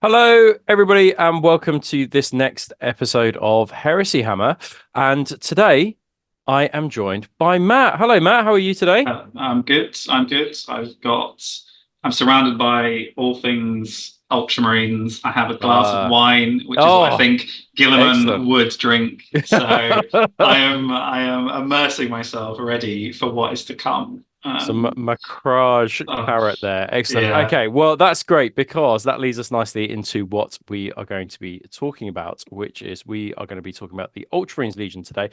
Hello, everybody, and welcome to this next episode of Heresy Hammer. And today I am joined by Matt. Hello, Matt. How are you today? I'm good. I'm good. I'm surrounded by all things Ultramarines. I have a glass of Uh, wine, which is what I oh, think Gilliman excellent. would drink. So I am immersing myself ready for what is to come. Some Macrage Oh, carrot there. Excellent. yeah. Okay, well, that's great because that leads us nicely into what we are going to be talking about, which is we are going to be talking about the Ultramarines Legion today.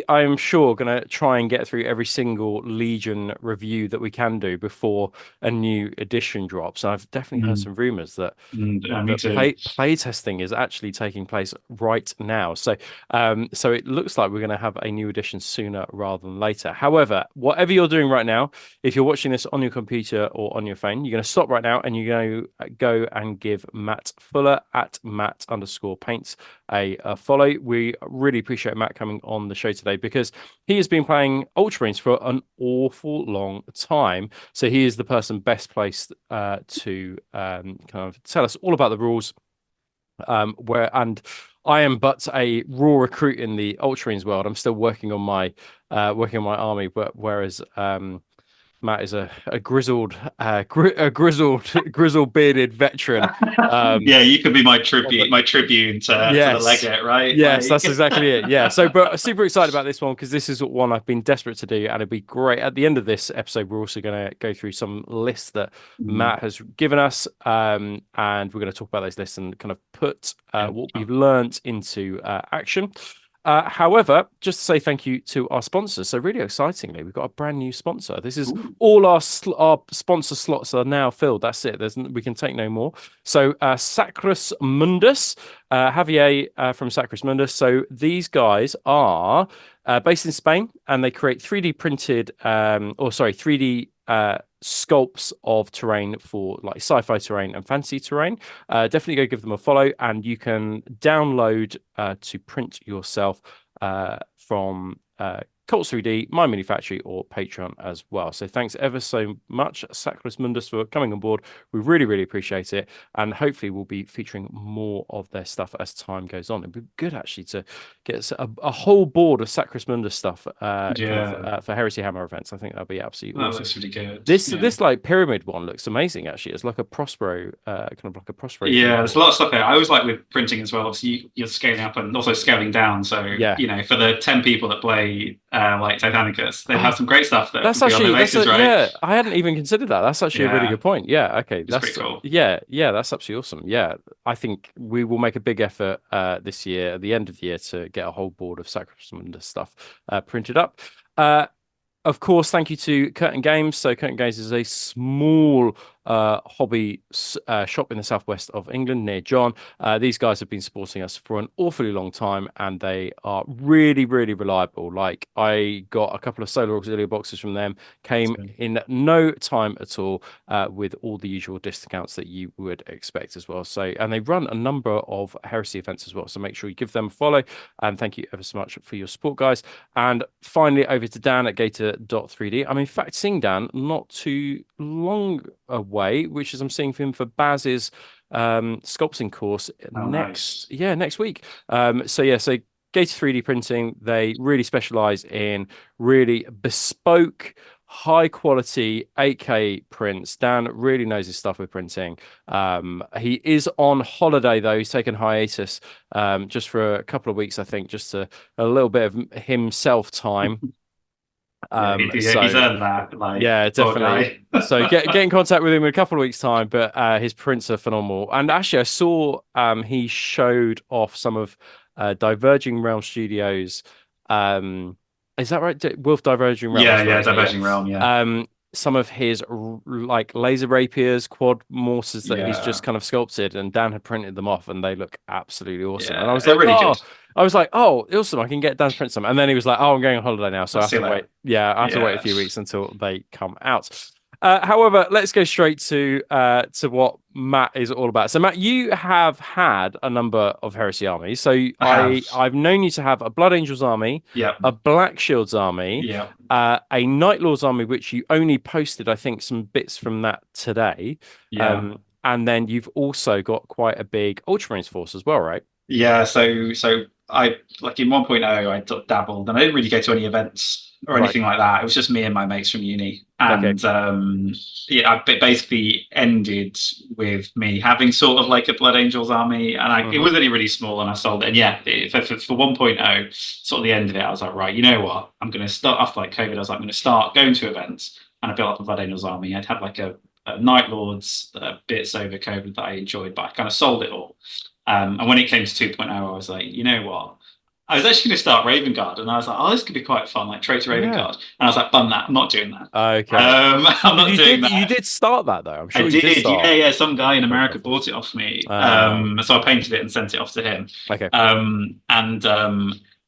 I'm sure, going to try and get through every single Legion review that we can do before a new edition drops. And I've definitely heard Mm, some rumors that me too. play testing is actually taking place right now. So it looks like we're going to have a new edition sooner rather than later. However, whatever you're doing right now, if you're watching this on your computer or on your phone, you're going to stop right now and you're going to go and give Matt Fuller at Matt underscore paints a follow. We really appreciate Matt coming on the show today because he has been playing Ultramarines for an awful long time. So he is the person best placed to kind of tell us all about the rules. Where and I am but a raw recruit in the Ultramarines world. I'm still working on my army, but whereas Matt is a grizzled grizzled bearded veteran. Um, Yeah, you could be but my tribune to the yes, legate, right? yes, Like, that's exactly it. Yeah. So, but super excited about this one because this is one I've been desperate to do, and it'd be great. At the end of this episode, we're also going to go through some lists that mm, Matt has given us, and we're going to talk about those lists and kind of put yeah. what we've learnt into action. However, just to say thank you to our sponsors. So really excitingly, we've got a brand new sponsor. This is Ooh. all our sponsor slots are now filled. That's it. We can take no more. So Sacrus Mundus, Javier from Sacrus Mundus. So these guys are based in Spain, and they create 3D printed, 3D sculpts of terrain for like sci-fi terrain and fantasy terrain. Definitely go give them a follow, and you can download to print yourself from Colts 3D, My Mini Factory, or Patreon as well. So thanks ever so much, Sacrus Mundus, for coming on board. We really, really appreciate it, and hopefully we'll be featuring more of their stuff as time goes on. It'd be good actually to get a whole board of Sacrus Mundus stuff, Yeah, for Heresy Hammer events. I think that'd be absolutely that awesome. looks really good. Yeah. This like pyramid one looks amazing actually. It's like a Prospero, kind of like a Prospero Yeah, themed there's a board. lot of stuff here. I always like with printing as well. Obviously, you're scaling up and also scaling down. So, Yeah. for the 10 people that play like Titanicus, they have Oh, some great stuff that that's can be on their actually bases, right? yeah. I hadn't even considered that. That's actually a really Yeah, good point. Yeah. Okay. it's pretty cool. Yeah. That's absolutely awesome. Yeah. I think we will make a big effort this year at the end of the year to get a whole board of Sacrus Mundus stuff printed up. Uh, of course, thank you to Kirton Games. So, Kirton Games is a small hobby shop in the southwest of England near John. These guys have been supporting us for an awfully long time, and they are really, really reliable. Like, I got a couple of Solar Auxiliary boxes from them, came So, in no time at all, with all the usual discounts that you would expect as well. So, and they run a number of Heresy events as well. So, make sure you give them a follow. And thank you ever so much for your support, guys. And finally, over to Dan at Gator.3D. I'm in fact seeing Dan not too long away, which is I'm seeing him for Baz's sculpting course oh, nice. next week. So Gator 3D printing, they really specialize in really bespoke, high quality 8K prints. Dan really knows his stuff with printing. He is on holiday though. He's taken hiatus just for a couple of weeks, I think, just a little bit of himself time. Yeah, Um, he's so earned that. Like, yeah, poor definitely. guy. So get in contact with him in a couple of weeks' time. But his prints are phenomenal. And actually, I saw he showed off some of Diverging Realm Studios. Is that right? Wolf Diverging Realm. Yeah, That's right, yeah, isn't it? Diverging Realm. Yeah, Yeah. Some of his like laser rapiers, quad mortars that he's yeah, just kind of sculpted, and Dan had printed them off, and they look absolutely awesome. And yeah. They're really good. I was like, oh, awesome! I can get Dan to print some. And then he was like, oh, I'm going on holiday now, so I I'll have see you to wait. later. Yeah, I have to wait a Yeah. few weeks until they come out. However, let's go straight to what Matt is all about. So, Matt, you have had a number of Heresy armies. So, I have. I've known you to have a Blood Angels army, Yeah, a Black Shields army, yeah. a Night Lords army, which you only posted, I think, some bits from that today. Yeah. And then you've also got quite a big Ultramarines force as well, right? Yeah, so I like in 1.0 I dabbled and I didn't really go to any events or Right. anything like that. It was just me and my mates from uni. Okay. And yeah, it basically ended with me having sort of like a Blood Angels army and it Hmm. was only really small and I sold it. And yeah, for 1.0, sort of the end of it, I was like, right, you know what? I'm going to start after like COVID. I was like, I'm going to start going to events and I built up a Blood Angels army. I'd had like a Night Lords bits over COVID that I enjoyed, but I kind of sold it all. And when it came to 2.0, I was like, you know what? I was actually going to start Raven Guard, and I was like, oh, this could be quite fun, like Traitor Raven Yeah. Guard. And I was like, bun that, I'm not doing that. Okay. I'm But not doing you that. did start that though. I'm I sure you did did, yeah, start. yeah. Some guy in Okay. America bought it off me, Uh, so I painted it and sent it off to him. okay.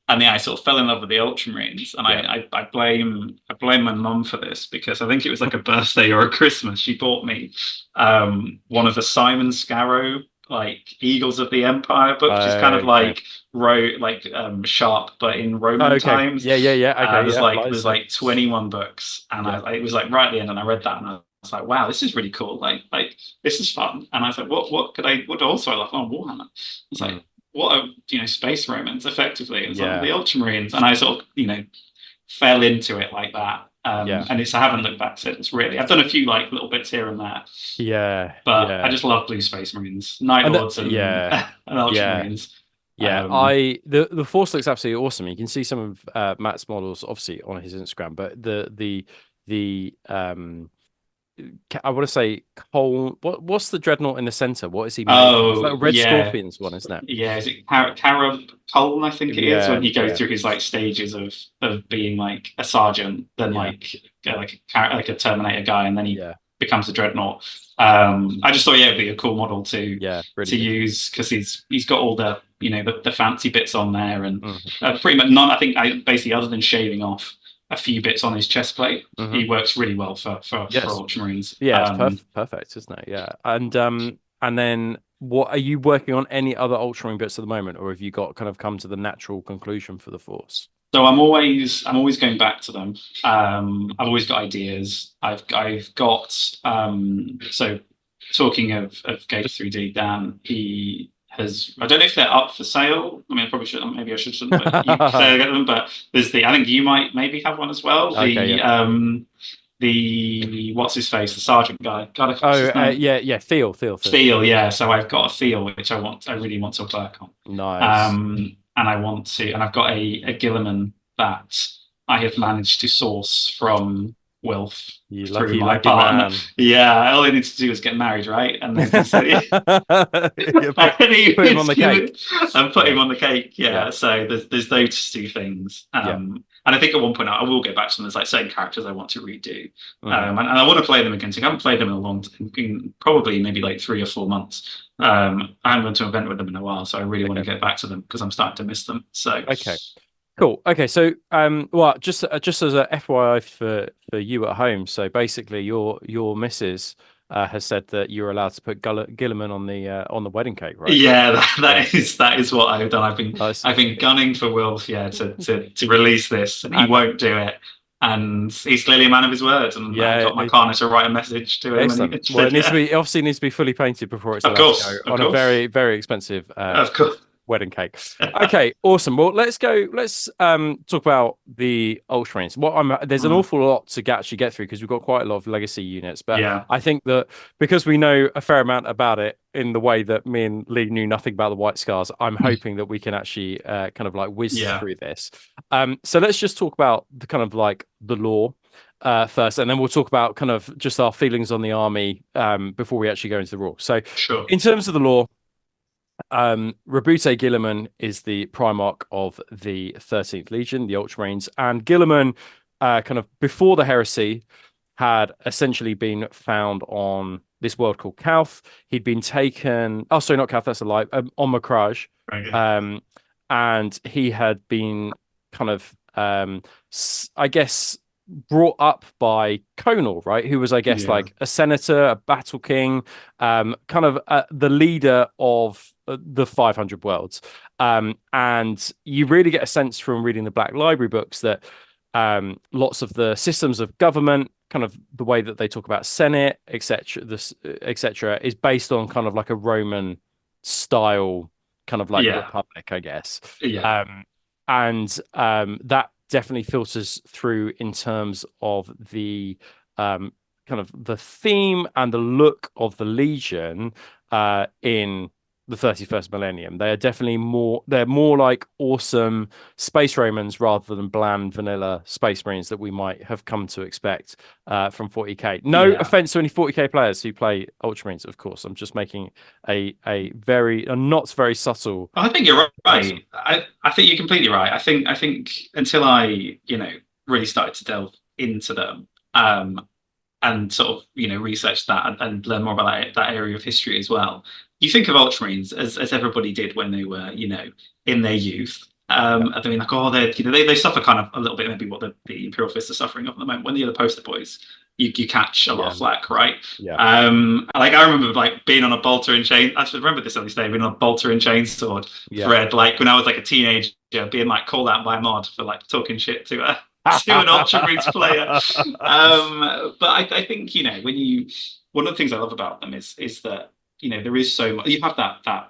And yeah, I sort of fell in love with the Ultramarines, and Yeah. I blame my mum for this because I think it was like a birthday or a Christmas. She bought me one of the Simon Scarrow like Eagles of the Empire book, which is kind of Okay. like sharp, but in Roman Okay. times. Yeah. Yeah. Yeah. Okay. Yeah. Like There's so. like 21 books, and Yeah. it was like right at the end, and I read that, and I was like, wow, this is really cool. This is fun. And I was like, what also I love? Oh, Warhammer. It's like, Mm. what are space Romans effectively? It's like Yeah. the Ultramarines, and I sort of fell into it like that. Yeah. And I haven't looked back since really. I've done a few like little bits here and there, Yeah. but I Yeah. just love Blue Space Marines, Night And Lords, and yeah. and Yeah. Ultramarines. Yeah, Um, the force looks absolutely awesome. You can see some of Matt's models obviously on his Instagram, but the I want to say Cole. What's the dreadnought in the center? What is he made from? It's like oh a Red yeah, Scorpions one, isn't it? yeah. Is it Carab Colne? I think it is Yeah, when he goes yeah, through his like stages of being like a sergeant, then yeah, like a Terminator guy, and then he yeah, becomes a dreadnought. I just thought yeah, it'd be a cool model yeah. Really to good. use because he's got all the the fancy bits on there and Hmm. pretty much none. I think basically other than shaving off a few bits on his chest plate, Hmm. he works really well for Yes, Ultramarines. yeah, it's perfect, isn't it? Yeah, and then what are you working on? Any other Ultramarine bits at the moment, or have you got kind of come to the natural conclusion for the force? So I'm always going back to them. I've always got ideas. I've got so talking of Gate 3D, Dan, he has I don't know if they're up for sale. I mean I probably should maybe I shouldn't let you say get them, but there's I think you might maybe have one as well. Okay, yeah. The what's his face, the sergeant guy. God, what's Oh, his name? yeah, yeah. Theo. Feel, yeah. So I've got a feel which I really want to work on. Nice. And I want to, and I've got a Gilliman that I have managed to source from Wilf You through my lucky partner. man. Yeah, all I need to do is get married, right? And then he said, You and he put him on was the gonna, cake. and put Yeah, him on the cake. yeah, Yeah. So there's those two things. yeah. And I think at one point I will get back to them. There's like certain characters I want to redo. Hmm. And I want to play them again. So I haven't played them in a long time, in probably maybe like 3 or 4 months. I haven't gone to an event with them in a while, so I really want to Okay, get back to them because I'm starting to miss them. So okay, cool. Okay, so well, just as a FYI for you at home, so basically your missus has said that you're allowed to put Gilliman on the wedding cake, right? yeah, Yeah, that is what I've done. nice. I've been gunning for Wilf, yeah, to release this, and he And won't do it. And he's clearly a man of his word. And I yeah, got my partner to write a message to him, and excellent. he Well, said, "Yeah, it obviously needs to be fully painted before it's of allowed to go course, of on a course, very expensive of course." wedding cake. Okay, awesome. Well, let's talk about the Ultramarines. There's an Mm, awful lot to actually get through because we've got quite a lot of legacy units, but yeah, I think that because we know a fair amount about it in the way that me and Lee knew nothing about the White Scars, I'm hoping that we can actually kind of like whiz yeah, through this. So let's just talk about the kind of like the lore first, and then we'll talk about kind of just our feelings on the army before we actually go into the raw. So sure, in terms of the lore, Rabute Gilliman is the Primarch of the 13th Legion, the Ultramarines, and Gilliman, kind of before the Heresy, had essentially been found on this world called Calth. He'd been taken. Oh, sorry, not Calth. That's a lie. On Macrage, very good. um, and he had been kind of, I guess, brought up by Conal, right? Who was, I guess, Yeah, like a senator, a battle king, kind of the leader of the 500 worlds. And you really get a sense from reading the Black Library books that lots of the systems of government kind of the way that they talk about Senate, etc., this etc., is based on kind of like a Roman style kind of like Yeah, republic, I guess. yeah, And that definitely filters through in terms of the kind of the theme and the look of the Legion in the 31st millennium. They are definitely they're more like awesome space Romans rather than bland vanilla space marines that we might have come to expect from 40k. No yeah. offense to any 40k players who play Ultramarines, of course. I'm just making a not very subtle I think you're comparison. right. I think you're completely right. I think until I, really started to delve into them, and sort of, research that and learn more about that area of history as well. You think of Ultramarines as everybody did when they were, in their youth. Yeah, I mean, like, oh, they suffer kind of a little bit, maybe what the Imperial Fists are suffering at the moment. When the poster boys, you catch a lot yeah, of flack, right? yeah, Like I remember like being on a bolter and chain. I should remember this on this day, being on a bolter and chainsword yeah. thread, like when I was like a teenager, being like called out by mod for like talking shit to to an Ultramarines player. But I think when one of the things I love about them is that there is so much. You have that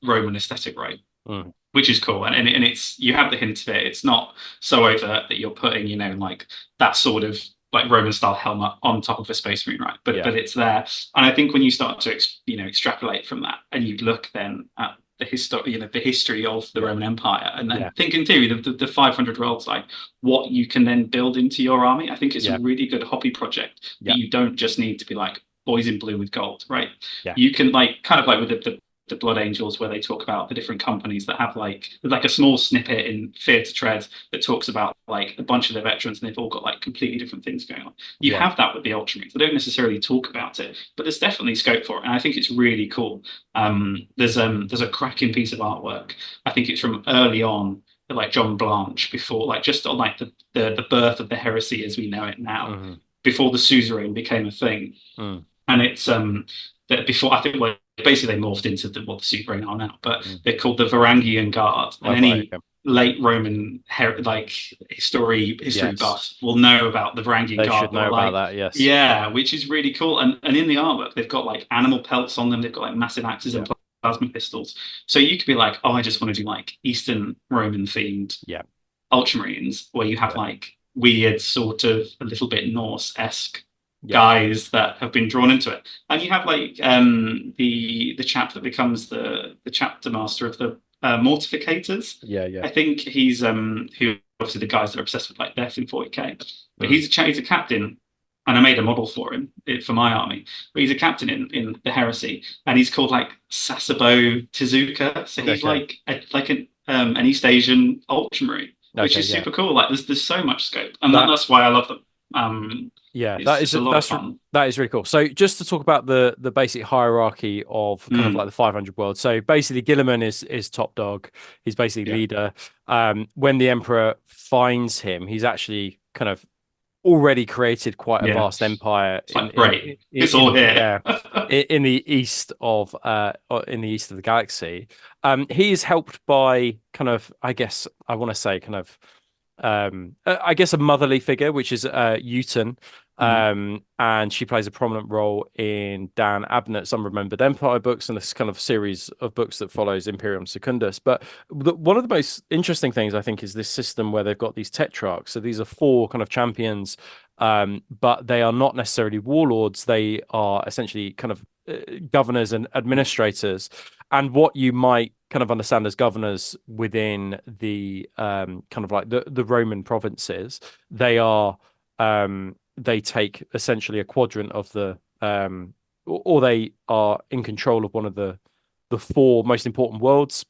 Roman aesthetic, right? Mm, Which is cool, and it's you have the hint of it. It's not so overt that you're putting like that sort of like Roman style helmet on top of a space marine, right? But yeah, it's there, and I think when you start to extrapolate from that, and you look then at the history of the yeah, Roman Empire, and then yeah, think in theory the 500 worlds, like what you can then build into your army. I think it's a yeah, really good hobby project that yeah, you don't just need to be like boys in blue with gold, right? yeah, You can like kind of like with the Blood Angels, where they talk about the different companies that have like a small snippet in Fear to Tread that talks about like a bunch of their veterans, and they've all got like completely different things going on. You yeah, have that with the Ultramarines. They don't necessarily talk about it, but there's definitely scope for it, and I think it's really cool. There's a cracking piece of artwork. I think it's from early on, like John Blanche, before like just on like the birth of the heresy as we know it now, mm, before the suzerain became a thing, mm, and it's that before I think well basically they morphed into what the Super are now, but mm. they're called the Varangian Guard, and Oh, right, any okay. late Roman like history Yes, buff will know about the Varangian they Guard. should That know are about like that. Yes, yeah, which is really cool, and in the artwork they've got like animal pelts on them. They've got like massive axes yeah, and plasma pistols. So you could be like, oh, I just want to do like Eastern Roman themed yeah, Ultramarines, where you have yeah, like weird sort of a little bit Norse esque yeah, guys that have been drawn into it. And you have like the chap that becomes the chapter master of the Mortificators. yeah, yeah. I think he's who obviously the guys that are obsessed with like death in 40k. But Mm. he's a captain, and I made a model for him for my army. But he's a captain in the Heresy, and he's called like Sasebo Tezuka. So he's Okay, like an East Asian ultramarine, which okay, is yeah. super cool. Like there's so much scope, and That that's why I love them. Yeah, It's just a lot of fun. that is really cool. So just to talk about the basic hierarchy of kind of like Mm, the 500 world. So basically Gilliman is top dog. He's basically yeah, leader. When the emperor finds him, he's actually kind of already created quite a yeah. vast empire It's like great. It's in all the here. in the east of the galaxy. He is helped by kind of, I guess I want to say kind of I guess a motherly figure, which is Uton. Mm, And she plays a prominent role in Dan Abnett's Unremembered Empire books and this kind of series of books that follows Imperium Secundus. But one of the most interesting things I think is this system where they've got these tetrarchs. So these are four kind of champions, but they are not necessarily warlords. They are essentially kind of governors and administrators. And what you might kind of understand as governors within the kind of like the Roman provinces, they are they take essentially a quadrant of the or they are in control of one of the four most important worlds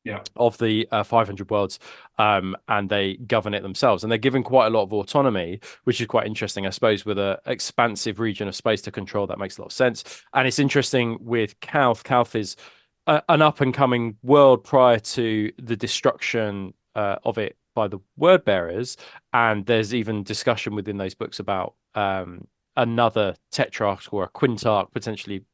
yeah. of the 500 worlds, and they govern it themselves, and they're given quite a lot of autonomy, which is quite interesting, I suppose, with an expansive region of space to control. That makes a lot of sense. And it's interesting with Calth is an up and coming world prior to the destruction of it by the word bearers, and there's even discussion within those books about another tetrarch or a quintarch potentially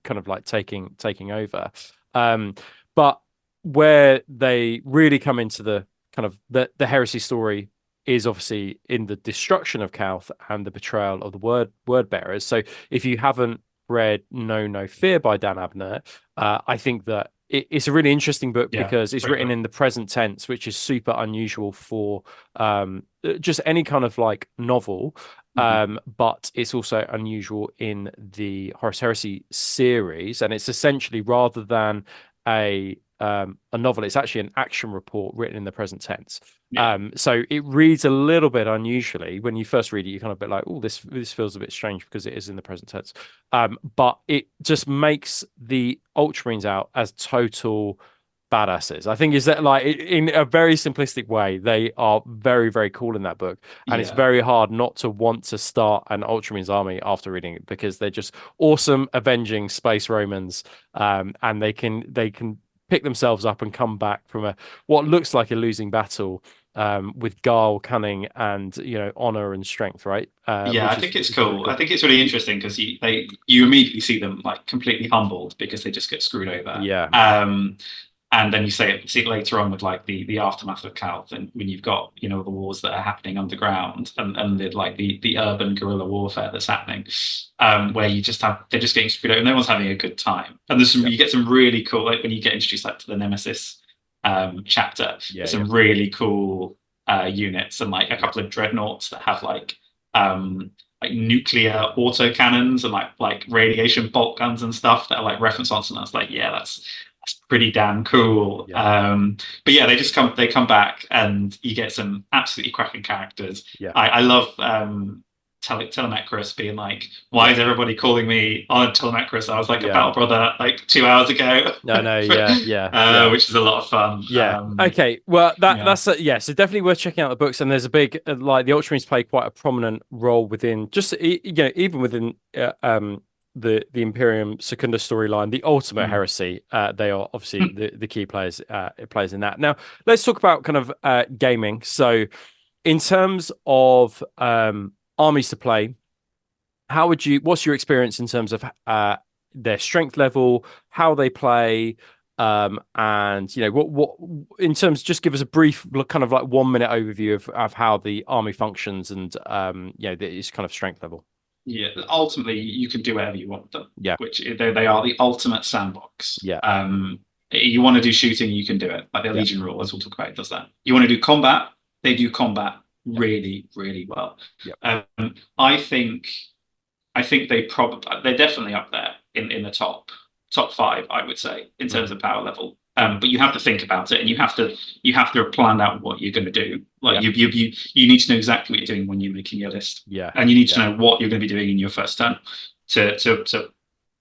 kind of like taking over. But where they really come into the kind of the heresy story is obviously in the destruction of Calth and the betrayal of the word bearers. So if you haven't read Know No Fear by Dan Abnett, I think that it's a really interesting book Yeah, because it's great written book. in the present tense, which is super unusual for just any kind of like novel. Mhm. But it's also unusual in the Horus Heresy series, and it's essentially rather than a novel, it's actually an action report written in the present tense. Yeah, So it reads a little bit unusually. When you first read it, you're kind of a bit like, oh, this feels a bit strange because it is in the present tense. But it just makes the Ultramarines out as total badasses. I think is that like in a very simplistic way, they are very, very cool in that book. And it's yeah. very hard not to want to start an Ultramarines army after reading it because they're just awesome avenging space Romans. And they can pick themselves up and come back from a what looks like a losing battle with guile, cunning, and honor and strength, right? Yeah, I Which think it's is really cool. I cool. think it's really interesting because you immediately see them like completely humbled because they just get screwed over. Yeah, And then you see it later on with like the aftermath of Calth, and when you've got the wars that are happening underground and the urban guerrilla warfare that's happening, where they're just getting screwed over, and no one's having a good time. And yeah, you get some really cool, like when you get introduced like to the Nemesis chapter, yeah, there's yeah, some really cool units and like a yeah, couple of dreadnoughts that have like nuclear autocannons and like radiation bolt guns and stuff that are like reference on, and that's like, yeah, that's pretty damn cool. yeah, But yeah, they come back and you get some absolutely cracking characters. yeah, I love Telemachus being like, why yeah, is everybody calling me on Telemachus? I was like a yeah. battle brother like 2 hours ago, No, no, yeah, yeah, yeah. which is a lot of fun. Yeah. Okay. Well, Yeah. yeah. So definitely worth checking out the books. And there's a big like the Ultramarines play quite a prominent role within just even within the Imperium Secunda storyline, the Ultimate Mm. Heresy. They are obviously the key players in that. Now let's talk about kind of gaming. So in terms of armies to play, what's your experience in terms of their strength level, how they play, and what in terms, just give us a brief kind of like 1 minute overview of how the army functions and its kind of strength level. Yeah, ultimately you can do whatever you want with them, Yeah, which they are the ultimate sandbox. yeah, You want to do shooting, you can do it. Like the yeah, Legion rule, as we'll talk about, it does that. You want to do combat, they do combat yeah, really, really well. yeah, Um, I think they're definitely up there in the top five, I would say, in terms mhm, of power level. But you have to think about it, and you have to plan out what you're going to do. Like yeah, you need to know exactly what you're doing when you're making your list, yeah, and you need to yeah, know what you're going to be doing in your first turn to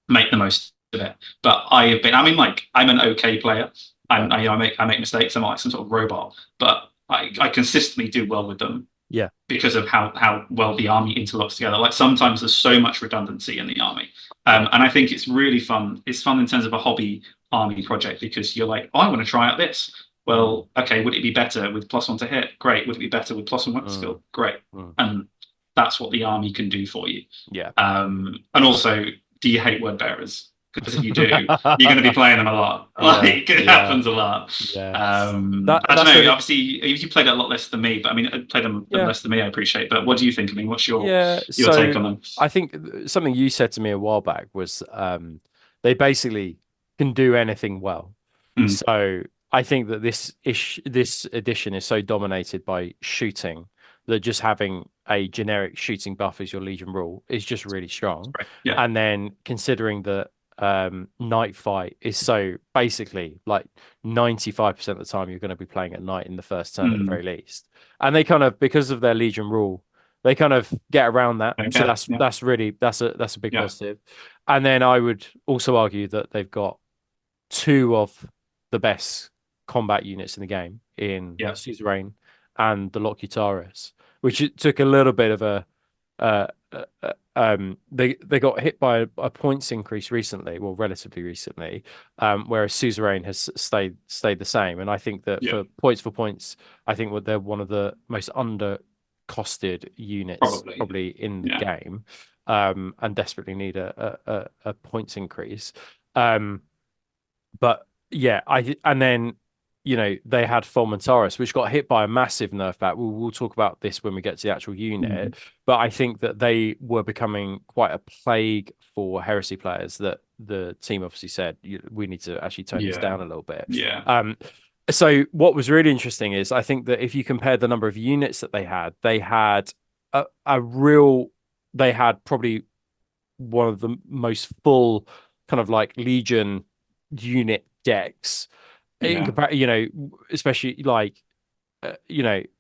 make the most of it. But I'm an okay player. yeah, I make mistakes. I'm like some sort of robot, but I consistently do well with them yeah, because of how well the army interlocks together. Like sometimes there's so much redundancy in the army, yeah, and I think it's really fun. It's fun in terms of a hobby army project because you're like, oh, I want to try out this. mm, Well, okay, would it be better with +1 to hit? Great. Would it be better with +1 weapon mm, skill? Great. mm, And that's what the army can do for you. yeah. And also, do you hate word bearers? Because if you do, you're going to be playing them a lot. Yeah, Like it yeah, happens a lot. yeah. I don't That's know. really Obviously, you played a lot less than me, but I mean, I played them yeah. less than me. I appreciate. But what do you think? I mean, what's Yeah, your take so on them? I think something you said to me a while back was they basically can do anything well. Mm, So I think that this edition is so dominated by shooting that just having a generic shooting buff as your Legion rule is just really strong. right. Yeah. And then considering that night fight is so basically like 95% of the time you're going to be playing at night in the first turn at the Mm, very least. And they kind of, because of their Legion rule, they kind of get around that. So okay. Yeah. that's a big Yeah. positive. And then I would also argue that they've got two of the best combat units in the game in Yeah. Suzerain and the Locutaris, which it took a little bit of a they got hit by a points increase recently, well, relatively recently, whereas Suzerain has stayed the same. And I think that Yeah. for points, I think they're one of the most under-costed units Probably. probably in the Yeah. game, and desperately need a points increase. Um, but yeah, and then they had Fulmentaris, which got hit by a massive nerf back. We'll talk about this when we get to the actual Mhm. unit, but I think that they were becoming quite a plague for Heresy players. That the team obviously said we need to actually tone this Yeah. down a little bit. Yeah. So what was really interesting is I think that if you compared the number of units that they had a real, they had probably one of the most full kind of like Legion unit decks in Yeah. comparison, especially like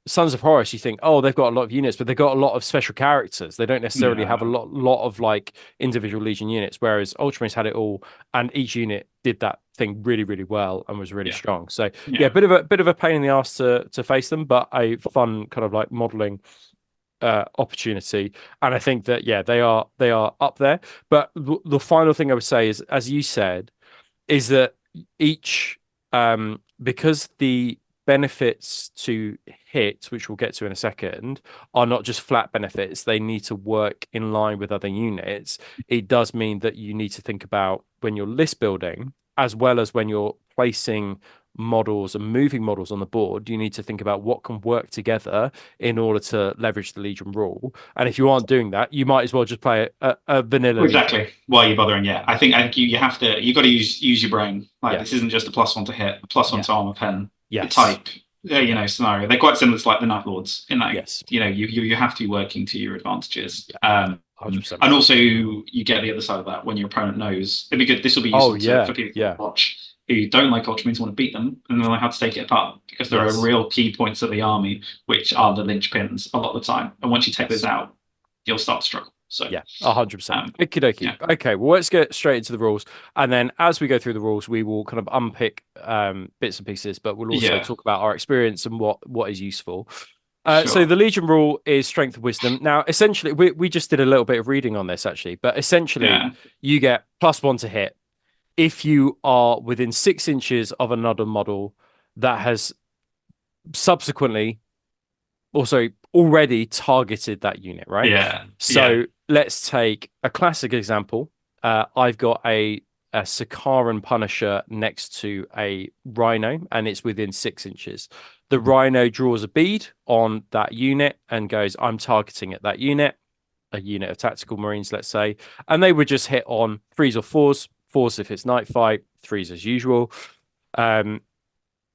Sons of Horus. You think, oh, they've got a lot of units, but they've got a lot of special characters. They don't necessarily have a Yeah. lot of like individual Legion units, whereas Ultramarines had it all, and each unit did that thing really, really well and was really Yeah. strong. So yeah, Yeah. bit of a pain in the ass to face them, but a fun kind of like modeling opportunity. And I think that yeah, they are up there. But the final thing I would say is, as you said, is that each because the benefits to hit, which we'll get to in a second, are not just flat benefits, they need to work in line with other units. It does mean that you need to think about when you're list building, as well as when you're placing models and moving models on the board, you need to think about what can work together in order to leverage the Legion rule. And if you aren't doing that, you might as well just play a vanilla Well, Legion. exactly. Why are you bothering? Yeah, I think you have to, you got to use your brain. Like, Yeah. this isn't just a +1 to hit, a +1 Yeah. to armor pen Yes. type, Yeah. scenario. They're quite similar to like the Night Lords in that, Yes. you have to be working to your advantages. Yeah. 100%. And also you get the other side of that when your opponent knows. It'd be good. This will be Oh useful to yeah. for people to Yeah. watch who don't like Ultramarines, want to beat them, and they know how to take it apart because there are Yes. real key points of the army which are the linchpins a lot of the time. And once you take those Yes. out, you'll start to struggle. So, Yeah. 100%. um, Okie dokie. yeah, Okay. Well, let's get straight into the rules, and then as we go through the rules, we will kind of unpick bits and pieces, but we'll also yeah, talk about our experience and what is useful. So sure, the Legion rule is strength of wisdom. Now, essentially, we just did a little bit of reading on this actually, but essentially, yeah, you get +1 to hit if you are within 6 inches of another model that has subsequently also already targeted that unit, right? yeah, yeah, So let's take a classic example. I've got a Saccharin Punisher next to a Rhino, and it's within 6 inches. The Rhino draws a bead on that unit and goes, I'm targeting at that unit, a unit of tactical Marines, let's say, and they would just hit on threes or fours, fours if it's night fight, threes as usual. Um,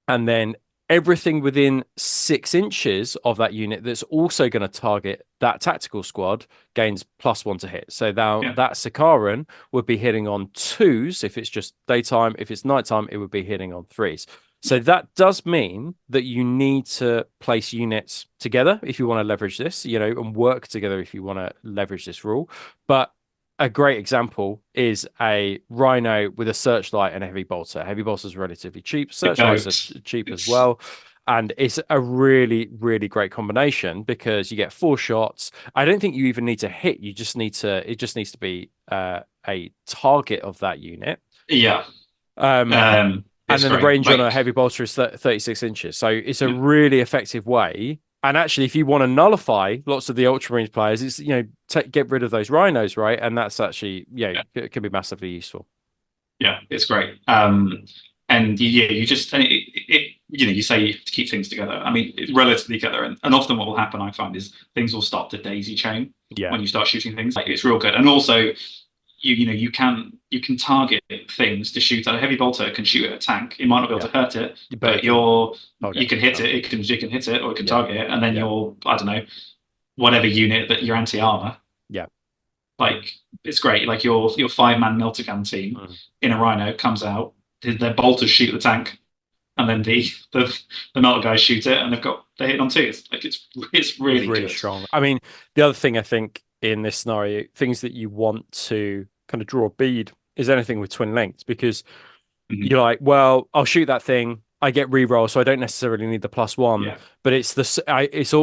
and then everything within 6 inches of that unit that's also going to target that tactical squad gains +1 to hit. So now yeah, that Sakaran would be hitting on twos if it's just daytime. If it's nighttime, it would be hitting on threes. So that does mean that you need to place units together if you want to leverage this, and work together if you want to leverage this rule. But a great example is a Rhino with a searchlight and a heavy bolter. Heavy bolter is relatively cheap. the Searchlights goat. are cheap as It's well. And it's a really, really great combination because you get 4 shots. I don't think you even need to hit. It just needs to be a target of that unit. Yeah, Um, and it's then the great. range on a Like, heavy bolter is 36 inches. So it's a yeah, really effective way. And actually, if you want to nullify lots of the Ultramarines players, it's, get rid of those rhinos, right? And that's actually, yeah, it can be massively useful. yeah, it's great. And yeah, you just and you say to keep things together. I mean, it's relatively together, and often what will happen, I find, is things will start to daisy chain Yeah. when you start shooting things. Like, it's real good, and also you can target things to shoot at a heavy bolter can shoot at a tank. It might not be able Yeah. to hurt it, But but it can you target. can hit it. It can hit it, or it can Yeah. target it, and then Yeah. your, I don't know, whatever unit that your anti armor, Yeah. like, it's great. Like, your 5-man Miltigan team Mm. in a Rhino comes out, their bolters shoot the tank, and then the metal guys shoot it, and they're hitting on twos. Like, it's It's really really good. strong. I mean, the other thing I think in this scenario, things that you want to kind of draw a bead is anything with twin lengths because Mhm. you're like, well, I'll shoot that thing. I get reroll, so I don't necessarily need the +1. Yeah, But it's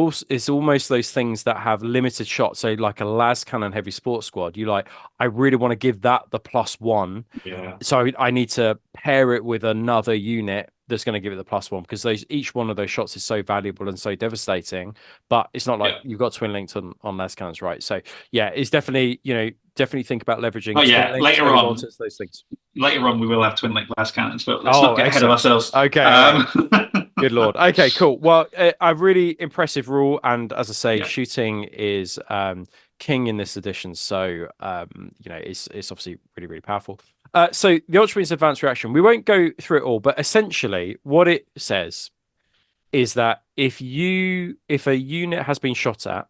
almost those things that have limited shots. So like a las cannon heavy sports squad, you like, I really want to give that the +1. yeah, So I need to pair it with another unit that's going to give it the +1, because each one of those shots is so valuable and so devastating. But it's not like you've got twin links on las cannons, right? So yeah, it's definitely, definitely think about leveraging twin links, later heavy on, bolters, those things. later on we will have twin link glass cannons, but let's Oh, not get ahead of excellent. ourselves. Okay, all right. Good lord. Okay, cool. Well, a really impressive rule, and as I say, Yeah. shooting is king in this edition. So it's obviously really, really powerful. So the Ultramarines advanced reaction. We won't go through it all, but essentially what it says is that if a unit has been shot at,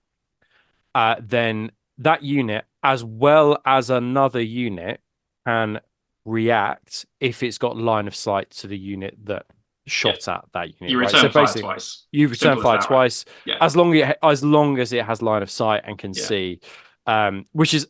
then that unit, as well as another unit, can react if it's got line of sight to the unit that shot at that unit. You right? return So fire basically, twice. you return fire twice, Yeah. as long as it has line of sight and can see, which is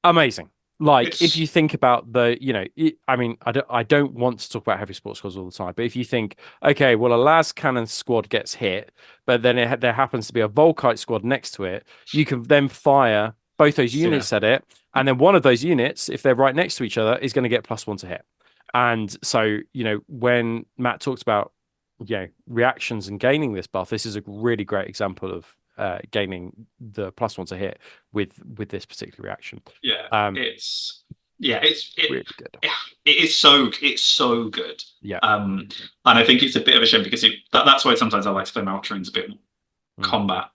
amazing. Like, if you think about I don't want to talk about heavy sports squads all the time, but if you think, okay, well, a las cannon squad gets hit, but then there happens to be a Volkite squad next to it, you can then fire both those units at it, and then one of those units, if they're right next to each other, is going to get +1 to hit. And so, when Matt talks about reactions and gaining this buff, this is a really great example of gaining the +1 to hit with this particular reaction. It's really good. It's so good. Yeah. And I think it's a bit of a shame because that's why sometimes I like to play my Ultramarines a bit more combat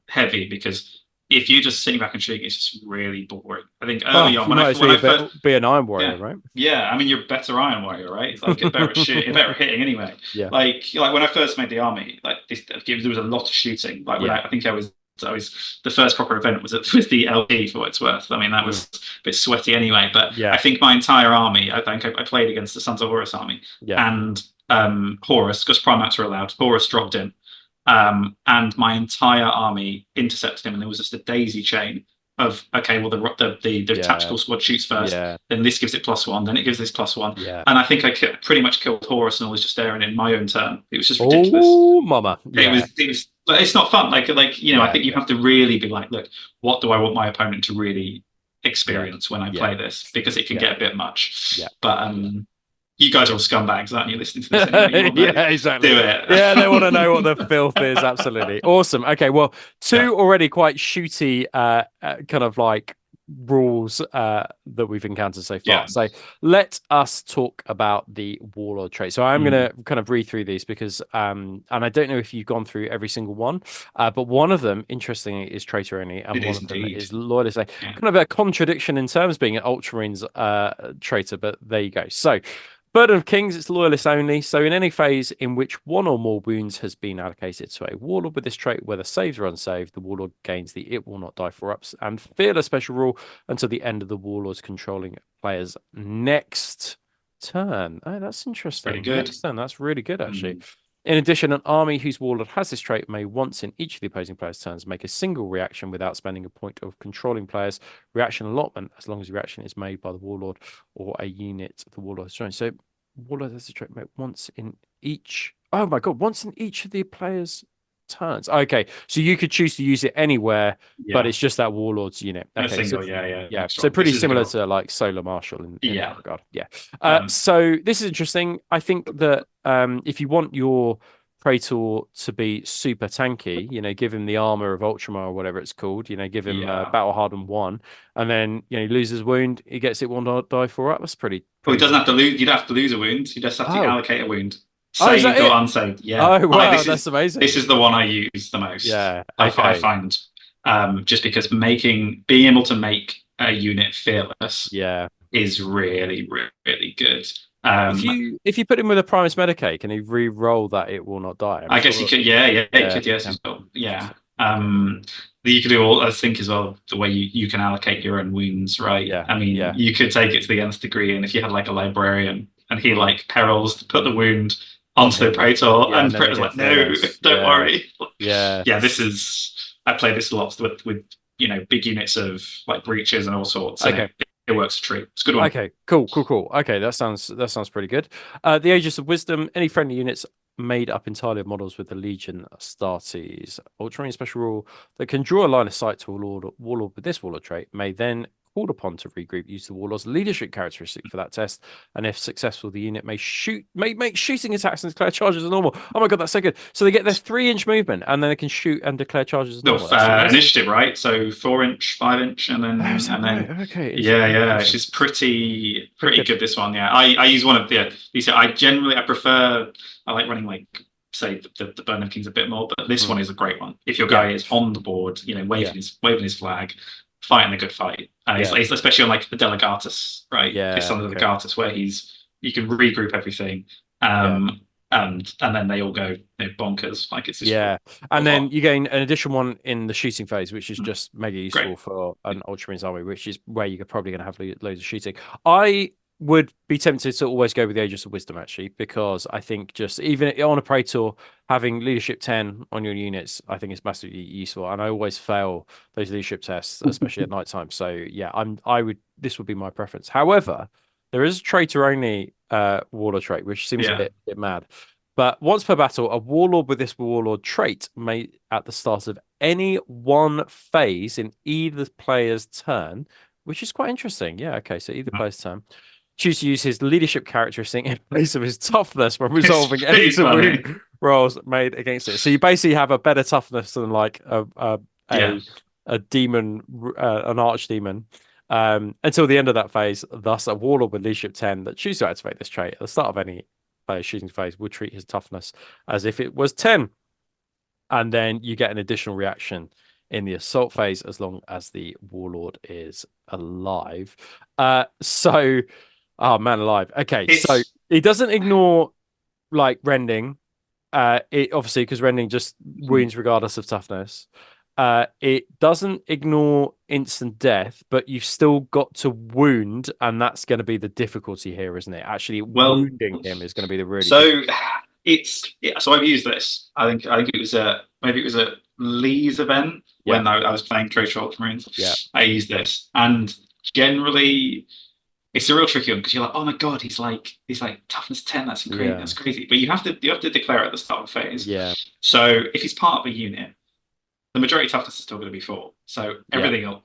heavy, because if you're just sitting back and shooting, it's just really boring. I think early on, when I first be an Iron Warrior, right? Yeah, I mean, you're a better Iron Warrior, right? Like, you're better at shooting, better at hitting anyway. Yeah. Like when I first made the army, like there was a lot of shooting. Like I think I was the first proper event was the LP, for what it's worth. I mean, that was a bit sweaty anyway. But I think my entire army, I think I played against the Sons of Horus army, and Horus, because Primates were allowed. Horus dropped in. And my entire army intercepted him, and there was just a daisy chain of, okay, well, the tactical squad shoots first, then this gives it +1, then it gives this +1, and I think I pretty much killed Horus, and I was just staring in my own turn. It was just ridiculous. Oh, mama! It was, but it's not fun. I think you have to really be like, look, what do I want my opponent to really experience when I play this, because it can get a bit much. But you guys are all scumbags, aren't you, listening to this anyway? Yeah, exactly. Do it. Yeah, they want to know what the filth is. Absolutely. Awesome. Okay, well, two already quite shooty kind of like rules that we've encountered so far. So let us talk about the Warlord trait. So I'm going to kind of read through these because, and I don't know if you've gone through every single one, but one of them, interestingly, is traitor only, and one of them is loyalist. Kind of a contradiction in terms, being an Ultramarines traitor, but there you go. So Burden of Kings, it's loyalist only. So in any phase in which one or more wounds has been allocated to a warlord with this trait, whether saved or unsaved, the warlord gains the It Will Not Die 4-ups and Fearless special rule until the end of the warlord's controlling player's next turn. Oh, that's interesting. Pretty good. Next turn, that's really good, actually. In addition, an army whose warlord has this trait may once in each of the opposing player's turns make a single reaction without spending a point of controlling players' reaction allotment, as long as the reaction is made by the warlord or a unit the warlord has joined. So warlord has the trait made once in each. Oh my god, once in each of the players' turns. Okay, so you could choose to use it anywhere, but it's just that warlord's unit. Okay, single, so pretty similar to like Solar Marshal in that regard. So this is interesting. I think that if you want your Praetor to be super tanky, give him the armor of Ultramar or whatever it's called, give him Battle Hardened 1, and then he loses wound, he gets it 1 die 4-up. That's pretty well, he doesn't have to lose. You don't have to lose a wound. You just have to allocate a wound. Saved or unsaved. Yeah. Oh, wow, that's amazing. This is the one I use the most. Yeah. Okay. I find just because being able to make a unit fearless is really, really good. If you put him with a Primus Medicae, can he re-roll that It Will Not Die? I guess he could. He could. Yes, as well. Yeah. You could do all. I think as well the way you can allocate your own wounds, right? Yeah. I mean, you could take it to the nth degree, and if you had like a librarian and he like perils to put the wound onto the Praetor, and Praetor's like, no, don't worry. Yeah. This is. I play this a lot with big units of like breaches and all sorts. And it works a treat. It's a good one. Okay, cool. Okay, that sounds pretty good. The Aegis of Wisdom, any friendly units made up entirely of models with the Legion Astartes Ultramarine special rule that can draw a line of sight to a warlord with this warlord trait may then called upon to regroup, use the warlord's leadership characteristic for that test, and if successful, the unit may make shooting attacks and declare charges as normal. Oh my god, that's so good! So they get their 3-inch movement, and then they can shoot and declare charges as No, normal. That's initiative, right? So 4-inch, 5-inch, and then oh, is that right? Okay, yeah. She's pretty good. This one, yeah. I use one of these. I prefer. I like running like say the Burn of Kings a bit more, but this one is a great one. If your guy is on the board, you know, waving his flag, fighting a good fight, and he's especially on like the Delegatus, right? Yeah, It's on the Delegatus where you can regroup everything. And then they all go bonkers. Like it's just and then you gain an additional one in the shooting phase, which is just mega useful for an Ultramarines army, which is where you're probably going to have loads of shooting. I would be tempted to always go with the Aegis of Wisdom, actually, because I think just even on a Praetor, having leadership 10 on your units, I think is massively useful. And I always fail those leadership tests, especially at night time. So yeah, this would be my preference. However, there is a traitor only warlord trait, which seems a bit mad. But once per battle, a warlord with this warlord trait may, at the start of any one phase in either player's turn, which is quite interesting. Yeah, okay, so either player's turn, choose to use his leadership characteristic in place of his toughness when resolving any wound rolls made against it. So you basically have a better toughness than like a demon, an archdemon. Until the end of that phase, thus a warlord with leadership 10 that chooses to activate this trait at the start of any shooting phase will treat his toughness as if it was 10. And then you get an additional reaction in the assault phase as long as the warlord is alive. Oh man, alive. Okay, so it doesn't ignore like rending. It obviously because rending just wounds regardless of toughness. It doesn't ignore instant death, but you've still got to wound, and that's going to be the difficulty here, isn't it? Actually, wounding him is going to be the really. So So I've used this. I think it was maybe it was a Lee's event when I was playing Traitor Ultramarines. Yeah, I used this, and generally it's a real tricky one because you're like, oh my god, he's like toughness 10. That's crazy. That's crazy. But you have to declare at the start of the phase. Yeah. So if he's part of a unit, the majority toughness is still going to be 4. So everything will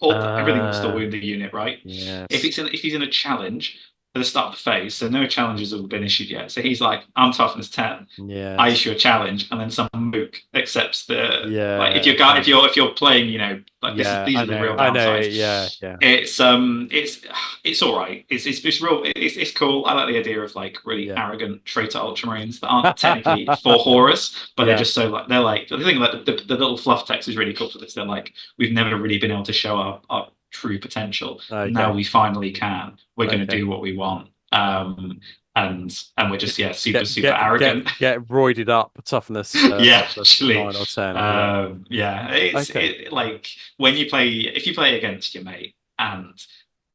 still wound the unit, right? Yes. If he's in a challenge at the start of the phase, so no challenges have been issued yet. So he's like, I'm toughness 10. Yeah. I issue a challenge, and then some mook accepts the like if you're playing, you know, like these are the real downsides. It's all right. It's real. It's cool. I like the idea of like really arrogant traitor Ultramarines that aren't technically for Horus, but they're just so like they're like the thing like the little fluff text is really cool for this. They're like, we've never really been able to show our true potential. Now we finally can. We're going to do what we want. And we're just super arrogant. Get roided up toughness. Actually, 9 or 10. It's like when if you play against your mate, and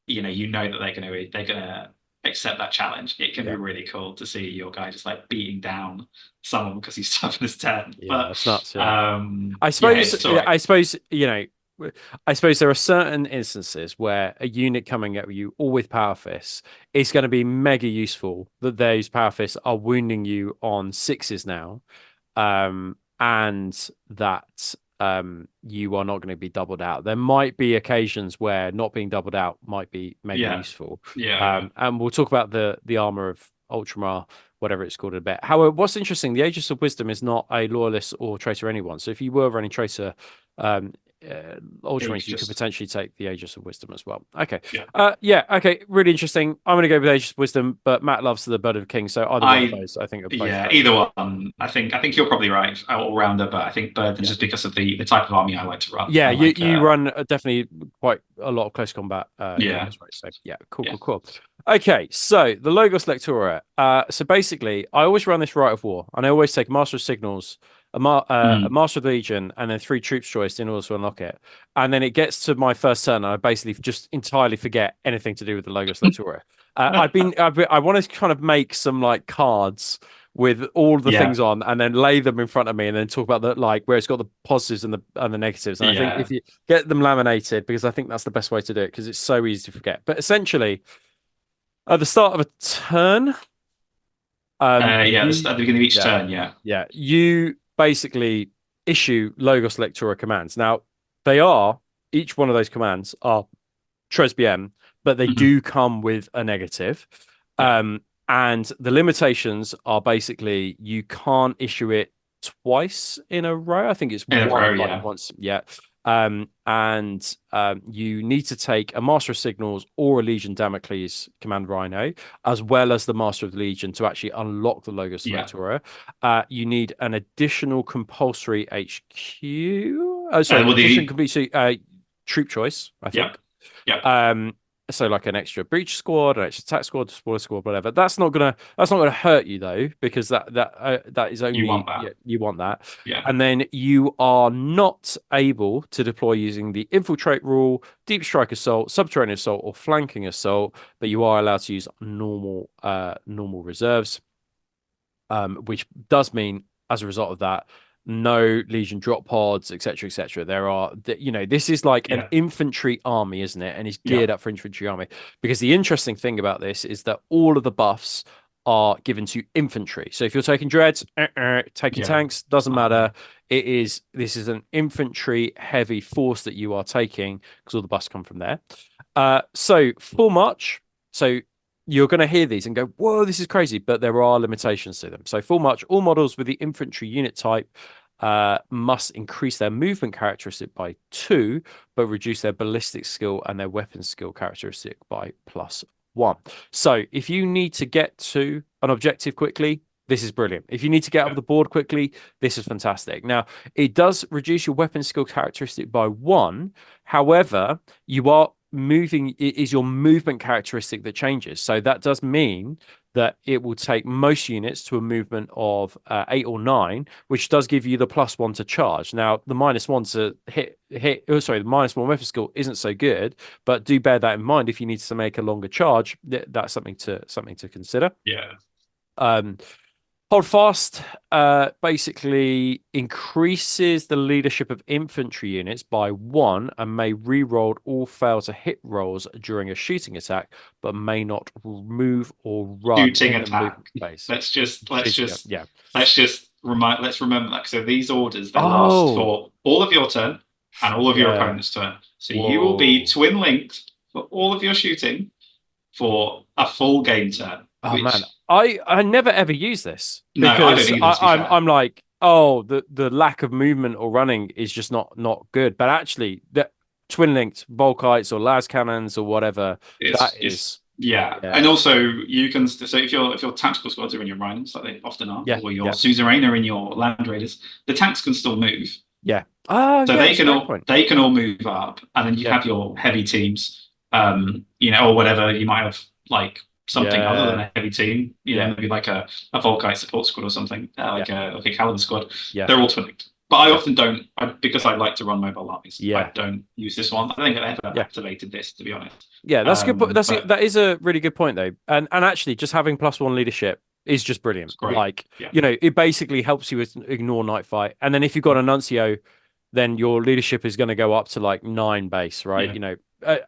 you know that they're gonna accept that challenge. It can be really cool to see your guy just like beating down someone because he's toughness 10. Yeah, it's nuts. I suppose I suppose there are certain instances where a unit coming at you all with power fists, it's going to be mega useful that those power fists are wounding you on 6s now, and that you are not going to be doubled out. There might be occasions where not being doubled out might be mega useful. And we'll talk about the armor of Ultramar, whatever it's called, in a bit. However, what's interesting, the Aegis of Wisdom is not a loyalist or traitor anyone. So if you were running traitor Ultramarines, you could potentially take the Aegis of Wisdom as well. Okay. Okay, really interesting. I'm going to go with Aegis of Wisdom, but Matt loves the Bird of Kings, so either one of those, I think. Either one. I think you're probably right, all rounder, but I think Bird just because of the type of army I like to run. Yeah, you run definitely quite a lot of close combat. So cool. Okay, so the Logos Lectora. So basically, I always run this Rite of War, and I always take Master of Signals, a Master of the Legion, and then 3 Troops Choice in order to unlock it. And then it gets to my first turn, and I basically just entirely forget anything to do with the Logos Lectora. I want to kind of make some like cards with all the things on, and then lay them in front of me, and then talk about the like where it's got the positives and the negatives. And I think if you get them laminated, because I think that's the best way to do it, because it's so easy to forget. But essentially, at the start of a turn, at the beginning of each turn, you basically issue Logos Lectora commands. Now, each one of those commands are Tresbiem, but they Mhm. do come with a negative. Yeah. And the limitations are basically you can't issue it twice in a row. I think it's In a one row, fight yeah. once. Yeah. And you need to take a Master of Signals or a Legion Damocles Command Rhino, as well as the Master of the Legion to actually unlock the Logos Yeah. Selectora. You need an additional compulsory HQ. Oh, sorry, Well, additional the compulsory troop choice, I yeah, think. yeah, So like an extra breach squad, an extra attack squad, spoiler squad, whatever. That's not gonna hurt you though, because that is you want only, that. yeah, you want that. Yeah, And then you are not able to deploy using the infiltrate rule, deep strike assault, subterranean assault, or flanking assault, but you are allowed to use normal reserves, which does mean as a result of that, no Legion drop pods, etc., etc. This is like an yeah, infantry army, isn't it? And it's yeah, geared up for infantry army. Because the interesting thing about this is that all of the buffs are given to infantry. So if you're taking dreads, taking yeah. tanks, doesn't Not matter. really. This is an infantry heavy force that you are taking because all the buffs come from there. So full march. So you're going to hear these and go, whoa, this is crazy, but there are limitations to them. So full march, all models with the infantry unit type must increase their movement characteristic by 2, but reduce their ballistic skill and their weapon skill characteristic by +1. So if you need to get to an objective quickly, this is brilliant. If you need to get up Yeah, the board quickly, this is fantastic. Now, it does reduce your weapon skill characteristic by 1. However, you are moving, it is your movement characteristic that changes. So that does mean that it will take most units to a movement of 8 or 9, which does give you the +1 to charge. Now, the -1 to the -1 weapon skill isn't so good, but do bear that in mind if you need to make a longer charge. That's something to consider. yeah. Um, Hold fast basically increases the leadership of infantry units by 1 and may re-roll all fail to hit rolls during a shooting attack, but may not move or run Shooting in the attack. movement phase. Let's just let's Shooting, just yeah. let's just remind. Let's remember that. So these orders they last Oh, for all of your turn and all of your yeah. opponent's turn. So you will be Whoa. twin linked for all of your shooting for a full game turn. Oh man, Which I never ever use this no, I don't because either. To be fair, I'm like, oh, the lack of movement or running is just not good. But actually, the twin linked Volkites or las cannons or whatever, that it's is, yeah, and yeah, also you can so if your tactical squads are in your Rhinos, like they often are, yeah, or your yeah, suzerain are in your Land Raiders, the tanks can still move. yeah. Oh So yeah, they that's a can great all point. they can all move up, and then you Yeah, have your heavy teams, or whatever. You might have like something other than yeah, a heavy team, yeah, maybe like a Volkite support squad or something, yeah, like a Caliban squad. yeah, They're all twin linked. But I yeah, often don't, because I like to run mobile armies. I yeah, don't use this one. I don't think I've ever yeah. activated this, to be honest. Yeah, that's a good point. But That is a really good point though. And actually just having +1 leadership is just brilliant. it's great. Like, Yeah, it basically helps you with ignore night fight. And then if you've got a nuncio, then your leadership is going to go up to like 9 base, right? yeah.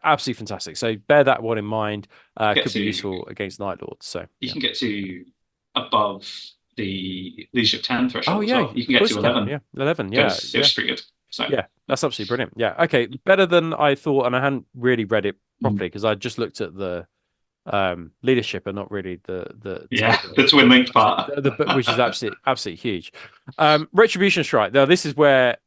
Absolutely fantastic. So bear that one in mind. Get Could be to useful against Night Lords. So You yeah. can get to above the leadership 10 Oh threshold as yeah, well. You of can get course to you can. 11. Yeah. 11. Yeah. Goes Yeah. pretty good. So Yeah. That's absolutely brilliant. Yeah. Okay. Better than I thought, and I hadn't really read it mm, properly because I just looked at the leadership and not really the yeah, table. the twin linked part. Which is absolutely huge. Retribution strike. Now this is where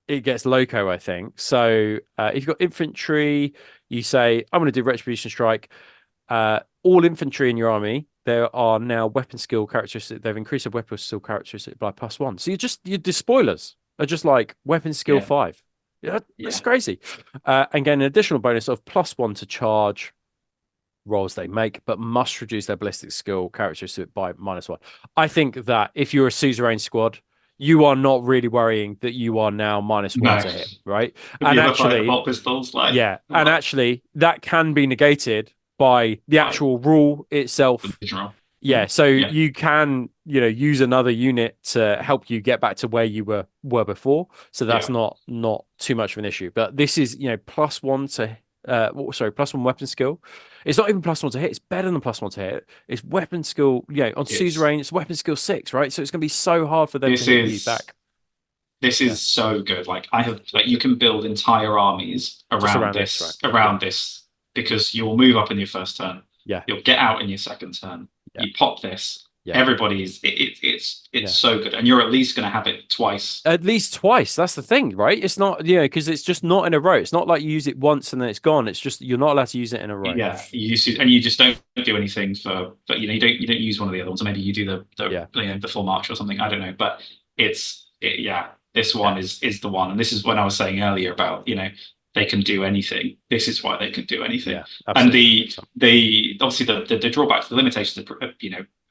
it gets loco, I think. So if you've got infantry, you say, I'm going to do retribution strike. All infantry in your army, there are now weapon skill characteristics. They've increased their weapon skill characteristic by +1. So your despoilers are just like weapon skill Yeah, 5. Yeah, that's yeah. crazy. And get an additional bonus of +1 to charge rolls they make, but must reduce their ballistic skill characteristic by -1. I think that if you're a suzerain squad, you are not really worrying that you are now -1 No. to hit, right? Have And you ever fired the actually, bolt pistols? Like, yeah, and what? actually that can be negated by the Like, actual rule the itself. original. Yeah, so Yeah, you can, use another unit to help you get back to where you were before. So that's yeah. not too much of an issue. But this is, +1 to +1 weapon skill. It's not even +1 to hit, it's better than +1 to hit. It's weapon skill, on It's suzerain, it's weapon skill 6, right? So it's gonna be so hard for them to this hit you is back. this Yeah. is so good. Like I have like you can build entire armies Just around around this, right? this Yeah. around this because you'll move up in your first turn. Yeah. You'll get out in your second turn. Yeah. You pop this. Yeah. Everybody's it's so good, and you're at least going to have it twice. At least twice. That's the thing, right? It's not, because it's just not in a row. It's not like you use it once and then it's gone. It's just you're not allowed to use it in a row. Yeah, and you just don't do anything for you don't use one of the other ones. Or maybe you do the full march or something. I don't know, but this one is the one, and this is when I was saying earlier about they can do anything. This is why they can do anything. Yeah, and the obviously the drawbacks, the limitations,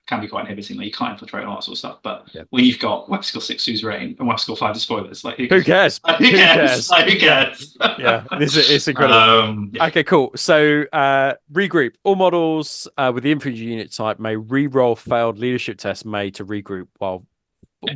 can be quite inhibiting. Like you can't infiltrate and all that sort of stuff. But when you've got Weapon Skill 6 Suzerain and Weapon Skill 5 Despoilers, like who cares? Who cares? Who cares? Yeah, it's incredible. Okay, cool. So regroup. All models with the infantry unit type may re-roll failed leadership tests made to regroup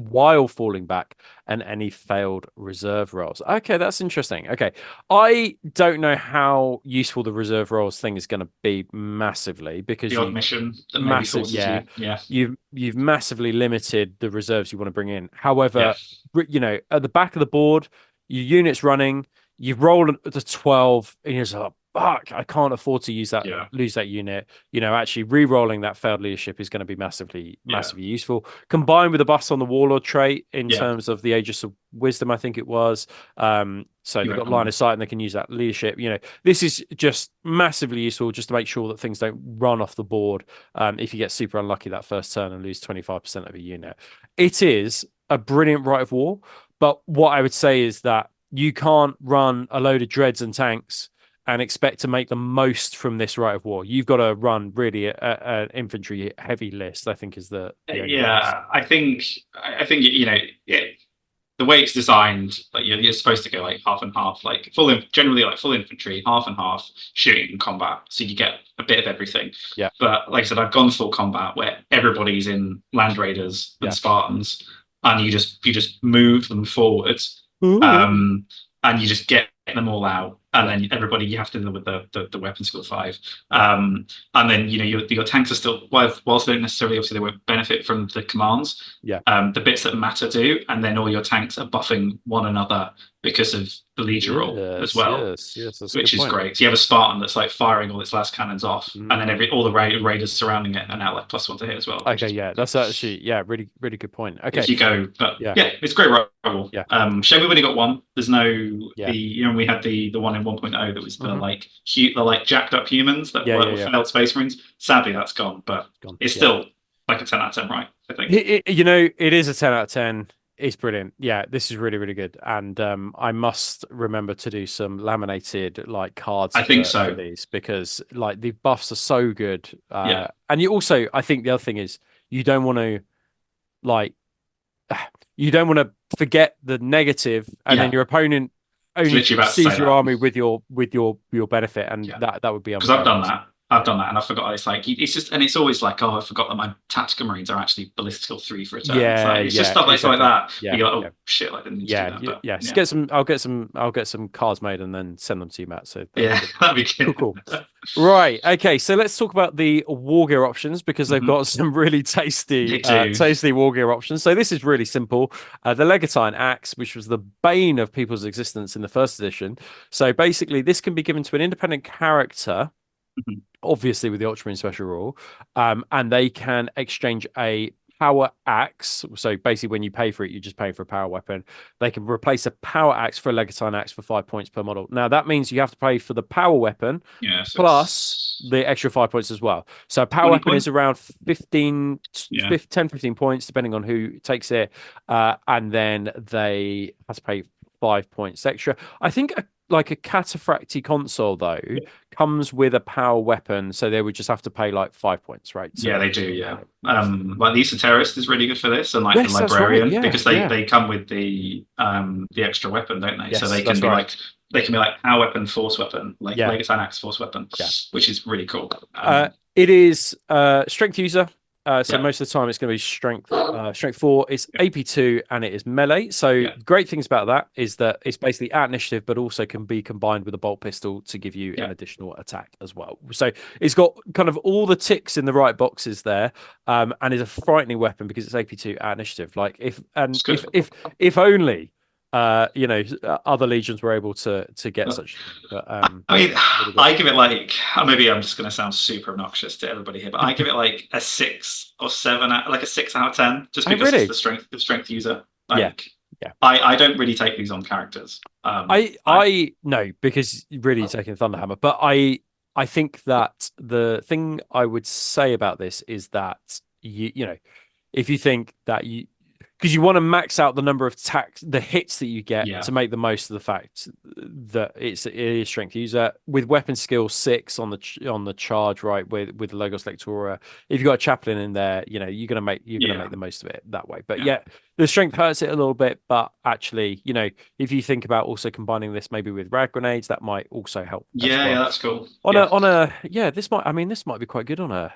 while falling back, and any failed reserve rolls. Okay, that's interesting. Okay, I don't know how useful the reserve rolls thing is going to be massively, because the odd mission that you've massively limited the reserves you want to bring in. However, at the back of the board, your unit's running, you've rolled the 12, and you're just like, fuck, I can't afford to lose that unit. Actually re-rolling that failed leadership is going to be massively useful. Combined with the bust on the warlord trait in terms of the Aegis of Wisdom, I think it was. So they've got line of sight and they can use that leadership. This is just massively useful just to make sure that things don't run off the board if you get super unlucky that first turn and lose 25% of a unit. It is a brilliant rite of war, but what I would say is that you can't run a load of dreads and tanks and expect to make the most from this rite of war. You've got to run really an infantry heavy list, I think, is the I think the way it's designed, like you're supposed to go like half and half, like generally like full infantry, half and half, shooting and combat, so you get a bit of everything. Yeah. But like I said, I've gone full combat where everybody's in Land Raiders and Spartans, and you just move them forwards, and you just get them all out. And then everybody, you have to deal with the Weapon Skill 5. And then, your tanks are still, whilst they don't necessarily, obviously, they won't benefit from the commands. Yeah. The bits that matter do. And then all your tanks are buffing one another because of the Legion roll as well. Yes, which is great. So you have a Spartan that's like firing all its last cannons off. And then all the raiders surrounding it are now like +1 to hit as well. Okay, yeah. That's actually, really, really good point. Okay. If you go, but it's great roll. Yeah. Shame we've only got one. There's no, we had the one in 1.0 that was the jacked up humans that were failed Space Marines. Sadly, that's gone, but it's still like a 10 out of 10, right? I think. It is a 10 out of 10. It's brilliant. Yeah, this is really, really good. And I must remember to do some laminated cards. I think so. For these, because the buffs are so good. And you also, I think the other thing is you don't want to forget the negative, and then your opponent only sees your army with your benefit, and that would be because I've done that and I forgot. It's like it's always like, oh, I forgot that my tactical marines are actually ballistic skill 3 for a turn. It's just stuff like that. You're like, oh shit, I didn't need to do that. I'll get some cards made and then send them to you, Matt. So that'd be good. Cool. Right. Okay. So let's talk about the war gear options, because they've got some really tasty war gear options. So this is really simple. The Legatine Axe, which was the bane of people's existence in the first edition. So basically, this can be given to an independent character. Obviously with the Ultramarine special rule, and they can exchange a power axe. So basically when you pay for it, you just pay for a power weapon. They can replace a power axe for a Legatine Axe for 5 points per model. Now that means you have to pay for the power weapon plus the extra 5 points as well. So a power weapon is around 10, 15 points depending on who takes it, and then they have to pay 5 points extra. I think a Cataphractii console though comes with a power weapon, so they would just have to pay 5 points, right? So, they do. The Esoterist is really good for this, and the Librarian, because they come with the extra weapon, don't they? So they can be power weapon, force weapon, Legatine Axe, force weapon, which is really cool. It is strength user. So most of the time it's going to be strength 4. It's AP2 and it is melee. So great things about that is that it's basically at initiative, but also can be combined with a bolt pistol to give you an additional attack as well. So it's got kind of all the ticks in the right boxes there, and is a frightening weapon because it's AP2 at initiative. If only you know, other legions were able to get such. But I mean, really good. I give it like, maybe I'm just going to sound super obnoxious to everybody here, but I give it like a 6 or 7, like a 6 out of 10, just Oh, because it's really? the strength user. Yeah, Like, yeah. I don't really take these on characters. I no, because really taking Thunderhammer, but I think that the thing I would say about this is that you know, if you think that you, because you want to max out the number of the hits that you get Yeah, to make the most of the fact that it is strength user with weapon skill 6 on the charge, right, with Logos Lectora. If you've got a chaplain in there, you know, you're gonna make the most of it that way. But yeah, yeah, the strength hurts it a little bit, but actually, you know, if you think about also combining this maybe with rad grenades, that might also help as yeah, yeah. well. That's cool. On Yeah, a yeah, this might be quite good on a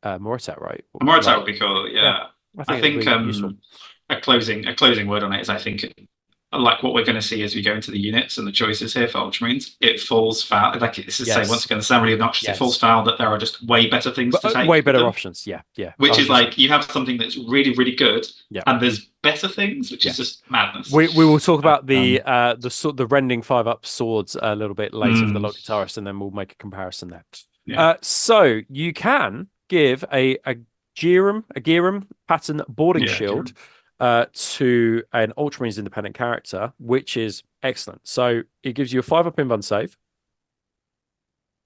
Moritat, right? Morita Like, would be cool. yeah, Yeah, I I think it'll think be useful. a closing word on it is I think like what we're going to see as we go into the units and the choices here for Ultramarines, it falls foul. Like this is say once Yes, again, sound really obnoxious. It falls yes, foul that there are just way better things but to way take with better them, options. Yeah, yeah, which is 100%. like you have something that's really really good, Yeah, and there's better things, which yeah. is just madness. We will talk about Um, the rending 5-up swords a little bit later for the mm, Lord Guitarist, and then we'll make a comparison there. yeah, So you can give a Giram pattern boarding yeah, shield to an Ultramarines independent character, which is excellent. So it gives you a 5-up invuln save.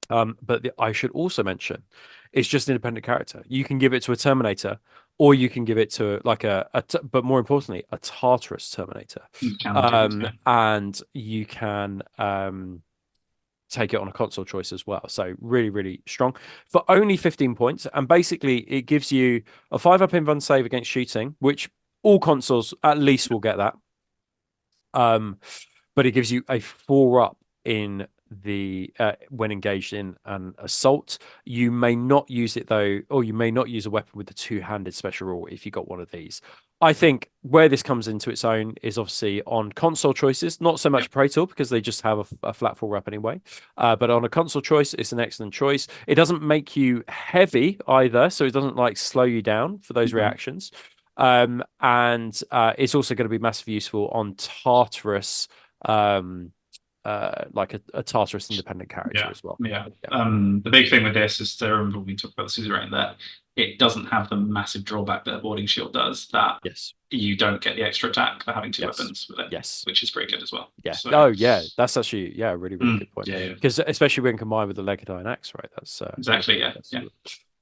But I should also mention, it's just an independent character. You can give it to a Terminator, or you can give it to like but more importantly, a Tartarus Terminator. you can do. Yeah. And you can take it on a console choice as well. So really, really strong for only 15 points. And basically, it gives you a 5-up invuln save against shooting, which all consoles at least will get that. But it gives you a 4-up in the when engaged in an assault. You may not use it though, or you may not use a weapon with the two-handed special rule if you got one of these. I think where this comes into its own is obviously on console choices, not so much Yep. Pro Tour because they just have a flat 4-up anyway. But on a console choice, it's an excellent choice. It doesn't make you heavy either, so it doesn't like slow you down for those Mhm. reactions. And it's also going to be massively useful on Tartarus, like a Tartarus independent character Yeah, as well. yeah. Yeah. The big thing with this is to remember when we talk about the suzerain that it doesn't have the massive drawback that a boarding shield does. That Yes. you don't get the extra attack for having two Yes. weapons with it, Yes. which is pretty good as well. Yeah. So, Oh, yeah. That's actually a really, really good point. yeah, yeah, Because especially when combined with the Legadine axe, right? exactly, yeah, That's yeah.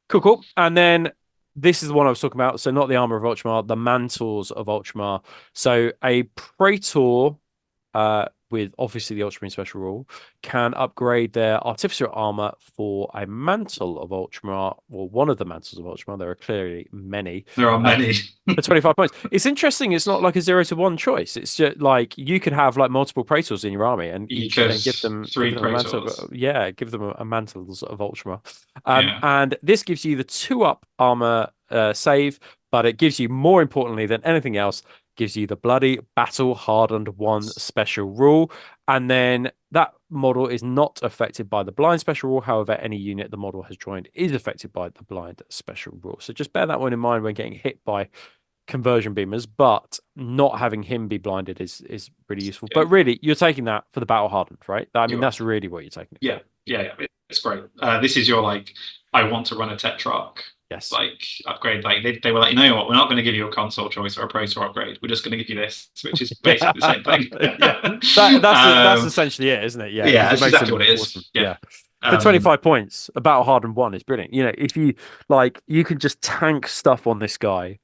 cool, cool. And then this is the one I was talking about. So not the armor of Ultramar, the mantles of Ultramar. So a Praetor with obviously the Ultramarine special rule, can upgrade their artificer armor for a mantle of Ultramar, or one of the mantles of Ultramar. There are clearly many. There are many. For 25 points. It's interesting. It's not like a 0 to 1 choice. It's just like you could have like multiple Praetors in your army and You each could and give three them a mantle. praetors. Yeah, give them a mantles of Ultramar. Yeah, And this gives you the 2-up armor save, but it gives you more importantly than anything else, gives you the bloody battle hardened 1 special rule. And then that model is not affected by the blind special rule. However, any unit the model has joined is affected by the blind special rule. So just bear that one in mind when getting hit by conversion beamers, but not having him be blinded is really useful. yeah, But really, you're taking that for the battle hardened, right? I mean, you are. that's really what you're taking it Yeah, for. yeah, yeah. It's great. This is your like, I want to run a Tetrarch Yes. like upgrade. Like they were like, you know what, we're not going to give you a console choice or a Pro Tour upgrade. We're just going to give you this, which is basically the same thing. Yeah. That's essentially it, isn't it? Yeah, Yeah, because it that's makes exactly them what it awesome. is. Yeah. Yeah. For Um, 25 points, a battle hardened 1 is brilliant. You know, if you like, you can just tank stuff on this guy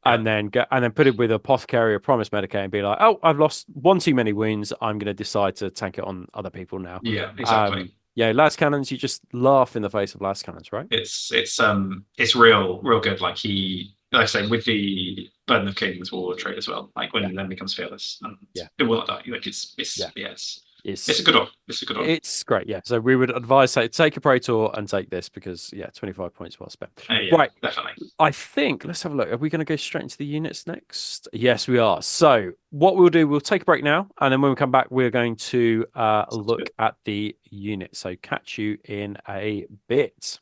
yeah, and then put it with Apothecary or Promise Medicae and be like, oh, I've lost 1 too many wounds. I'm going to decide to tank it on other people now. yeah, exactly. Yeah, las cannons, you just laugh in the face of las cannons, right? It's real good. Like like I say, with the Burden of Kings war trait as well. Like when Yeah, he then becomes fearless, and yeah, it will not die. Like yeah. it's It's a good one. It's a good one. it's great. Yeah. So we would advise take a Praetor and take this because 25 points well spent. Yeah, Right. definitely. I think let's have a look. Are we going to go straight into the units next? Yes, we are. So what we'll do, we'll take a break now, and then when we come back, we're going to Sounds look good. at the unit. So catch you in a bit.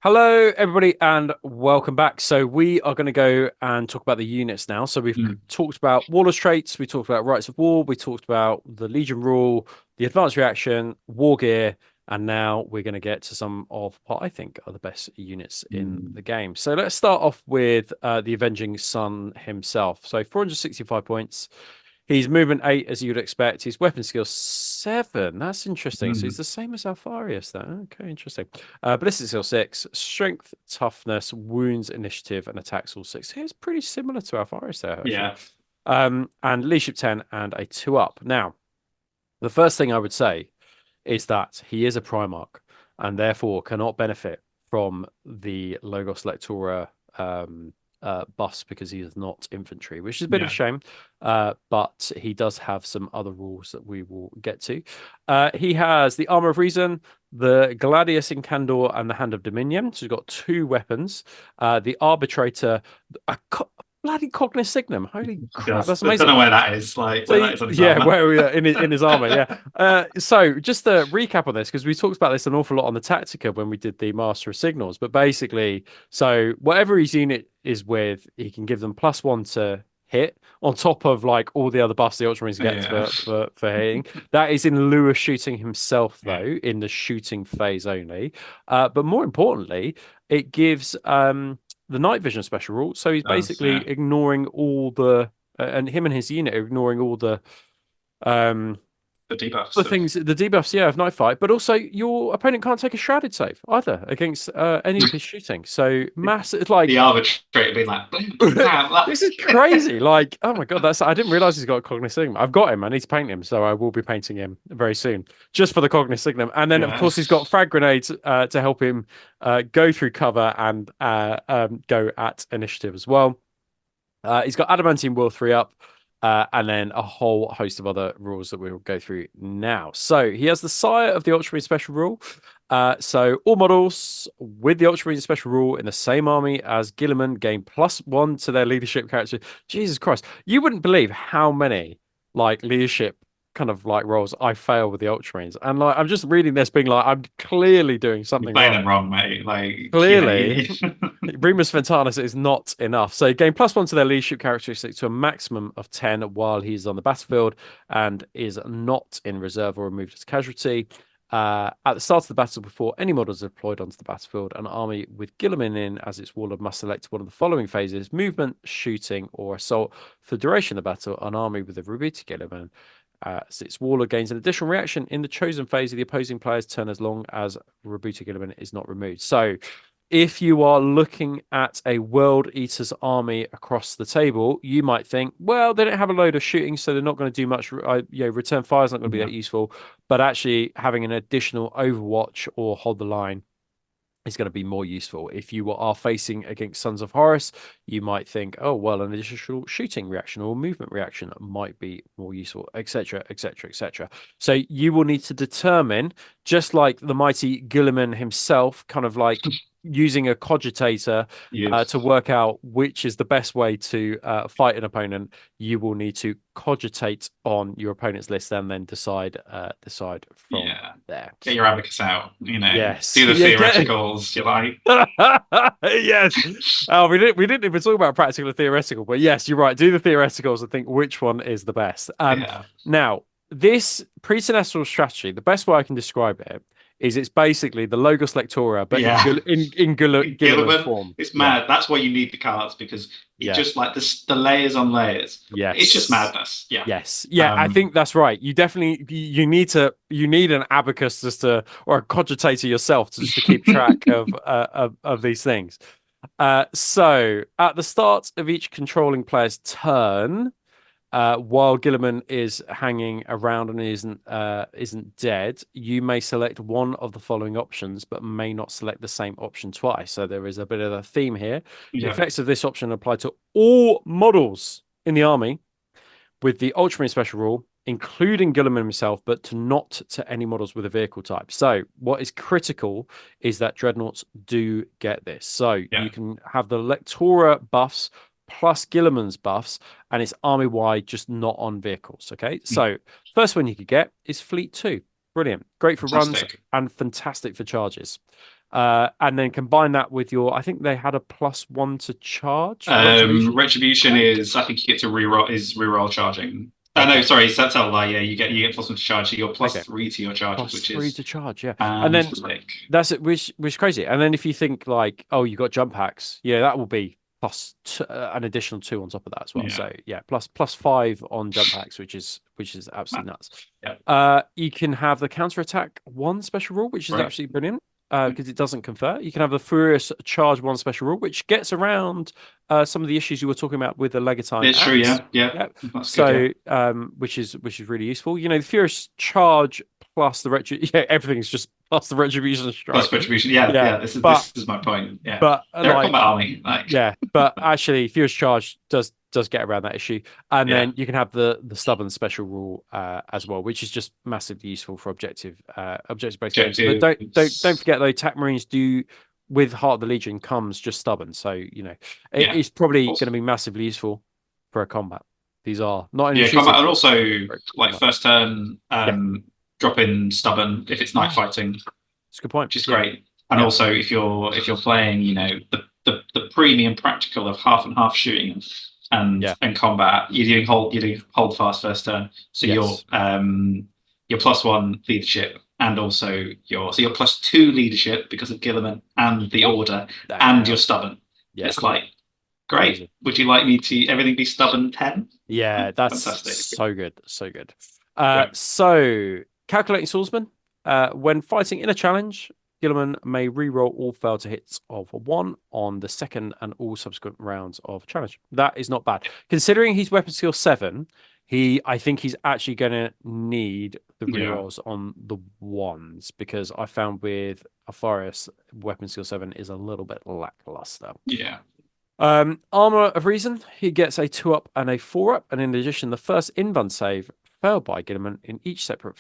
Hello, everybody, and welcome back. So we are going to go and talk about the units now. So we've talked about Warlord's traits, we talked about Rights of War, we talked about the Legion rule, the advanced reaction, war gear, and now we're going to get to some of what I think are the best units in the game. So let's start off with the Avenging Sun himself. So 465 points. He's movement 8, as you'd expect. His weapon skill 7. That's interesting. So he's the same as Alfarius, then. Okay, interesting. Ballistic skill 6. Strength, toughness, wounds, initiative, and attacks all 6. He's pretty similar to Alfarius there, actually. Yeah. And leadership 10 and a 2-up. Now, the first thing I would say is that he is a Primarch and therefore cannot benefit from the Logos Lectora buffs because he is not infantry, which is a bit of a shame. But he does have some other rules that we will get to. He has the Armor of Reason, the Gladius in Candor, and the Hand of Dominion. So he's got 2 weapons. The Arbitrator, bloody Cognissignum. Holy crap, that's amazing. I don't know where that is. Like, where that is on his armor. Where we are in his armor. Yeah. So just to recap on this, because we talked about this an awful lot on the Tactica when we did the Master of Signals. But basically, so whatever his unit is with, he can give them +1 to hit on top of like all the other buffs the Ultramarines get for hitting. That is in lieu of shooting himself, though, in the shooting phase only. But more importantly, it gives the night vision special rule. So he's basically ignoring all the and him and his unit are ignoring all the debuffs. The debuffs, of night fight, but also your opponent can't take a shrouded save either against any of his shooting. So massive, like the arbitrator being like, this is crazy. Like, oh my god, I didn't realize he's got a Cognissignum. I've got him. I need to paint him, so I will be painting him very soon, just for the Cognissignum. And then, of course, he's got frag grenades to help him go through cover and go at initiative as well. He's got Adamantine Will 3-up. And then a whole host of other rules that we will go through now. So he has the Sire of the Ultramarine Special Rule. So all models with the Ultramarine Special Rule in the same army as Guilliman gain +1 to their leadership character. Jesus Christ. You wouldn't believe how many like leadership kind of like roles I fail with the Ultramarines. And like I'm just reading this being like, I'm clearly doing something wrong. Them wrong, mate. Like clearly Remus Ventanis is not enough. So gain +1 to their leadership characteristic to a maximum of 10 while he's on the battlefield and is not in reserve or removed as casualty. At the start of the battle, before any models are deployed onto the battlefield, an army with Guilliman in as its warlord must select one of the following phases: movement, shooting, or assault. For the duration of the battle, an army with a Rubuti Guilliman so its warlord gains an additional reaction in the chosen phase of the opposing player's turn as long as Rubuti Guilliman is not removed. So if you are looking at a World Eaters army across the table, you might think, well, they don't have a load of shooting, so they're not going to do much. Return fire is not going to be that useful. But actually having an additional Overwatch or Hold the Line is going to be more useful. If you are facing against Sons of Horus, you might think, oh, well, an additional shooting reaction or movement reaction might be more useful, etc., etc., etc. So you will need to determine, just like the mighty Guilliman himself, kind of like using a cogitator to work out which is the best way to fight an opponent. You will need to cogitate on your opponent's list and then decide from there. Get your abacus out, Yes. Do the theoreticals, you like. Yes. Oh, we didn't even talk about practical and theoretical, but yes, you're right. Do the theoreticals and think which one is the best. Now, this pre-senestal strategy, the best way I can describe it is it's basically the Logos Lectora, but in Guilliman form. It's mad. That's why you need the cards, because it's just like the layers on layers. Yes. It's just madness. Yeah. Yes. Yeah, I think that's right. You definitely you need an abacus or a cogitator yourself to keep track of these things. So at the start of each controlling player's turn, while Guilliman is hanging around and isn't dead, you may select one of the following options, but may not select the same option twice. So there is a bit of a theme here. The effects of this option apply to all models in the army with the Ultramarine special rule, including Guilliman himself, but not to any models with a vehicle type. So what is critical is that Dreadnoughts do get this. So you can have the Lectora buffs plus Guilliman's buffs, and it's army-wide, just not on vehicles, okay? So first one you could get is Fleet 2. Brilliant. Great for runs and fantastic for charges. And then combine that with your, I think they had a +1 to charge for retribution. Retribution is, I think you get to reroll charging. No, Okay. sorry, that's a lie. Yeah, you get +1 to charge. So you're Okay. +3 to your charges, which +3 is to charge, yeah. And then slick. that's it, which is crazy. And then if you think like, oh, you got jump hacks, yeah, that will be an additional 2 on top of that as well. Yeah. So yeah, +5 on jump hacks, which is absolutely nuts. Yeah. You can have the counter attack 1 special rule, which is Right. absolutely brilliant. Because it doesn't confer. You can have the Furious Charge 1 special rule, which gets around some of the issues you were talking about with the Legatine It's true, axe. yeah. That's So, good, yeah. which is really useful. You know, the Furious Charge plus the yeah, everything's just plus the Retribution Strike. Plus retribution, yeah. Yeah, This is my point. Yeah, but they're a like, combat army. Like, yeah, but actually, Furious Charge does get around that issue, and then you can have the stubborn special rule as well, which is just massively useful for objective based games. But don't forget though, TAC Marines do with Heart of the Legion comes just stubborn, so you know it's probably going to be massively useful for a combat. These are not only combat, and also like combat. first turn drop in stubborn if it's knife fighting. That's a good point. Which is great. And also if you're playing, you know, the premium practical of half and half shooting and combat, you're doing hold fast first turn. So you're +1 leadership, and also you're +2 leadership because of Gilliman and the order, and you're stubborn. Yeah. It's like great. Amazing. Would you like me to everything be stubborn 10? Yeah, that's fantastic. So good. So calculating swordsman. When fighting in a challenge, Gilliman may re-roll all fail to hits of 1 on the second and all subsequent rounds of challenge. That is not bad. Considering he's weapon skill 7, I think he's actually going to need the re-rolls on the 1s, because I found with Horus, weapon skill 7 is a little bit lackluster. Yeah. Armor of Reason, he gets a 2-up and a 4-up, and in addition, the first invuln save failed by Gilliman in each separate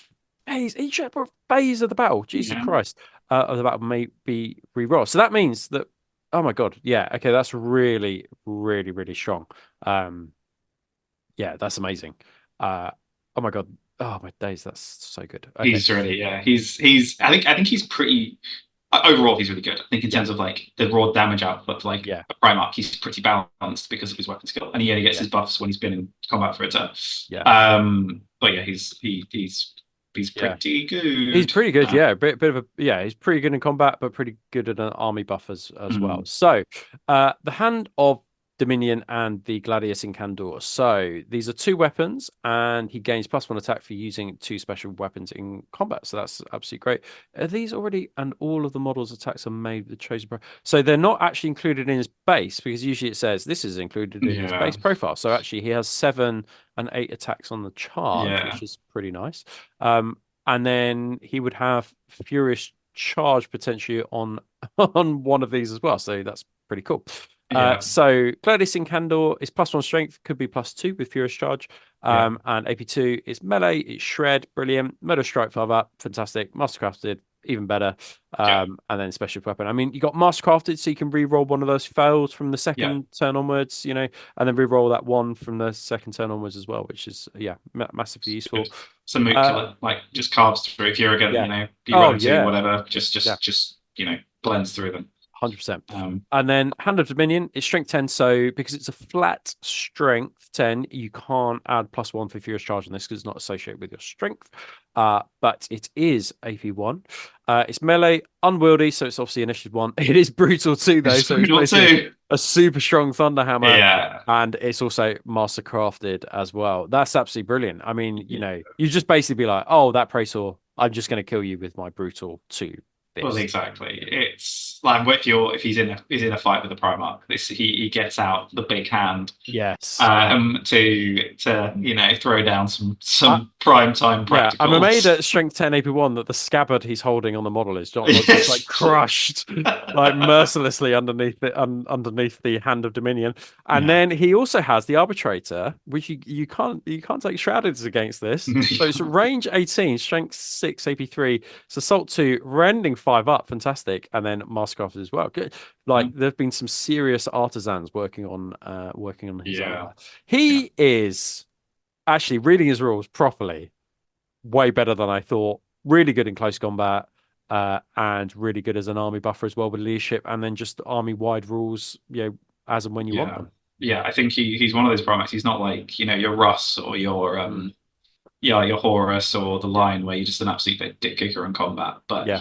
phase of the battle, Jesus Christ, of the battle may be re-rolled. So that means that, oh my God, okay, that's really, really, really strong. Yeah, that's amazing. Oh my God, oh my days, that's so good. Okay. He's really, I think he's pretty. Overall, he's really good. I think in terms of like the raw damage output, like a Primarch, he's pretty balanced because of his weapon skill, and he only gets his buffs when he's been in combat for a turn. But yeah, he's pretty good. He's pretty good, bit of a he's pretty good in combat, but pretty good at an army buff as well. So the Hand of Dominion and the Gladius Incandor. So these are 2 weapons, and he gains +1 attack for using 2 special weapons in combat. So that's absolutely great. Are these already, and all of the models' attacks are made with the chosen pro? So they're not actually included in his base, because usually it says this is included in his base profile. So actually he has 7 and 8 attacks on the charge, which is pretty nice. And then he would have Furious Charge potentially on one of these as well. So that's pretty cool. So Gladius Incandor is +1 strength, could be +2 with Furious Charge. And AP2 is melee, it's shred, brilliant. Murder Strike 5-up, fantastic. Mastercrafted, even better. And then special weapon. I mean, you got Mastercrafted, so you can re-roll one of those fails from the second turn onwards, you know, and then re-roll that 1 from the second turn onwards as well, which is massively useful. Some moot killer, like just carves through. If you're again, you know, you run into whatever, just you know, blends through them. 100%. And then Hand of Dominion is strength 10. So because it's a flat strength 10, you can't add +1 for Furious Charge on this because it's not associated with your strength. But it is AP1. It's melee, unwieldy, so it's obviously initiative 1. It is brutal 2 though, so it's a super strong Thunderhammer. Yeah. And it's also mastercrafted as well. That's absolutely brilliant. I mean, you know, you just basically be like, oh, that Praetor, I'm just going to kill you with my brutal 2. Well, exactly. It's like if he's in a fight with a Primarch, he gets out the big hand. Yes. To you know, throw down some prime time practicals. I'm amazed at strength 10 AP1 that the scabbard he's holding on the model is just like crushed, like mercilessly underneath the Hand of Dominion. And then he also has the Arbitrator, which you can't take shrouded against this. So it's range 18, strength 6 AP3, it's assault 2, rending 5-up, fantastic, and then Mastercraft as well. Good. Like there've been some serious artisans working on his armor. He is actually reading his rules properly, way better than I thought. Really good in close combat. and really good as an army buffer as well with leadership, and then just army wide rules, as and when you want Yeah. them. Yeah, I think he's one of those primates. He's not like, your Russ or your yeah, your Horus or the Lion, where you're just an absolute dick kicker in combat. But Yeah,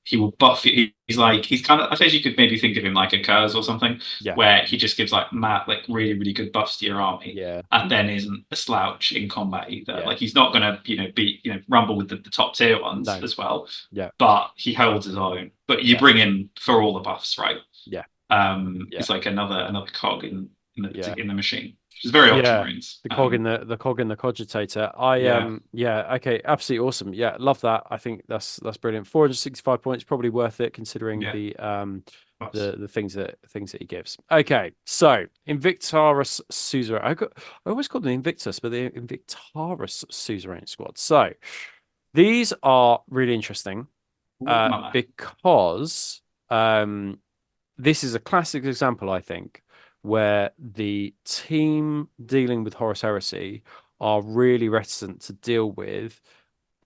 he will buff you. He's kind of, I suppose you could maybe think of him like a Kurz or something, yeah, where he just gives like really, really good buffs to your army, yeah, and then isn't a slouch in combat either. yeah. Like he's not gonna, beat, rumble with the top tier ones No, as well, yeah, but he holds his own. But you yeah, bring him for all the buffs, right? yeah, yeah, He's like another cog yeah. in the machine, which is very Yeah, Ultramarines. the cog in the cog in the cogitator. I Yeah, yeah, okay, absolutely awesome. Yeah, love that. I think that's brilliant. 465 points, probably worth it considering yeah, the things that he gives. Okay, so Invictarus Suzerain. I always called them Invictus, but the Invictarus Suzerain squad. So these are really interesting mama. because this is a classic example, I think, where the team dealing with Horus Heresy are really reticent to deal with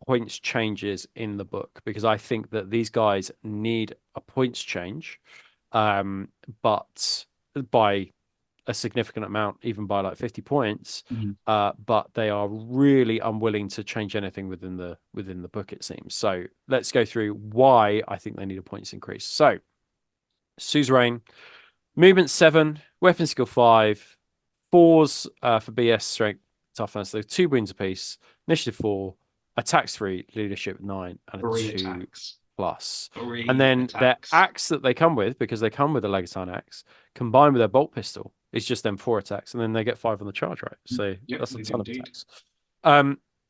points changes in the book because I think that these guys need a points change, but by a significant amount, even by like 50 points. Mhm. But they are really unwilling to change anything within the book, it seems. So let's go through why I think they need a points increase. So Suzerain, movement 7, weapon skill 5, 4s for BS strength toughness. So 2 wounds apiece, initiative 4, attacks 3, leadership 9, and a Three 2 attacks. plus. And Three then their attacks. axe that they come with, because they come with a Legatine axe, combined with their bolt pistol, is just them 4 attacks, and then they get 5 on the charge, right? So Yep, that's a they do ton of indeed. attacks.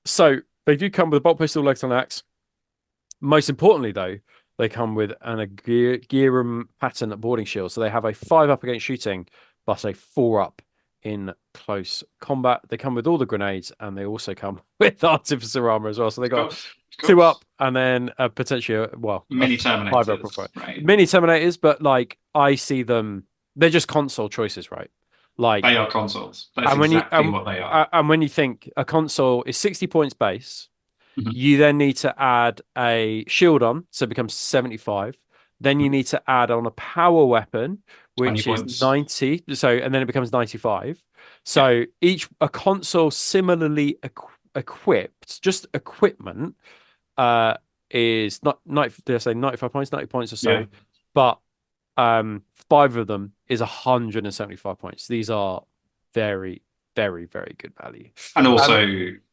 So they do come with a bolt pistol, Legatine axe. Most importantly, though, they come with an Agirum pattern boarding shield. So they have a 5 up against shooting, but a 4 up in close combat. They come with all the grenades, and they also come with artificer armor as well. So they Of got course, of 2 course. up, and then potentially, a Mini 5 up. Terminators, Right. right? Mini Terminators, but like I see them, they're just console choices, right? Like, They are consoles. That's and when you exactly what they are. and when you think a console is 60 points base, Mhm. you then need to add a shield on, so it becomes 75. Then you need to add on a power weapon, 20 which is points. 90. So, and then it becomes 95. Yeah. So a console similarly equipped, just equipment, uh, is not 90, did I say 95 points, 90 points or Yeah. so. But 5 of them is 175 points. These are very, very, very good value. And Um, also,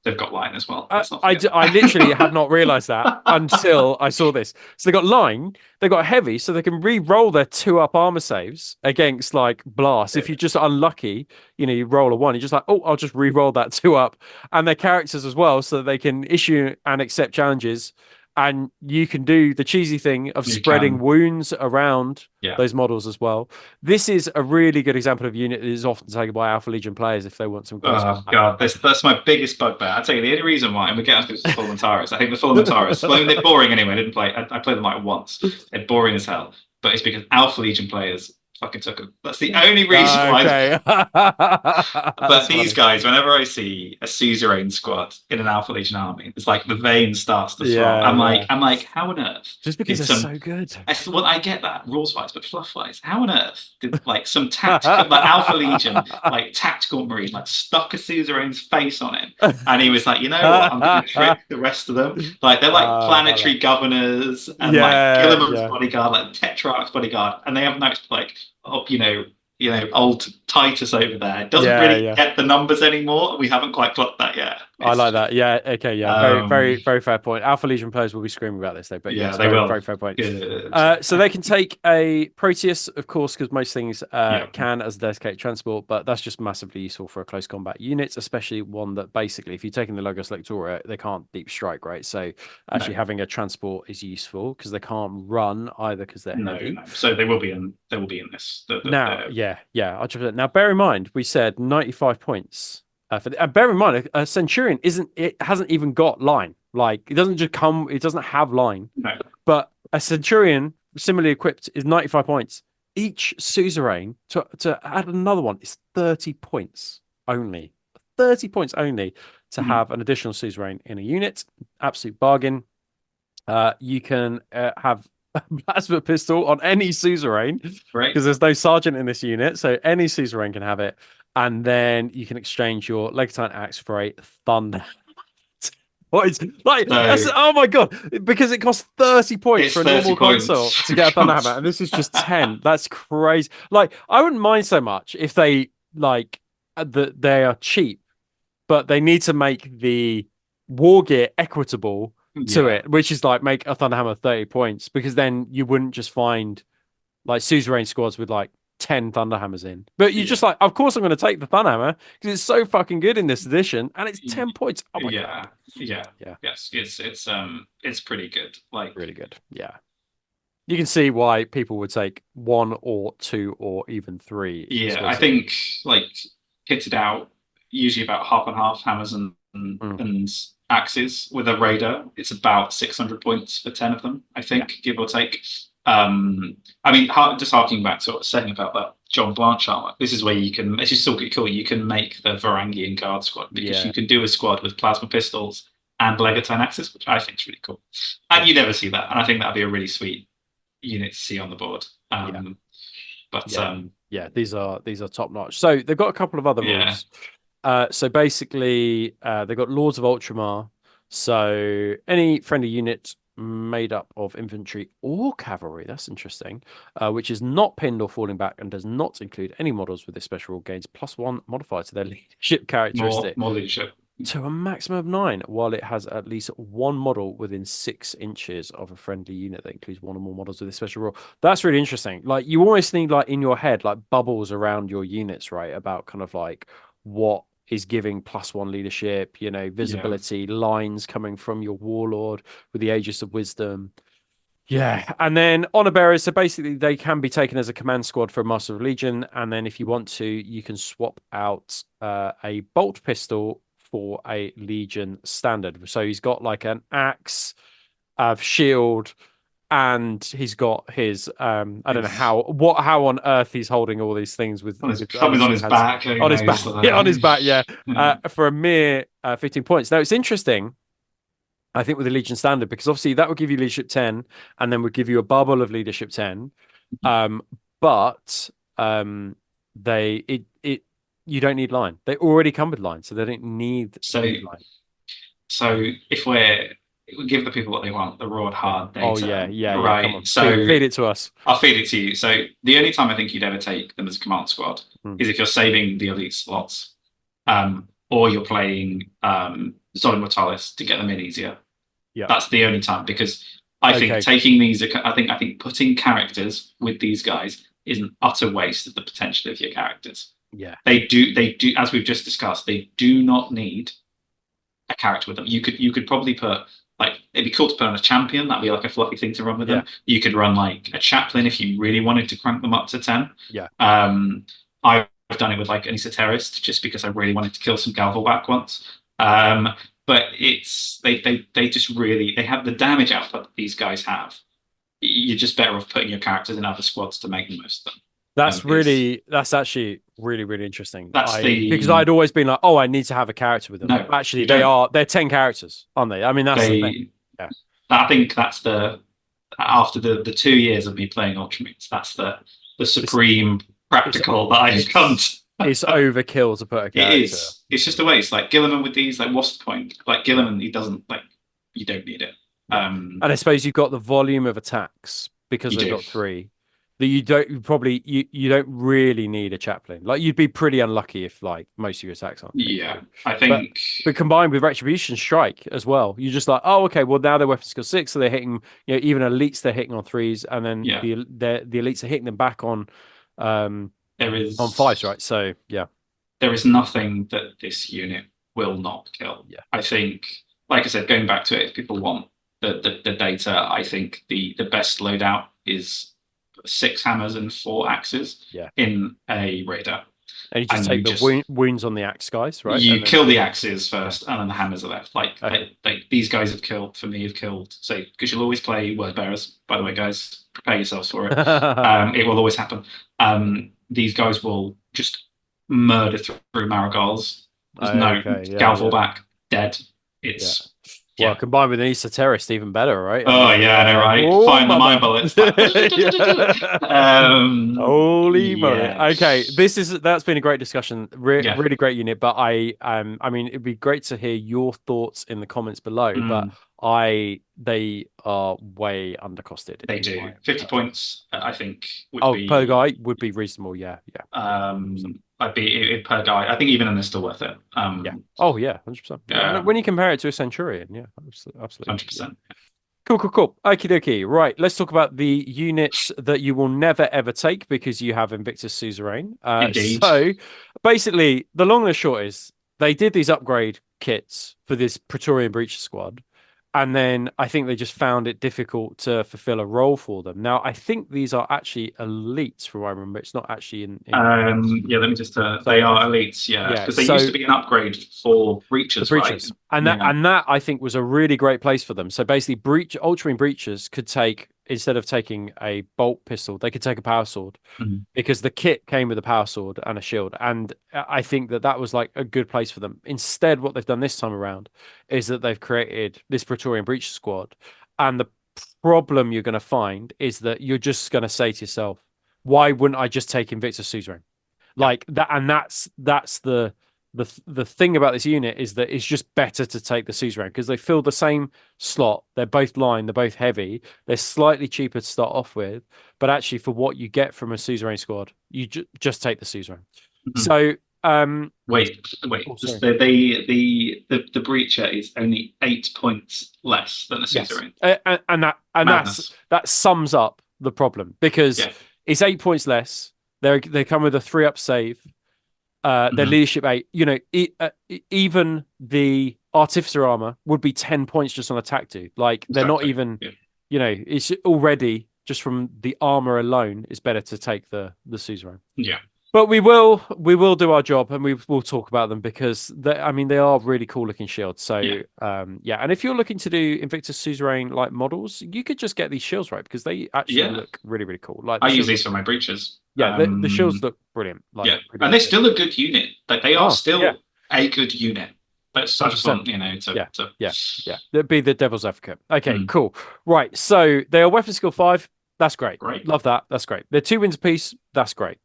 they've got line as well. Let's not forget I literally had that. not realized that until I saw this. So they got line, they got heavy, so they can re-roll their 2 up armor saves against like blast. If you're just unlucky, you roll a 1, you're just like, oh, I'll just re-roll that 2 up. And their characters as well, so that they can issue and accept challenges. And you can do the cheesy thing of You spreading can. wounds around Yeah. those models as well. This is a really good example of unit that is often taken by Alpha Legion players if they want some close Oh combat. God, that's my biggest bugbear. I tell you, the only reason why, and we get into this Full Antares, I think the Full Antares, well, I mean, they're boring anyway. I didn't play. I played them like once. They're boring as hell. But it's because Alpha Legion players fucking took them. That's the only reason why. Okay. But That's these funny. guys, whenever I see a suzerain squad in an Alpha Legion army, it's like the vein starts to throb. Yeah, yeah. I'm like, how on earth Just because did they're some? so good. Well, I get that rules wise, but fluff wise, how on earth did like some tactical, like Alpha Legion, like tactical marine, like stuck a suzerain's face on him, and he was like, you know what, I'm going to trick the rest of them. Like they're like I love that. planetary governors and like Yeah, Gilliman's yeah, bodyguard, like Tetrarch's bodyguard, and they have noticed like, oh, old Titus over there doesn't yeah, really yeah. get the numbers anymore. We haven't quite clocked that yet. I It's like just, that. Yeah. Okay. Yeah. Very, very, very fair point. Alpha Legion players will be screaming about this though, but yeah, yes, they very, will. very fair point. Good. So they can take a Proteus, of course, because most things Yeah, can as dedicated transport, but that's just massively useful for a close combat unit, especially one that basically, if you're taking the Logos Lectora, they can't deep strike, right? So no. actually having a transport is useful because they can't run either because they're No, heavy. no. So they will be in. They will be in this. Now, yeah, yeah. Now, bear in mind, we said 95 points. And bear in mind, a Centurion isn't. It hasn't even got line. Like it doesn't just come. It doesn't have line. No. But a Centurion, similarly equipped, is 95 points. Each Suzerain to add another one is 30 points only. 30 points only to Mhm. have an additional Suzerain in a unit. Absolute bargain. You can have a plasma pistol on any suzerain Great. because there's no sergeant in this unit, so any suzerain can have it. And then you can exchange your Legatine axe for a thunder. What is like that's So oh my god, because it costs 30 points it's for a 30 normal console points. to get a Thunderhammer, and this is just 10. That's crazy. Like, I wouldn't mind so much if they like they are cheap, but they need to make the war gear equitable to Yeah. it, which is like make a Thunderhammer 30 points, because then you wouldn't just find like suzerain squads with like 10 Thunderhammers in. But you're Yeah. just like, of course I'm going to take the Thunderhammer because it's so fucking good in this edition and it's 10 points. Oh my God. Yeah. Yeah. Yeah, Yes. It's pretty good. Like, really good. Yeah. You can see why people would take one or two or even three yeah, I explicitly. think like kitted out, usually about half and half hammers Mm, and axes with a raider. It's about 600 points for 10 of them, I yeah. think, give or take. I mean, just harking back to what I was saying about that John Blanche armor. This is where you can. It's just still pretty cool. You can make the Varangian guard squad because you Yeah. can do a squad with plasma pistols and legatine axes, which I think is really cool. Yeah. And you never see that, and I think that'd be a really sweet unit to see on the board. Yeah. But Yeah. Yeah. These are top notch. So they've got a couple of other yeah, rules. So basically, they've got Lords of Ultramar. So any friendly unit made up of infantry or cavalry, that's interesting, which is not pinned or falling back and does not include any models with this special rule, gains +1 modifier to their leadership characteristic more leadership. to a maximum of 9, while it has at least one model within 6 inches of a friendly unit that includes one or more models with this special rule. That's really interesting. Like, you always need, like, in your head, like bubbles around your units, right? About kind of like what is giving +1 leadership, Yeah. visibility, lines coming from your warlord with the Aegis of Wisdom. Yeah, and then honor bearers. So basically, they can be taken as a command squad for a Master of Legion, and then if you want to, you can swap out a bolt pistol for a Legion standard. So he's got like an axe, shield, and he's got his I don't know It's how on earth he's holding all these things with I'm something's on assuming his has back. Who on his knows? back. Yeah, on his back. Yeah, Yeah. for a mere 15 points. Now it's interesting, I think, with the Legion standard, because obviously that would give you leadership 10 and then would give you a bubble of leadership 10. Um, but they it you don't need line. They already come with line, so they don't So need line. so if we give the people what they want, the raw hard Oh yeah, data, yeah, yeah. Come right? on, So feed it to us. I'll feed it to you. So the only time I think you'd ever take them as a command squad Hmm. is if you're saving the elite slots, or you're playing Solid Mortalis to get them in easier. Yeah. That's the only time, because I think Okay. taking these, I think putting characters with these guys is an utter waste of the potential of your characters. Yeah. They do, as we've just discussed, they do not need a character with them. You could probably put, like, it'd be cool to put on a champion. That'd be like a fluffy thing to run with Yeah. them. You could run like a chaplain if you really wanted to crank them up to 10. Yeah. I've done it with like an esoterist just because I really wanted to kill some Galvalback once. But they just really, they have the damage output that these guys have. You're just better off putting your characters in other squads to make the most of them. That's actually really, really interesting. That's Because the I'd always been like, oh, I need to have a character with them. no. Actually, You don't. they're 10 characters, aren't they? I mean, that's the thing. They. Yeah. I think that's the after the 2 years of me playing Ultramarines, that's the supreme practical that I've come to. It's overkill to put a It character. is. It's just a waste. Like Gilliman with these, like what's the point? Like Gilliman, he doesn't like. You don't need it. Yeah. And I suppose you've got the volume of attacks because You they've do. got 3. That you don't really need a chaplain. Like, you'd be pretty unlucky if like most of your attacks aren't. Yeah, I think. But combined with retribution strike as well, you're just like, oh, okay, well now they're weapon skill 6, so they're hitting, even elites they're hitting on 3s, and then Yeah. the elites are hitting them back on There is on 5s, right? So yeah. There is nothing that this unit will not kill. Yeah. I think, like I said, going back to it, if people want the data, I think the best loadout is 6 hammers and 4 axes in a raider. And you just take the wounds on the axe guys, right? You kill the axes first, and then the hammers are left. Like, these guys have killed, so, because you'll always play word bearers, by the way, guys, prepare yourselves for it. It will always happen. These guys will just murder through Marigolds. There's no Galvalback, dead. It's Well, Yeah. combined with an esoterist, even better, right? I Oh mean, yeah, I know, right? oh, Firing the mind mama. bullets. Like, Holy moly. yeah, Okay, that's been a great discussion. yeah. Really great unit, but I mean it'd be great to hear your thoughts in the comments below, but Mm, they are way undercosted they in do. my 50 personal. points, I think, would Oh, per be guy would be reasonable, yeah, yeah. Yeah. 100%. I'd be per guy. I think even then it's still worth it. Yeah. Oh yeah, 100%. Yeah. And when you compare it to a Centurion, yeah, absolutely. Yeah. 100%. Cool, cool, cool. Okie dokie. Right, let's talk about the units that you will never ever take because you have Invictus Suzerain. Indeed. So basically, the long and the short is they did these upgrade kits for this Praetorian Breacher squad, and then I think they just found it difficult to fulfill a role for them. Now, I think these are actually elites, from what I remember. It's not actually in Yeah, let me just. They so are elites, yeah, yeah, because they used so to be an upgrade for the breaches, right? breaches, and Yeah. that I think was a really great place for them. So basically, Ultramarine breaches could take, instead of taking a bolt pistol, they could take a power sword Mhm. because the kit came with a power sword and a shield, and I think that was like a good place for them. Instead, what they've done this time around is that they've created this Praetorian breach squad, and the problem you're going to find is that you're just going to say to yourself, why wouldn't I just take Invictus Suzerain? Yeah. Like that, and that's the thing about this unit is that it's just better to take the suzerain because they fill the same slot. They're both line, they're both heavy. They're slightly cheaper to start off with, but actually for what you get from a suzerain squad, you just take the suzerain. Mhm. So Wait. oh sorry. The breacher is only 8 points less than the Yes, suzerain. and Madness. that sums up the problem because Yeah. it's 8 points less. They come with a 3-up save. Their Mhm. leadership 8. You know, even the artificer armor would be 10 points just on attack. Dude, like they're not Exactly. even. Yeah. You know, it's already just from the armor alone. It's better to take the suzerain. Yeah. But we will do our job and we will talk about them because I mean they are really cool looking shields. Yeah. So yeah, and if you're looking to do Invictus Suzerain like models, you could just get these shields right because they actually Yeah. look really really cool. Like I the use shields these look for my breaches. yeah the shields look brilliant. Like Yeah, really and really they're good. still a good unit. Like they are Oh yeah, still a good unit. But I just 100%. want to Yeah, yeah, yeah. That'd be the devil's advocate. Okay, mm, cool. Right. So they are weapon skill 5. That's great. great. Love that. That's great. They're 2 wins apiece. That's great.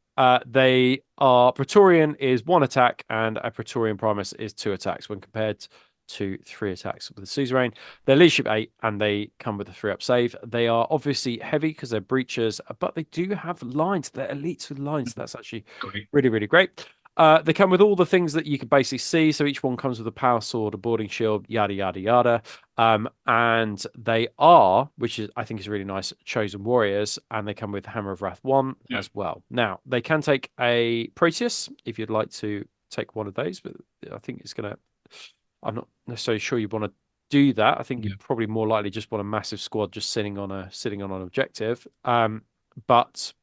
They are Praetorian is 1 attack and a Praetorian Primus is 2 attacks when compared to 3 attacks with the Suzerain. They're leadership 8 and they come with a 3-up save. They are obviously heavy because they're breachers, but they do have lines. They're elites with lines. That's actually Great. really, really great. They come with all the things that you can basically see. So each one comes with a power sword, a boarding shield, yada yada yada. And they are, which is I think is really nice, chosen warriors, and they come with Hammer of Wrath 1 Yeah. as well. Now they can take a Proteus if you'd like to take one of those, but I think it's gonna. I'm not necessarily sure you want to do that. I think you Yeah. probably more likely just want a massive squad just sitting on an objective. But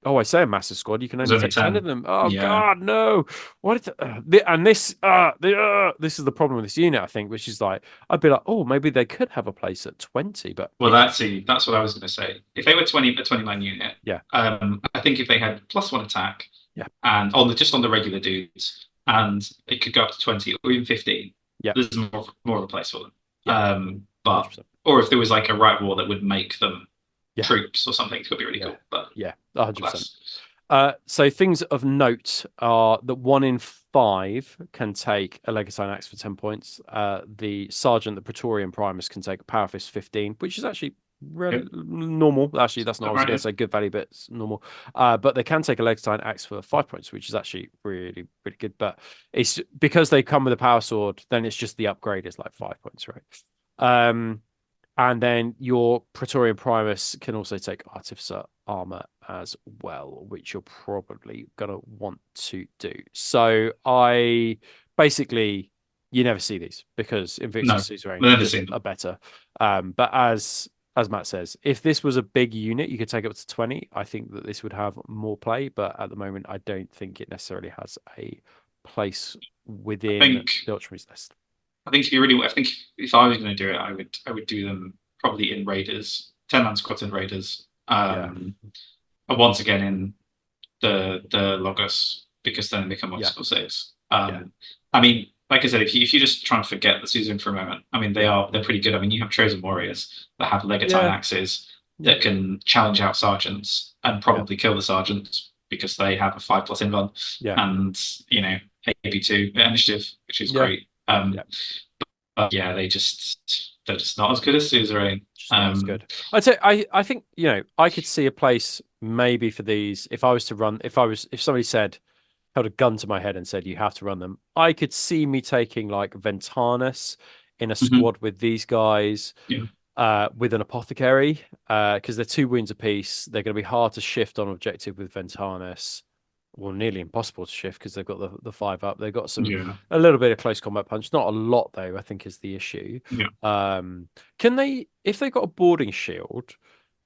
oh, I say a massive squad. You can There's only only take 10 of 10. them. Oh Yeah. God, no! What? And this is the problem with this unit, I think, which is like I'd be like, oh, maybe they could have a place at 20, but Well, that's what I was going to say. If they were 20 unit, yeah, I think if they had +1 attack yeah, and on the regular dudes, and it could go up to 20 or even 15, yeah, there's more of a place for them. yeah, But 100%. or if there was like a right war that would make them Yeah, troops or something, it could be really yeah, cool. But yeah, 100%. that's So things of note are that 1 in 5 can take a Legatine Axe for 10 points. The Sergeant, the Praetorian Primus, can take a Power Fist 15, which is actually yep. normal. Actually, that's not what I was Right, going yeah. to say. Good value, but it's normal. But they can take a Legatine Axe for 5 points, which is actually really, really good. But it's because they come with a Power Sword, then it's just the upgrade is like 5 points, right? And then your Praetorian Primus can also take Artificer armor as well, which you're probably gonna want to do. So I basically you never see these because No, Invictus I've Suzerain never just seen are them. better. But as Matt says, if this was a big unit, you could take up to 20. I think that this would have more play, but at the moment, I don't think it necessarily has a place I within think the Ultramarines list. I think if I was going to do it, I would do them probably in Raiders, 10-man squads in Raiders. Yeah, And once again in the Logos because then they become yeah, multiple saves. yeah. I mean, like I said, if you just try and forget the Suzerain for a moment, I mean, they're pretty good. I mean, you have chosen warriors that have legatine Yeah, axes yeah, that can challenge out sergeants and yeah, probably kill the sergeants because they have a 5+ invuln yeah, and AP2 initiative, which is yeah, great. yeah. But yeah, they're just not as good as Suzerain. Just not as good. I'd say I think I could see a place maybe for these if I was to run if somebody said held a gun to my head and said you have to run them. I could see me taking like Ventanus in a Mhm. squad with these guys, Yeah, with an apothecary, because they're 2 wounds apiece. They're going to be hard to shift on objective with Ventanus. Well, nearly impossible to shift because they've got the 5 up. They've got yeah, a little bit of close combat punch, not a lot though. I think is the issue. yeah. Can they, if they've got a boarding shield,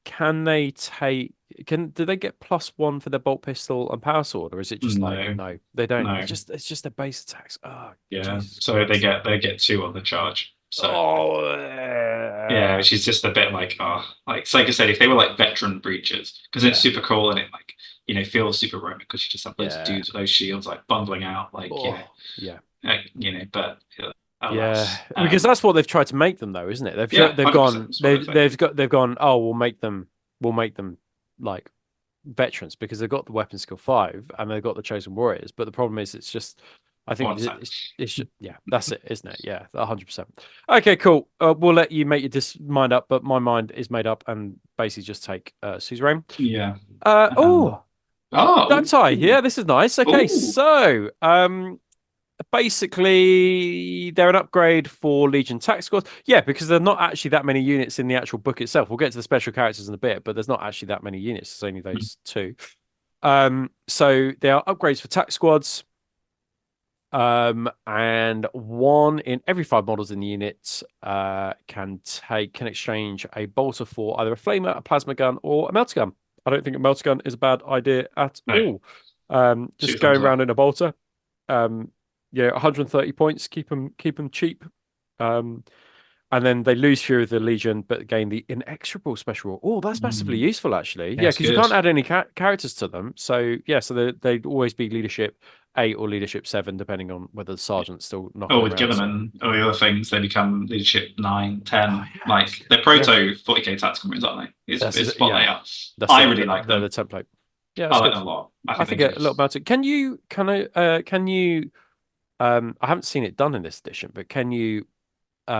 can they take? Do they get +1 for their bolt pistol and power sword, or is it just like No, no, they don't? no. It's just their base attacks. Oh, Yeah. Jesus So Christ! they get 2 on the charge. So Oh, yeah, which is just a bit like, oh, like I said, if they were like veteran breaches, because it's yeah, super cool and it like feels super Roman because you just have loads of yeah. dudes with those shields like bundling out like Oh, yeah. but Yeah, alas, because that's what they've tried to make them, though, isn't it? yeah, They've 100%. gone That's what they're thinking. they've gone. Oh, we'll make them like veterans because they've got the weapon skill 5 and they've got the chosen warriors. But the problem is, it's just I think One set. yeah, that's it, isn't it? Yeah, 100%. Okay, cool. We'll let you make your mind up, but my mind is made up and basically just take Suzerain. Yeah. Oh, duck Oh, tie. Yeah, this is nice. Okay, ooh, so basically, they're an upgrade for Legion tax squads. Yeah, because there's not actually that many units in the actual book itself. We'll get to the special characters in a bit, but there's not actually that many units. There's only those 2. So they are upgrades for tax squads. And 1 in every 5 models in the unit can exchange a bolter for either a flamer, a plasma gun, or a melter gun. I don't think a melter gun is a bad idea at no, all. two Just thumbs going up. around in a bolter. Yeah, 130 points, keep them cheap. Um, and then they lose Fury of the Legion, but gain the inexorable special rule. Oh, that's massively Mm, useful, actually. Yeah, that's because you good. can't add any characters to them. So yeah, so they'd always be leadership 8 or leadership 7, depending on whether the sergeant's still knocking Or with around. So Gilliman or the other things, they become leadership 9, oh 10. yeah, that's Like good. they're Yeah, proto 40k tactical moves, aren't they? It's what yeah, they are. that's I it. really like They're the them. template. Yeah, I that's like good. them a lot. I I think they're think a good. little about it. Can you I haven't seen it done in this edition, but can you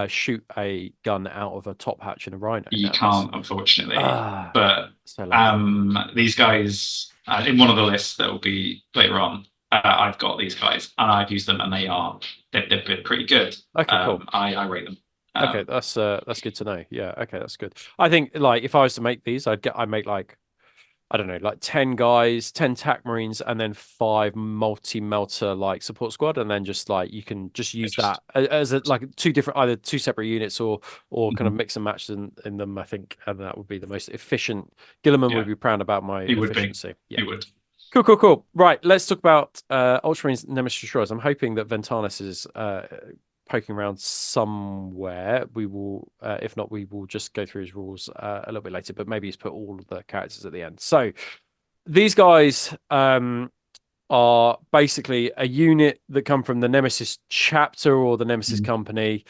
shoot a gun out of a top hatch in a rhino You nowadays? can't, unfortunately. Ah, But so lucky. these guys in one of the lists that will be later on, I've got these guys and I've used them and they've been pretty good. Okay, cool. I rate them. Okay, that's good to know. Yeah, okay, that's good. I think like if I was to make these, I'd make like I don't know, like 10 guys, 10 tac marines, and then 5 multi-melter like support squad, and then just like you can just They're use that just as like 2 different either 2 separate units or kind of mhm. mix and match in them, I think, and that would be the most efficient. Gilliman would Yeah, be proud about my it would be. efficiency. Yeah. It would. Cool, cool, cool. Right, let's talk about Ultramarines Nemesis Destroyers. I'm hoping that Ventanus is poking around somewhere. We will, if not, we will just go through his rules a little bit later, but maybe he's put all of the characters at the end. So these guys are basically a unit that come from the Nemesis chapter or the Nemesis Mhm. company,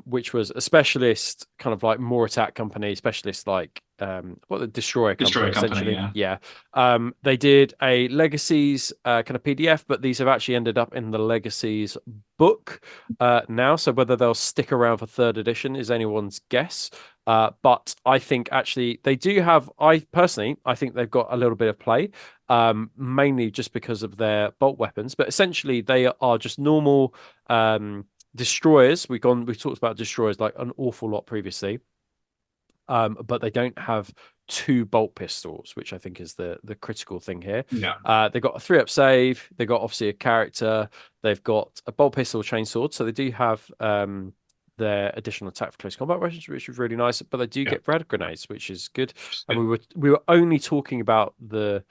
which was a specialist kind of like more attack company, specialist like what the destroyer company Destroyer company. essentially. Yeah. Yeah. They did a legacies kind of PDF, but these have actually ended up in the legacies book now. So whether they'll stick around for 3rd edition is anyone's guess. But I think actually they do have. I think they've got a little bit of play, mainly just because of their bolt weapons. But essentially, they are just normal destroyers. We've talked about destroyers like an awful lot previously, but they don't have 2 bolt pistols, which I think is the critical thing here. Yeah. They've got a 3-up save. They've got obviously a character. They've got a bolt pistol, chainsword. So they do have their additional attack for close combat weapons, which is really nice. But they do Yeah. get rad grenades, which is good. Just And good. we were only talking about the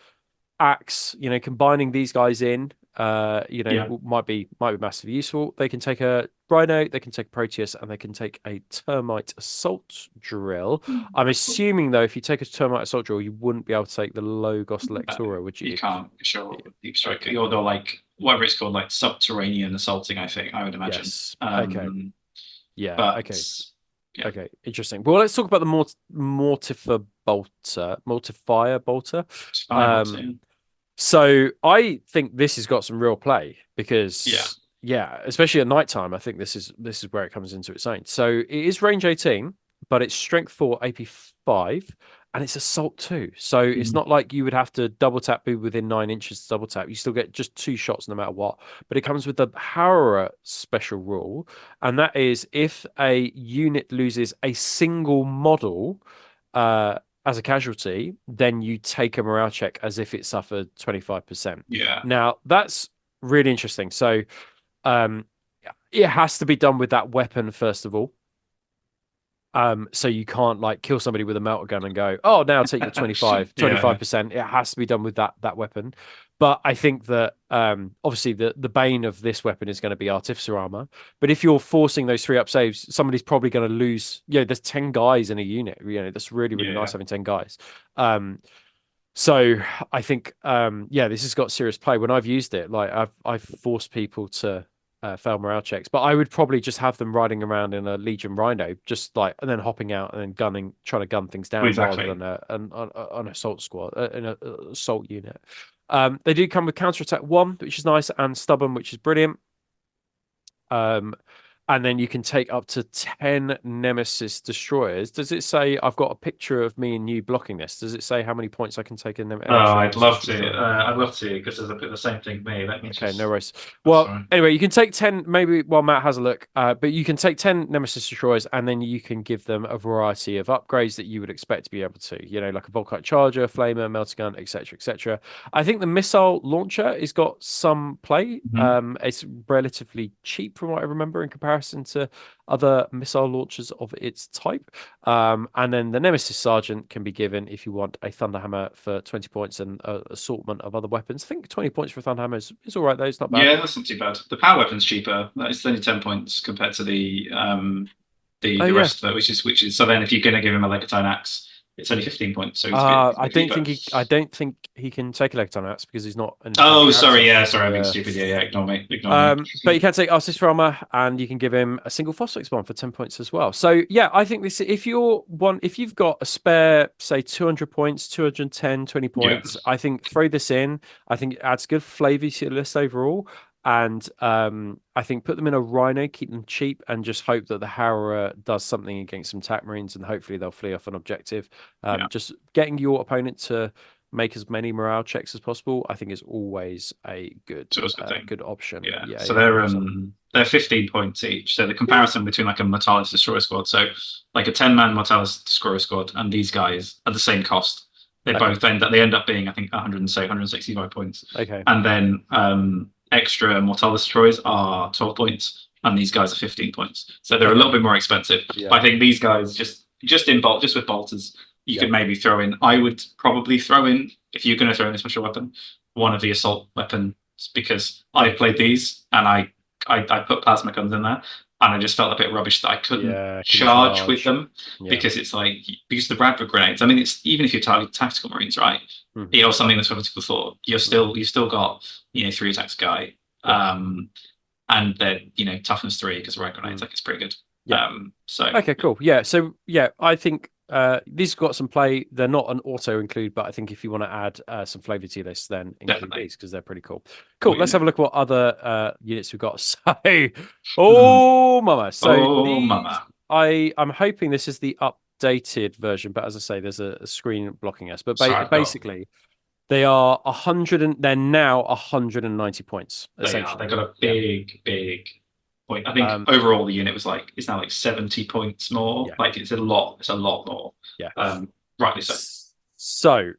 axe, combining these guys in, Yeah. might be massively useful. They can take a rhino, they can take a Proteus, and they can take a termite assault drill. I'm assuming though, if you take a termite assault drill, you wouldn't be able to take the Logos Uh, Lectora, would you you? can't. Sure. Yeah. Deep strike. Okay. You're like whatever it's called, like subterranean assaulting, I would imagine. Yes. Okay. Yeah. But Okay. yeah, Okay. Interesting. Well, let's talk about the mortifier bolter. it's fireball Um, too. So I think this has got some real play Yeah. because yeah, especially at night time, I think this is where it comes into its own. So it is range 18, but it's strength 4, AP 5, and it's assault 2. So it's Mhm. not like you would have to double tap be within 9 inches to double tap. You still get just 2 shots no matter what. But it comes with the Harrower special rule, and that is if a unit loses a single model, as a casualty, then you take a morale check as if it suffered 25%. Yeah. Now, that's really interesting. So, um, it has to be done with that weapon, first of all. So you can't like kill somebody with a melter gun and go, oh, now take your 25, Yeah. 25%. It has to be done with that weapon. But I think that obviously the bane of this weapon is going to be artificer armor. But if you're forcing those 3 up saves, somebody's probably going to lose. There's 10 guys in a unit. That's really, really nice Yeah. having 10 guys. So I think this has got serious play. When I've used it, like I've forced people to fail morale checks, but I would probably just have them riding around in a Legion Rhino, just like and then hopping out and then trying to gun things down rather Exactly. than an assault squad, an assault unit. They do come with counterattack 1, which is nice, and stubborn, which is brilliant. Um, and then you can take up to 10 Nemesis destroyers. Does it say, I've got a picture of me and you blocking this? Does it say how many points I can take an Oh, extra I'd Nemesis love to. destroyer? I'd love to because there's a bit the same thing for me. Let me Okay, no just. worries. That's Well, all right. anyway, you can take 10, maybe while Matt has a look, but you can take 10 Nemesis destroyers and then you can give them a variety of upgrades that you would expect to be able to, like a Volkite Charger, Flamer, Melter Gun, etc., etc. I think the missile launcher has got some play. Mhm. It's relatively cheap from what I remember in comparison to other missile launchers of its type. And then the Nemesis Sergeant can be given if you want a Thunderhammer for 20 points and an assortment of other weapons. I think 20 points for a Thunderhammer is all right, though. It's not bad. Yeah, that's not too bad. The power weapon's cheaper. It's only 10 points compared to Oh, the yeah. rest of it, which is so then if you're gonna give him a Legatine axe, it's only 15 points, so it's a bit cheaper. I don't think he can take Electron Axe because he's not an infantry Oh, character. sorry, yeah, sorry, I'm being Yeah. stupid. Yeah, ignore me, ignore me. But you can take Artist Armor and you can give him a single Phosphex bomb for 10 points as well. So yeah, I think this if you've got a spare, say 200 points, 210, 20 Yeah, points, I think throw this in. I think it adds good flavor to your list overall. And I think put them in a Rhino, keep them cheap, and just hope that the Harrower does something against some TAC Marines, and hopefully they'll flee off an objective. yeah, Just getting your opponent to make as many morale checks as possible, I think is always a so it's a good thing. good option. Yeah, Yeah, so yeah, 100%. they're 15 points each. So the comparison between like a Mortalis Destroyer squad, so like a 10-man Mortalis Destroyer squad, and these guys are the same cost. Okay. They end up being I think 165 points, Okay. and then extra Mortalis Destroyers are 12 points, and these guys are 15 points. So they're a Okay. little bit more expensive. Yeah. But I think these guys just in bulk, just with bolters, you Yeah. could maybe throw in. I would probably throw in if you're going to throw in a special weapon, one of the assault weapons because I played these and I put plasma guns in there and I just felt a bit rubbish that I couldn't Yeah. Couldn't charge with charge. them Yeah. because it's like because the Bradford grenades. I mean, it's even if you're targeting tactical marines, right? Mhm. Something that's political thought. You've still got 3 attacks guy, Yeah. and then toughness 3 because red grenades Mm. like it's pretty good. Yeah. So Okay, cool. Yeah. So yeah, I think these have got some play. They're not an auto include, but I think if you want to add some flavor to your list, then include definitely. these because they're pretty cool. Cool. Oh, Let's yeah. have a look at what other units we've got. So, Mm. oh, mama. So Oh, these, mama. I'm hoping this is the updated version, but as I say, there's a screen blocking us. But So I've got basically, they are 100 and they're now 190 points they are. They essentially. got a Yeah. big point. I think Um. overall the unit it's now like 70 points more. Yeah. Like it's a lot. It's a lot more. Yeah. Rightly so. So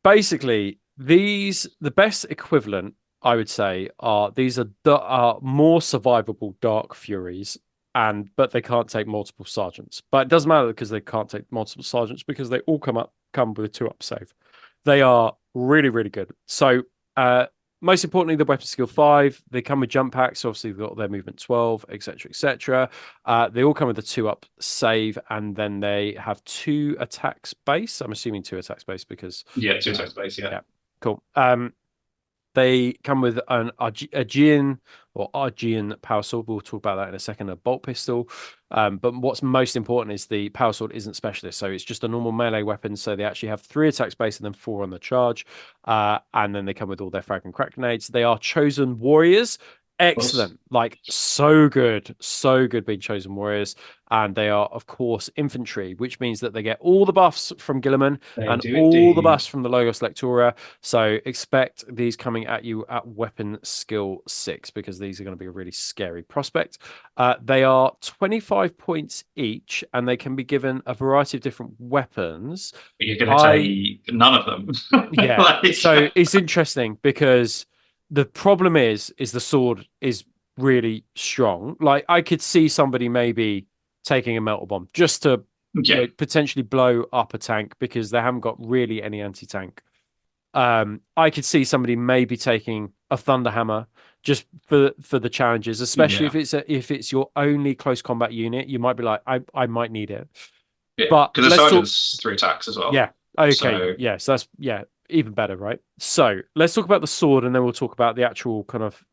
basically, the best equivalent I would say are these are more survivable Dark Furies, but they can't take multiple sergeants. But it doesn't matter because they can't take multiple sergeants because they all come with a 2-up save. They are really really good. So most importantly, the weapon skill 5. They come with jump packs. Obviously, they've got their movement 12, etc., etc. They all come with a 2-up save, and then they have 2 attacks base. I'm assuming 2 attacks base because Yeah, 2 attacks base. Yeah. yeah, cool. They come with an Aegean or Argean power sword. We'll talk about that in a second. A bolt pistol. But what's most important is the power sword isn't specialist, so it's just a normal melee weapon. So they actually have 3 attack space and then 4 on the charge. And then they come with all their frag and crack grenades. They are chosen warriors. Course. Excellent, like so good being chosen warriors, and they are of course infantry, which means that they get all the buffs from Gilliman They and do all the indeed. buffs from the Logos Lectora. So expect these coming at you at weapon skill 6 because these are going to be a really scary prospect. They are 25 points each, and they can be given a variety of different weapons. But you're going to I take none of them. Yeah, Like, so it's interesting because the problem is the sword is really strong. Like I could see somebody maybe taking a melter bomb just to yeah, potentially blow up a tank because they haven't got really any anti-tank. I could see somebody maybe taking a thunder hammer just for the challenges, especially yeah, if it's your only close combat unit. You might be like, I might need it. yeah. But Because the let's talk. sergeant's 3 attacks as well. Yeah. Okay. So Yeah. So that's even better, right? So let's talk about the sword, and then we'll talk about the actual kind of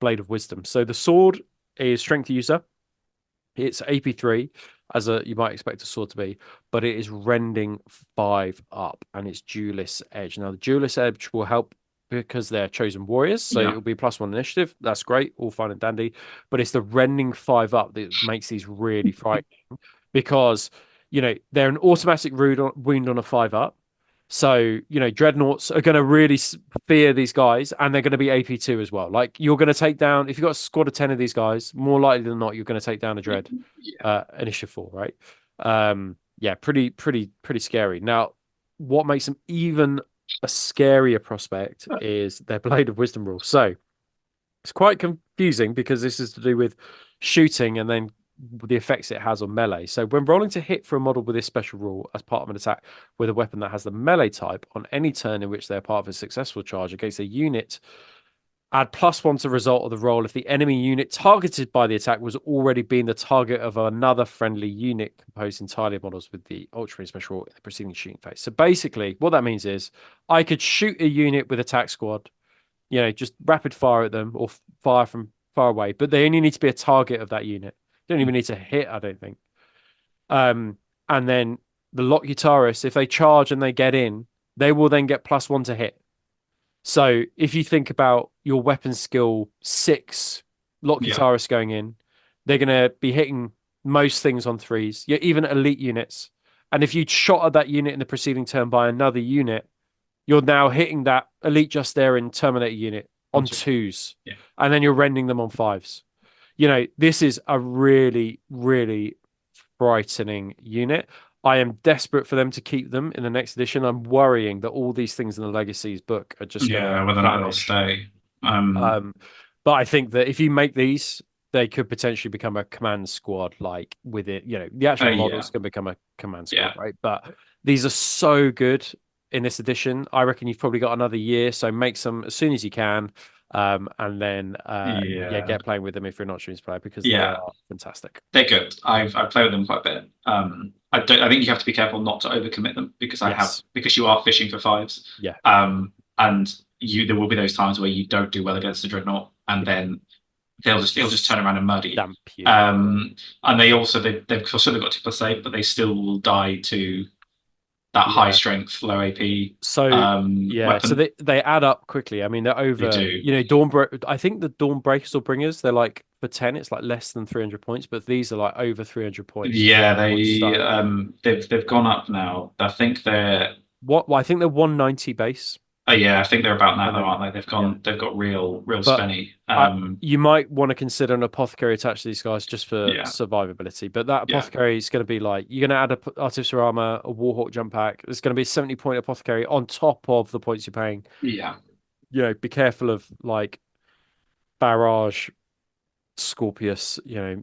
blade of wisdom. So the sword is strength user. It's AP3, as you might expect a sword to be, but it is rending 5 up, and it's duelist edge. Now the duelist edge will help because they're chosen warriors, so yeah, it'll be +1 initiative. That's great, all fine and dandy. But it's the rending 5 up that makes these really frightening because they're an automatic wound on a 5 up. So, dreadnoughts are going to really fear these guys, and they're going to be AP2 as well. Like, you're going to take down, if you've got a squad of 10 of these guys, more likely than not, you're going to take down a dread yeah. initiative 4, right? Yeah, pretty scary. Now, what makes them even a scarier prospect is their Blade of Wisdom rule. So, it's quite confusing because this is to do with shooting and then the effects it has on melee. So when rolling to hit for a model with this special rule as part of an attack with a weapon that has the melee type on any turn in which they're part of a successful charge against a unit, add +1 to the result of the roll if the enemy unit targeted by the attack was already being the target of another friendly unit composed entirely of models with the Ultramarine special rule in the preceding shooting phase. So basically, what that means is I could shoot a unit with attack squad, just rapid fire at them or fire from far away, but they only need to be a target of that unit. They don't even need to hit, I don't think. And then the Locutarus, if they charge and they get in, they will then get +1 to hit. So if you think about your weapon skill 6 Yeah. Locutarus going in, they're going to be hitting most things on 3s, yeah, even elite units. And if you shot at that unit in the preceding turn by another unit, you're now hitting that elite just there in Terminator unit on Onto 2s, yeah. and then you're rending them on 5s. This is a really, really frightening unit. I am desperate for them to keep them in the next edition. I'm worrying that all these things in the Legacies book are just going to Yeah, whether or not they'll vanish. stay. Um, but I think that if you make these, they could potentially become a command squad, like with it, the actual Yeah, models can become a command squad, yeah, right? But these are so good in this edition. I reckon you've probably got another year, so make some as soon as you can. And then yeah, yeah, get playing with them if you're not Streams player because they yeah. are fantastic. They're good. I've played with them quite a bit. I don't. I think you have to be careful not to overcommit them because Yes. because you are fishing for 5s. Yeah. And there will be those times where you don't do well against the dreadnought, and Yeah. then they'll just turn around and murder you. Damp you. Yeah. And they've also got 2+8, but they still will die to that high Yeah. strength, low AP So yeah, so weapon. they add up quickly. I mean, they're They over, do. I think the Dawn Breakers or Bringers, they're like for 10, it's like less than 300 points, but these are like over 300 points for Yeah, one stone. they've gone up now. I think they're What? Well, I think they're 190 base, yeah, I think they're about that and though, then aren't they? yeah, They've got real but spenny. you might want to consider an apothecary attached to these guys just for Yeah, survivability. But that yeah, apothecary is going to be like you're going to add a artificer armor, a warhawk jump pack. There's going to be a 70-point apothecary on top of the points you're paying. yeah. Be careful of like barrage Scorpius,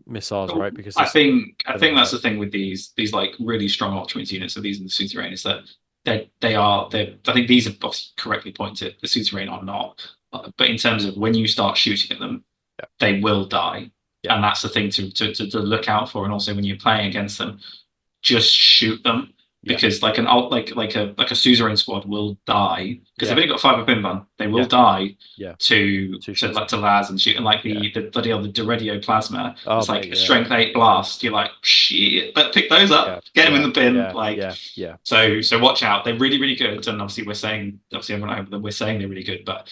missiles, Well, right? Because it's I gonna think that's hurt. the thing with these like really strong Ultramarines units. So these in the suzerain is that they I think these are obviously correctly pointed. The suzerain are not, but in terms of when you start shooting at them, Yeah, they will die, yeah, and that's the thing to look out for. And also when you're playing against them, just shoot them. Yeah. because like an alt like a suzerain squad will die because Yeah. they've only got 5 of they will Yeah. die Yeah. to Two to shots. like to Laz and shoot, and like Yeah. the bloody hell, the Deridio plasma. Oh It's like mate, a yeah. strength 8 blast. You're like, shit, but pick those Yeah. up, get them in Yeah. the bin. Yeah. Like, Yeah. Yeah. so watch out. They're really, really good. And obviously everyone over them, we're saying they're really good, but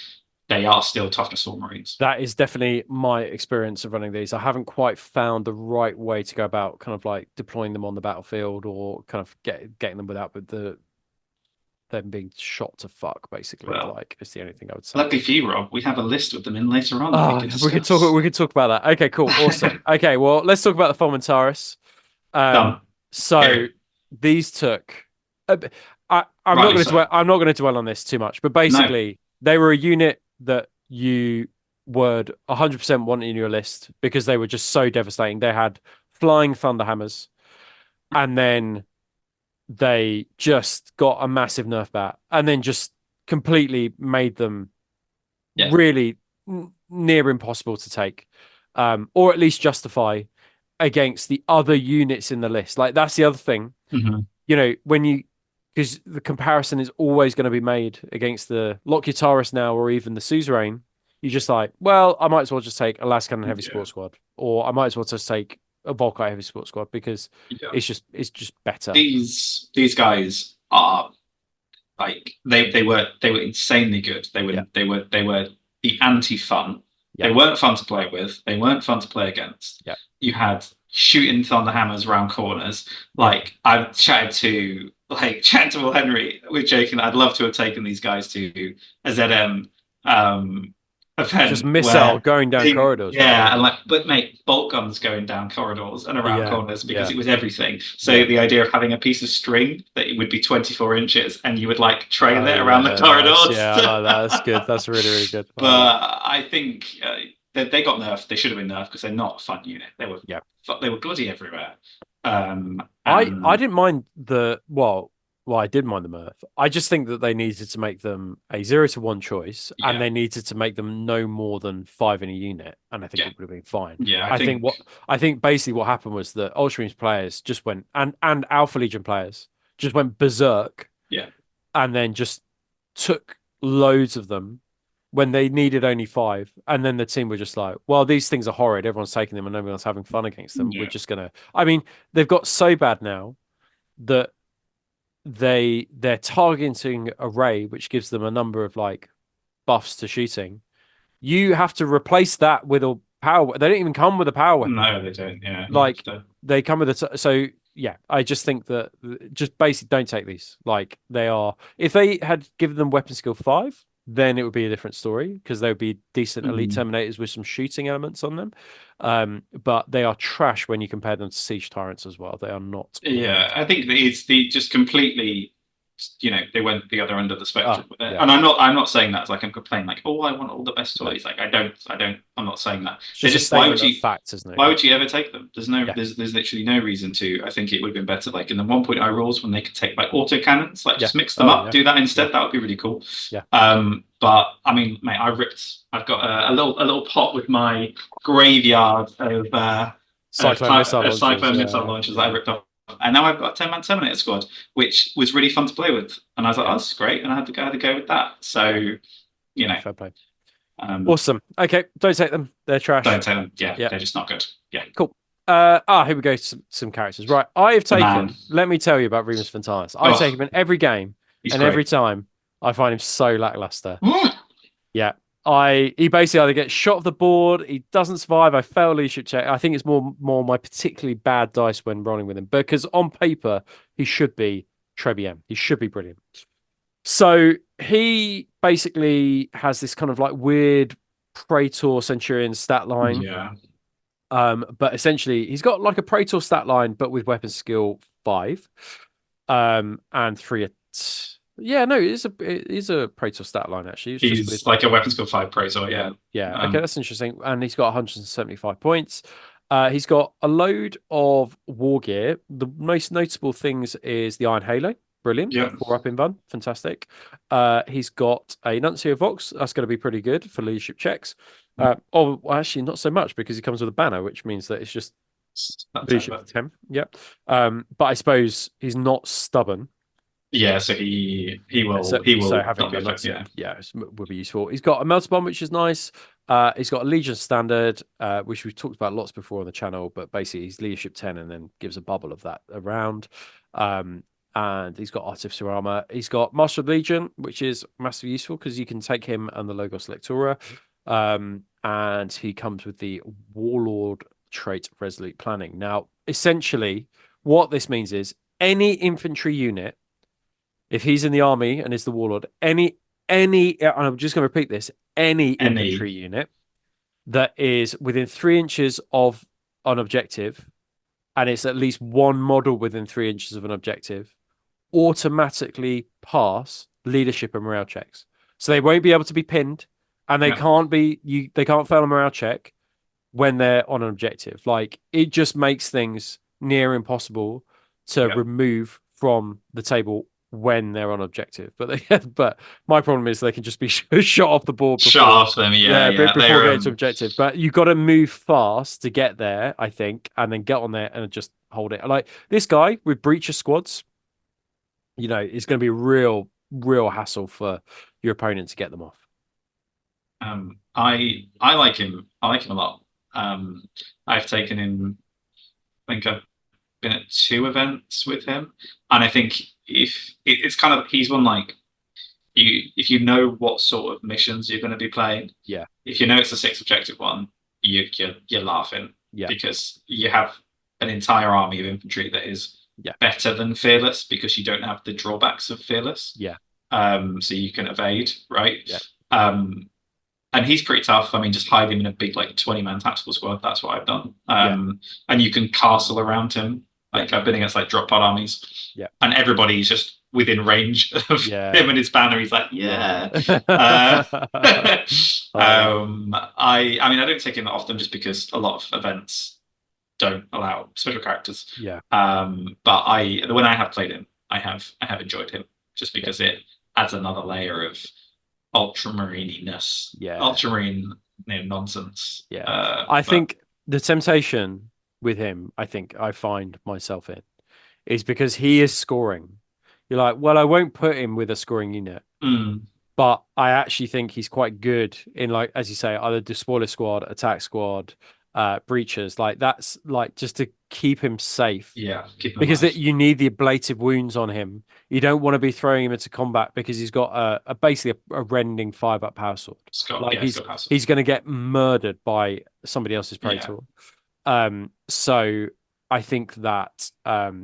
they are still toughness Ultramarines. That is definitely my experience of running these. I haven't quite found the right way to go about kind of like deploying them on the battlefield or kind of getting them without with them being shot to fuck, basically. Well, Like, it's the only thing I would say. luckily for you, Rob, we have a list with them in later on that we Oh, could discuss. we could talk about that. Okay, cool, awesome. Okay, well, let's talk about the Fomentarus. Done. So these took. I'm not Rightly going to so. dwell. I'm not going to dwell on this too much, but No. basically, they were a unit that you would 100% want in your list because they were just so devastating. They had flying thunderhammers, and then they just got a massive nerf bat, and then just completely made them Yeah. really near impossible to take, or at least justify against the other units in the list. Like, that's the other thing. Mhm. You know, because the comparison is always going to be made against the Locytaurus now, or even the suzerain. You're just like, well, I might as well just take a Las Cannon Heavy Sport Squad, or I might as well just take a Volkite Heavy Sport Squad because Yeah. it's just better. These guys are like they were insanely good. They were the anti-fun. Yeah. They weren't fun to play with. They weren't fun to play against. Yeah. You had shooting thunderhammers around corners. Like, I've chatted to Will Henry. We're joking. I'd love to have taken these guys to a ZM event, Just missile going down corridors. Yeah, right? and like, but mate, bolt guns going down corridors and around Yeah, corners because yeah. it was everything. So Yeah. the idea of having a piece of string that would be 24 inches and you would like trail it Oh, around the corridors. nice. Yeah, I like that. That's good. That's really, really good. But I think they got nerfed. They should have been nerfed because they're not a fun unit. They were bloody everywhere. I didn't mind I did mind the Mirth. I just think that they needed to make them a 0 to 1 choice, and they needed to make them no more than 5 in a unit, and I think it would have been fine. Yeah, I think basically what happened was that Ultramarines players just went, and Alpha Legion players just went berserk. Yeah. And then just took loads of them when they needed only 5, and then the team were just like, well, these things are horrid, everyone's taking them and no one's having fun against them. We're just gonna, I mean, they've got so bad now that they're targeting array, which gives them a number of like buffs to shooting. You have to replace that with a power. They don't even come with a power weapon. No, they don't. Yeah, like they come with a. So yeah, I just think that just basically don't take these. Like, they are. If they had given them weapon skill 5, then it would be a different story because they would be decent elite terminators with some shooting elements on them. But they are trash when you compare them to siege tyrants as well. They are not. Yeah, I think it's the just completely. They went the other end of the spectrum with it. Yeah. And I'm not saying that as like I'm complaining like, oh, I want all the best toys. Like, I'm not saying that. It's just why would you fact, isn't it? Why would you ever take them? There's literally no reason to. I think it would have been better like in the 1.0 rules when they could take like autocannons, like just mix them up, do that instead. That would be really cool. Yeah. But I mean, mate, I've got a little pot with my graveyard of Cyclone missile launchers that I ripped off. And now I've got a 10-man Terminator squad, which was really fun to play with. And I was like, oh, that's great. And I had to go with that. So, fair play. Awesome. Okay, don't take them. They're trash. Don't take them. Yeah, they're just not good. Yeah. Cool. Here we go. Some characters. Right. I have taken, let me tell you about Remus Fontanus. I take him in every game, and great. Every time I find him so lackluster. Yeah. He basically either gets shot off the board, he doesn't survive, I fail leadership check. I think it's more my particularly bad dice when rolling with him, because on paper he should be Trebien. He should be brilliant. So he basically has this kind of like weird Praetor Centurion stat line. Yeah. But essentially he's got like a Praetor stat line, but with weapon skill 5. And 3 Yeah, no, it is a Praetor stat line, actually. He's like a weapon skill 5 Praetor, yeah. Yeah, okay, that's interesting. And he's got 175 points. He's got a load of war gear. The most notable things is the Iron Halo. Brilliant. Yeah. 4 up in Bun. Fantastic. He's got a Nuncio Vox. That's going to be pretty good for leadership checks. Actually, not so much, because he comes with a banner, which means that it's just Leadership September. 10. Yep. But I suppose he's not stubborn. Yeah, so he So, will he so will having not be the affected. massive, Yeah, yeah, would be useful. He's got a melter bomb, which is nice. He's got a Legion standard, which we've talked about lots before on the channel, but basically he's leadership 10 and then gives a bubble of that around. Um, and he's got artificer armor. He's got Master of the Legion, which is massively useful because you can take him and the Logos Lectora. And he comes with the Warlord trait Resolute Planning. Now, essentially, what this means is any infantry unit, if he's in the army and is the warlord, any, and I'm just going to repeat this, any infantry any unit that is within 3 inches of an objective, and it's at least one model within 3 inches of an objective, automatically pass leadership and morale checks. So they won't be able to be pinned, and they yeah can't be they can't fail a morale check when they're on an objective. Like it just makes things near impossible to yeah remove from the table when they're on objective. But but my problem is they can just be shot off the board shut before, off them. Yeah, yeah, yeah. before They're getting to objective. But you got to move fast to get there, I think, and then get on there and just hold it. Like this guy with breacher squads, is going to be a real hassle for your opponent to get them off. I like him. I like him a lot. I've taken him. I think I've been at 2 events with him, and I think if it's kind of he's one like if you know what sort of missions you're going to be playing, Yeah, if you know it's a six objective one, you're laughing yeah, because you have an entire army of infantry that is yeah, better than fearless because you don't have the drawbacks of fearless. yeah, So you can evade, right? yeah, And he's pretty tough. I mean, just hide him in a big like 20-man tactical squad. That's what I've done. yeah, And you can castle around him. yeah, Like I've been against like drop pod armies, yeah, and everybody's just within range of yeah. him and his banner. He's like, yeah. Uh, Oh yeah, I mean, I don't take him that often just because a lot of events don't allow special characters. yeah, But when I have played him, I have enjoyed him just yeah, because it adds another layer of ultramarininess, yeah, ultramarine nonsense. yeah. I But think the temptation with him, I think I find myself in, is because he is scoring. You're like, well, I won't put him with a scoring unit, mm, but I actually think he's quite good in, like, as you say, either despoiler squad, attack squad, breachers. Like that's like just to keep him safe yeah, keep him because alive. you need the ablative wounds on him. You don't want to be throwing him into combat because he's got basically a rending 5-up power sword. Scott, Like yeah, he's Scott Hassel. he's going to get murdered by somebody else's Yeah, praetor. So I think that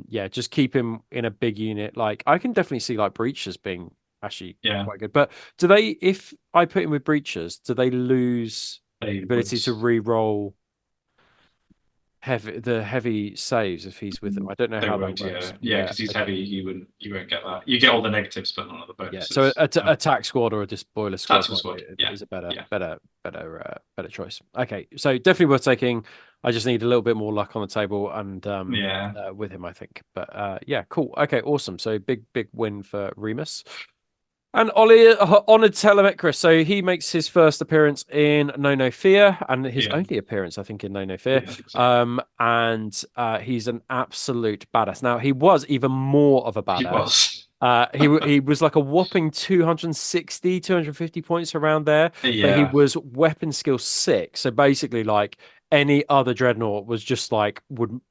yeah, just keep him in a big unit. Like I can definitely see like breachers being actually yeah, quite good. But do they, if I put him with breachers, do they lose the they would. ability to re-roll heavy saves if he's with them? I don't know They how that would, yeah, works. yeah, Yeah, because he's okay. heavy. You won't get that. You get all the negatives, but none of the Yeah, so bonuses. attack squad or a despoiler squad Tactical might be squad, yeah, is a better yeah, better choice. Okay, so definitely worth taking. I just need a little bit more luck on the table and yeah. with him, I think. But yeah, cool. Okay, awesome. So big win for Remus. And Ollie honored Telemachus. So he makes his first appearance in No No Fear and his Yeah, only appearance, I think, in No No Fear. yeah, I think so. And he's an absolute badass. Now he was even more of a He badass. was. He was like a whopping 260, 250 points around there, but he Yeah, was weapon skill 6. So basically, like any other dreadnought was just like would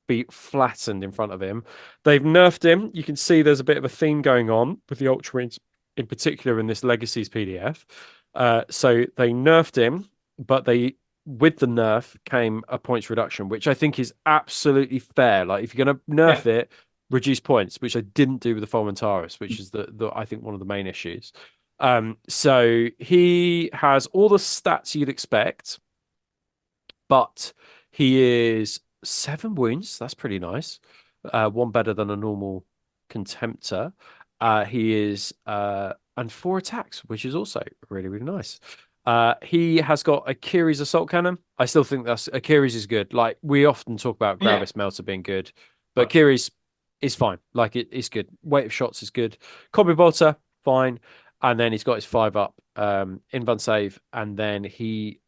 be flattened in front of him. They've nerfed him. You can see there's a bit of a theme going on with the Ultramarines in particular in this Legacies PDF. So they nerfed him, but they with the nerf came a points reduction, which I think is absolutely fair. Like if you're going to yeah, nerf it, reduce points, which I didn't do with the Fulmentaris, which is the I think one of the main issues. So he has all the stats you'd expect, but he is 7 wounds. That's pretty nice. One better than a normal contemptor. He is and 4 attacks, which is also really nice. He has got a Kiri's assault cannon. I still think that's Kiri's is good. Like we often talk about yeah. Gravis Melter being good, but But Kiri's is fine. Like it's good. Weight of shots is good. Combi bolter, fine. And then he's got his 5-up invuln save, and then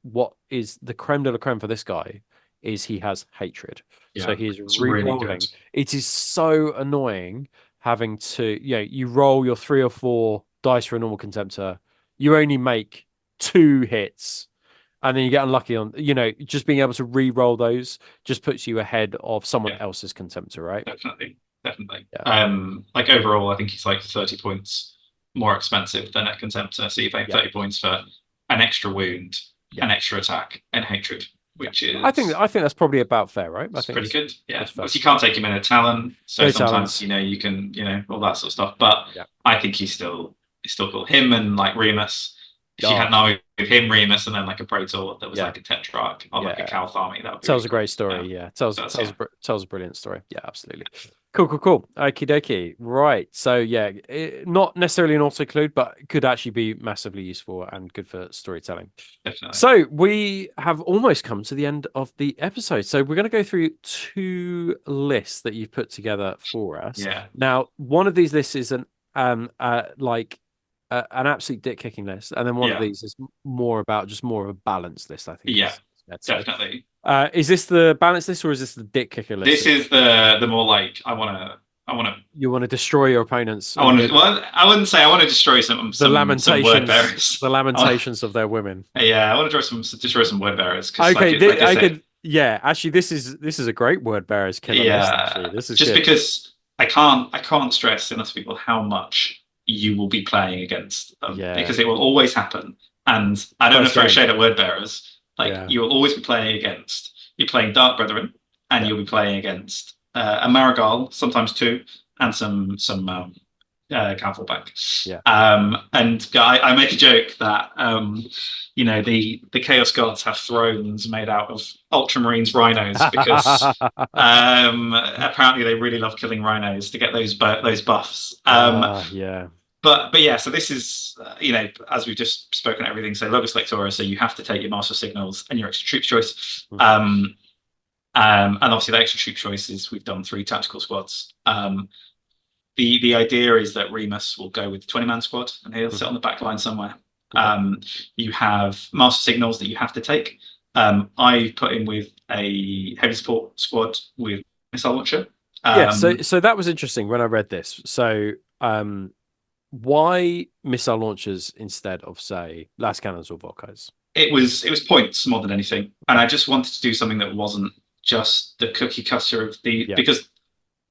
what is the creme de la creme for this guy is he has hatred. So Yeah, he's it's really good. re-rolling. It is so annoying having to, you roll your 3 or 4 dice for a normal contemptor. You only make 2 hits, and then you get unlucky on, just being able to re-roll those just puts you ahead of someone Yeah, else's contemptor, right? definitely. Yeah. Like overall, I think he's like 30 points more expensive than a contemptor. So you pay Yeah. 30 points for an extra wound, Yeah. an extra attack, and hatred, Yeah. which is I think that's probably about fair, right? I it's think pretty good. Yeah, that's fair. because you can't take him in a talon, so No sometimes talents. you can all that sort of stuff. But Yeah. I think he's still cool. Him and like Remus. If you had an army with him, Remus, and then like a Praetor that was Yeah. like a Tetrarch or like a Yeah. Calth army, that would be Tells really a cool. great story. Yeah. Tells Does, tells tells a brilliant story. Yeah, absolutely. Cool. Okie dokie. Right. So yeah, not necessarily an auto include, but could actually be massively useful and good for storytelling. Definitely. So we have almost come to the end of the episode. So we're going to go through 2 lists that you've put together for us. Yeah. Now, one of these lists is an absolute dick kicking list, and then one of these is more of a balanced list, I think. Yeah, definitely. Is this the balanced list or is this the dick kicker list? This is the more like I want to. You want to destroy your opponents. Well, I wouldn't say I want to destroy some word bearers. The lamentations of their women. Yeah, I want to destroy some word bearers. Okay, yeah. Actually, this is a great word bearers killer list. Actually, this is just good. because I can't stress enough to people how much you will be playing against them because it will always happen. And I don't know if throw shade at word bearers. You will always be playing against. You're playing Dark Brethren, and you'll be playing against a Marigal, sometimes 2, and some Council back. Yeah. And I make a joke that the Chaos Gods have thrones made out of Ultramarines rhinos because apparently they really love killing rhinos to get those buffs. Yeah. But yeah, so this is as we've just spoken everything. So Logos Lectora, so you have to take your Master Signals and your extra troop choice. And obviously the extra troop choices, we've done 3 tactical squads. The idea is that Remus will go with the 20-man squad and he'll sit on the back line somewhere. You have Master Signals that you have to take. I put in with a heavy support squad with missile launcher. So that was interesting when I read this. So why missile launchers instead of, say, las cannons or Volkais? It was points more than anything, and I just wanted to do something that wasn't just the cookie cutter of because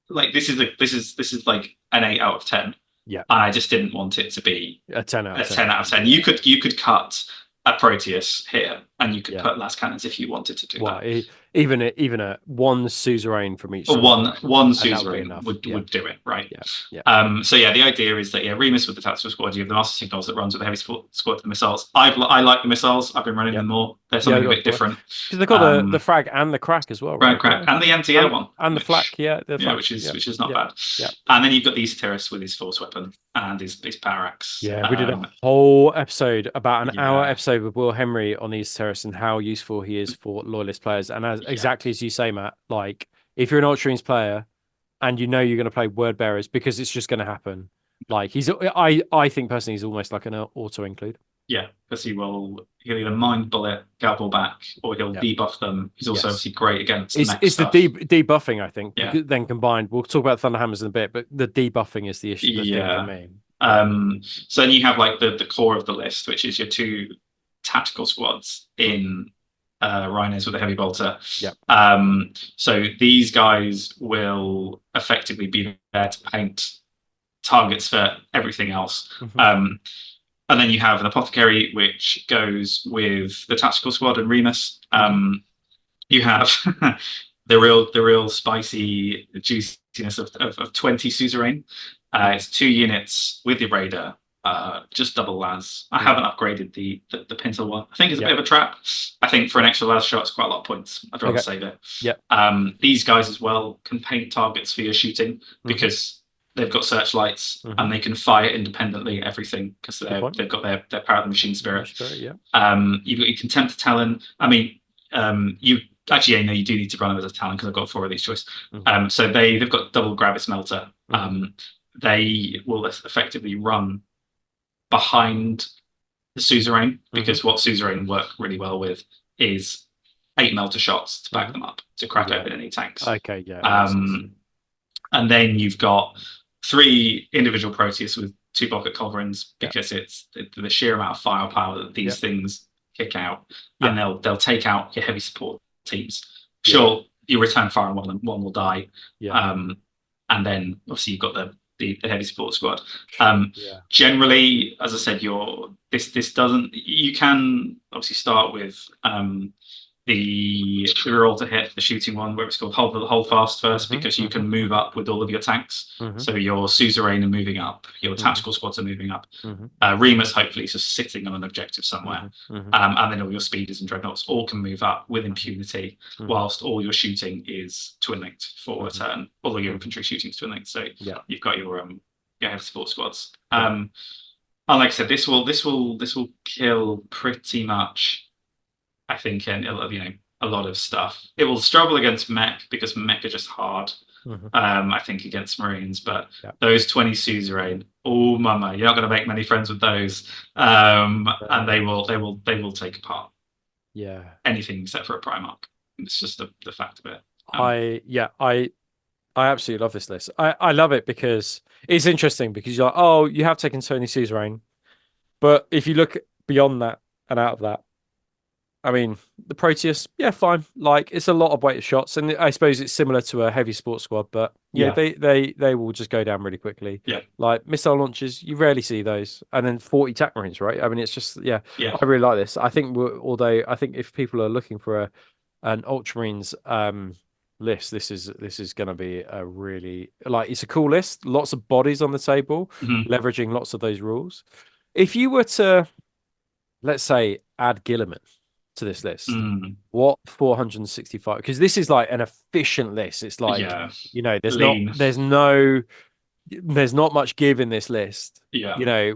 like this is like an 8 out of 10. Yeah, and I just didn't want it to be a 10 out of 10. 10 out of 10. You could cut a Proteus here, and you could put las cannons if you wanted to do that. Even a 1 suzerain from each. One suzerain would do it, right? Yeah. So the idea is that Remus with the tactical squad, you have the Master Signals that runs with the heavy squad with the missiles. I like the missiles. I've been running them more. They're something a bit different. Because they've got the frag and the crack as well, right? Crack and the anti-air one. And the flak, which is not bad. Yeah. And then you've got these Terrorists with his force weapon and his power axe. Yeah, we did a whole episode, about an hour episode with Will Henry on these Terrorists and how useful he is for loyalist players. And exactly as you say, Matt, like if you're an Ultramarines player and you're going to play word bearers because it's just going to happen, like I think personally he's almost like an auto include. Yeah, because he'll either mind bullet, Galball back, or he'll debuff them. He's also obviously great against it's stuff. The debuffing, I think. Then combined, we'll talk about Thunderhammers in a bit, but the debuffing is the issue. The thing for me. So then you have like the core of the list, which is your 2 tactical squads in Rhinos with a heavy bolter. So these guys will effectively be there to paint targets for everything else. And then you have an Apothecary, which goes with the tactical squad and Remus. You have the real spicy juiciness of 20 suzerain. It's 2 units with the Raider, just double las. I haven't upgraded the Pintle one. I think it's a bit of a trap. I think for an extra las shot, it's quite a lot of points. I'd rather save it. These guys as well can paint targets for your shooting because they've got searchlights and they can fire independently everything because they've got their power of the machine spirit. You've got your Contemptor Talon. I mean, you do need to run them as a Talon because I've got 4 of these choice. So they've got double Gravis Melter. They will effectively run behind the suzerain because what suzerain work really well with is 8 melter shots to back Mhm. them up to crack Yeah. open any tanks. Okay. Yeah. That makes sense. And then you've got 3 individual Proteus with 2 bucket culverins Yeah. because it's the sheer amount of firepower that Yeah. these things kick out, Yeah. and they'll take out your heavy support teams. Yeah. Sure, you return fire on one, and one will die. Yeah. And then obviously you've got the heavy support squad. Yeah. Generally, as I said, this doesn't. You can obviously start with the roll to hit, the shooting one, where it's called hold fast first, because you can move up with all of your tanks. So your suzerain are moving up, your tactical squads are moving up. Remus hopefully is just sitting on an objective somewhere, and then all your speeders and dreadnoughts all can move up with impunity, whilst all your shooting is twin linked for a turn. All of your infantry shooting is twin linked, so you've got your heavy support squads. And like I said, this will kill pretty much, I think, in a lot of stuff. It will struggle against mech because mech are just hard. I think against Marines, but those 20 suzerain, oh mama, you're not going to make many friends with those, and they will take apart anything except for a Primarch. It's just the fact of it. I absolutely love this list. I love it because it's interesting because you're like, oh, you have taken Tony Suzerain, but if you look beyond that and out of that, I mean, the Proteus, yeah, fine. Like, it's a lot of weighted shots, and I suppose it's similar to a heavy sports squad, but yeah, they will just go down really quickly. Yeah. Like missile launchers, you rarely see those, and then 40 TAC Marines, right? I mean, it's just Yeah. I really like this. I think although I think if people are looking for an Ultramarines list, this is going to be a really it's a cool list. Lots of bodies on the table, leveraging lots of those rules. If you were to, let's say, add Guilliman to this list, what 465, because this is like an efficient list. It's like there's not much give in this list.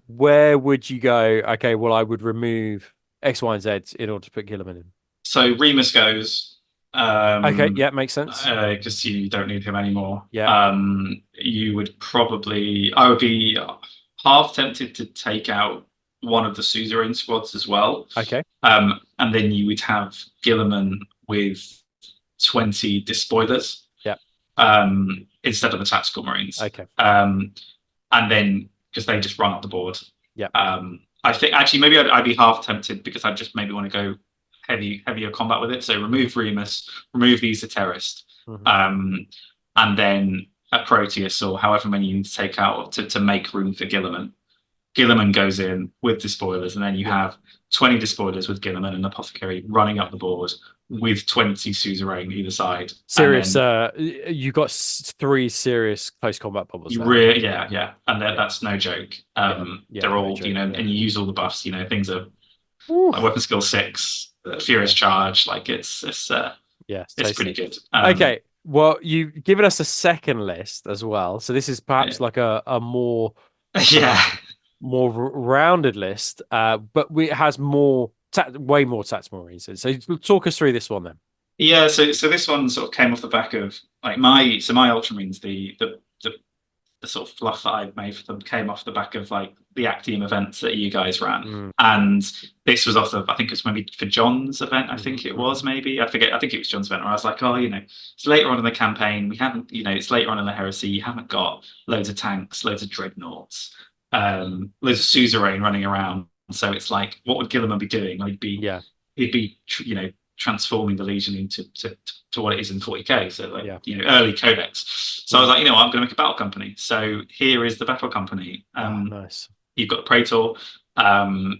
Where would you go? Okay, well, I would remove X, Y, and Z in order to put Guilliman in. So Remus goes. Okay, yeah, makes sense. Because you don't need him anymore. Yeah. You would probably. I would be half tempted to take out one of the suzerain squads as well. Okay. And then you would have Guilliman with 20 despoilers. Yeah. Instead of the tactical marines. Okay. And then because they just run up the board. Yeah. I think actually maybe I'd be half tempted because I just maybe want to go heavier combat with it. So remove Remus, remove the Esoterist, and then a Proteus or however many you need to take out to make room for Guilliman. Guilliman goes in with despoilers, and then you have 20 despoilers with Guilliman and Apothecary running up the board with 20 suzerain either side. Serious, you got 3 serious close combat bubbles. Yeah, and that's no joke. They're all, and you use all the buffs. Things are like weapon skill 6, furious charge. Like it's pretty good. Okay, well, you've given us a second list as well, so this is perhaps like a more more rounded list, but it has way more tactical marines. So talk us through this one then. Yeah, so this one sort of came off the back of like my Ultramarines, the sort of fluff that I'd made for them came off the back of like the Actium events that you guys ran, and this was off of, I think it was maybe for John's event. I think it was maybe, I forget. I think it was John's event where I was like, oh, it's later on in the campaign. We haven't, it's later on in the Heresy. You haven't got loads of tanks, loads of dreadnoughts, loads of suzerain running around. So it's like, what would Guilliman be doing? He'd be transforming the Legion into to what it is in 40k. So early codex. So I was like, I'm going to make a battle company. So here is the battle company. Nice. You've got the Praetor.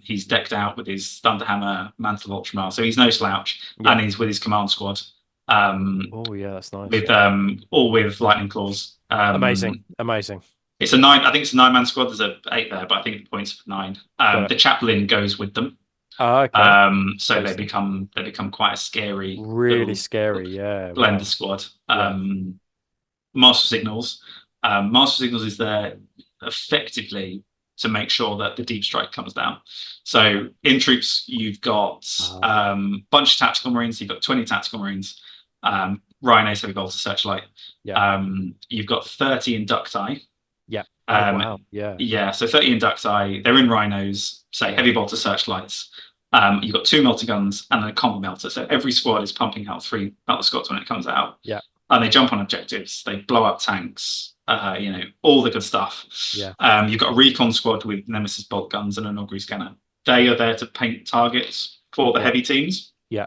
He's decked out with his Thunderhammer, Mantle of Ultramar. So he's no slouch, and he's with his command squad. Oh yeah, that's nice. With all with lightning claws. Amazing. It's a 9. I think it's a 9-man squad. There's a 8 there, but I think the points for 9. The chaplain goes with them. Oh, okay. So they become quite a scary, really scary, blender squad. Master Signals. Master Signals is there effectively to make sure that the deep strike comes down. So in troops, you've got bunch of tactical marines. You've got 20 tactical marines. Rhinos, heavy bolter, searchlight. You've got 30 inducti. Wow. So 30 inducti. They're in rhinos. Say heavy bolter searchlights. You've got 2 melter guns and then a combo melter. So every squad is pumping out 3 melter squads when it comes out. Yeah. And they jump on objectives. They blow up tanks. All the good stuff. Yeah. You've got a recon squad with Nemesis bolt guns and an augury scanner. They are there to paint targets for the heavy teams. Yeah.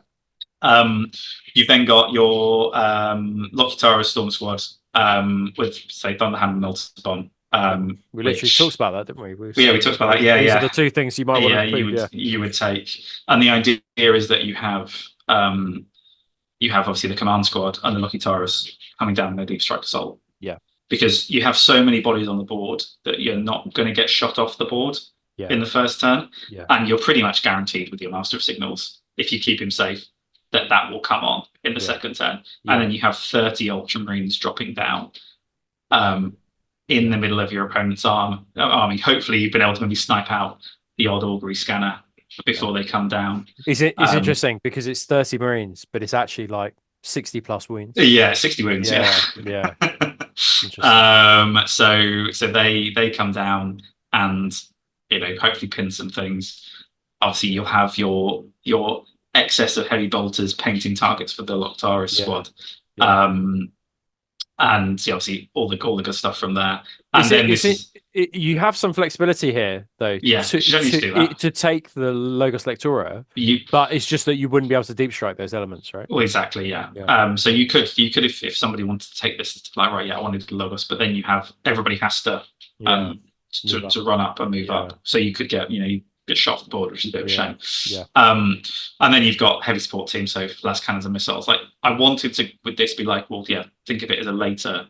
You've then got your Lokitara Storm Squad with, say, Thunderhand and Melter Bomb. We literally talked about that, didn't we? We talked about that. Yeah, These are the 2 things you might want to include. You would take, and the idea is that you have obviously the command squad and the Lokitaras coming down their deep strike assault. Yeah, because you have so many bodies on the board that you're not going to get shot off the board in the first turn, and you're pretty much guaranteed with your Master of Signals, if you keep him safe, that will come on in the second turn, and then you have 30 Ultramarines dropping down in the middle of your opponent's army. Hopefully, you've been able to maybe snipe out the odd augury scanner before they come down. It's interesting because it's 30 Marines, but it's actually like 60 plus wounds. Yeah, 60 wounds. Yeah. So they come down and hopefully pin some things. Obviously, you'll have your excess of heavy bolters painting targets for the Lokitara squad. And obviously all the good stuff from there. And you have some flexibility here, though. Yeah, to take the Logos Lectora, but it's just that you wouldn't be able to deep strike those elements, right? Well, exactly, yeah. So you could if somebody wanted to take this, like, right, I wanted the Logos, but then you have everybody has to run up and move up. So you could get get shot off the board, which is a bit of a shame. Yeah. And then you've got heavy support team, so less cannons and missiles. Like, I wanted to with this be like, well, think of it as a later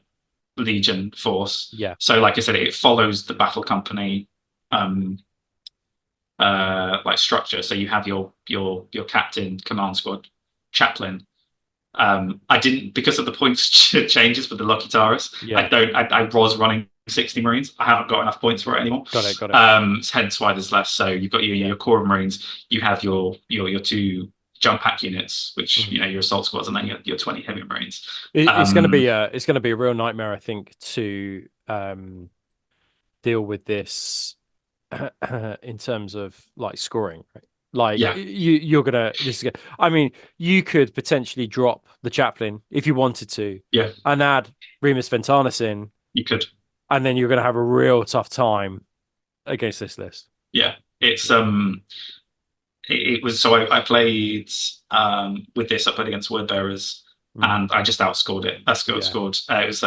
Legion force. Yeah. So, like I said, it follows the battle company like structure. So you have your captain, command squad, chaplain. I didn't, because of the points changes for the Lokitaras. I was running 60 Marines. I haven't got enough points for it anymore. Got it. Hence why there's less. So you've got your core of Marines. You have your 2 jump pack units, which your assault squads, and then your 20 heavy Marines. It's going to be a real nightmare, I think, to deal with this in terms of like scoring, right? Like you're gonna. I mean, you could potentially drop the chaplain if you wanted to, and add Remus Ventanis in. You could, and then you're gonna have a real tough time against this list. Yeah, it's It was so I played with this. I played against Word Bearers, and I just outscored it. Scored. It was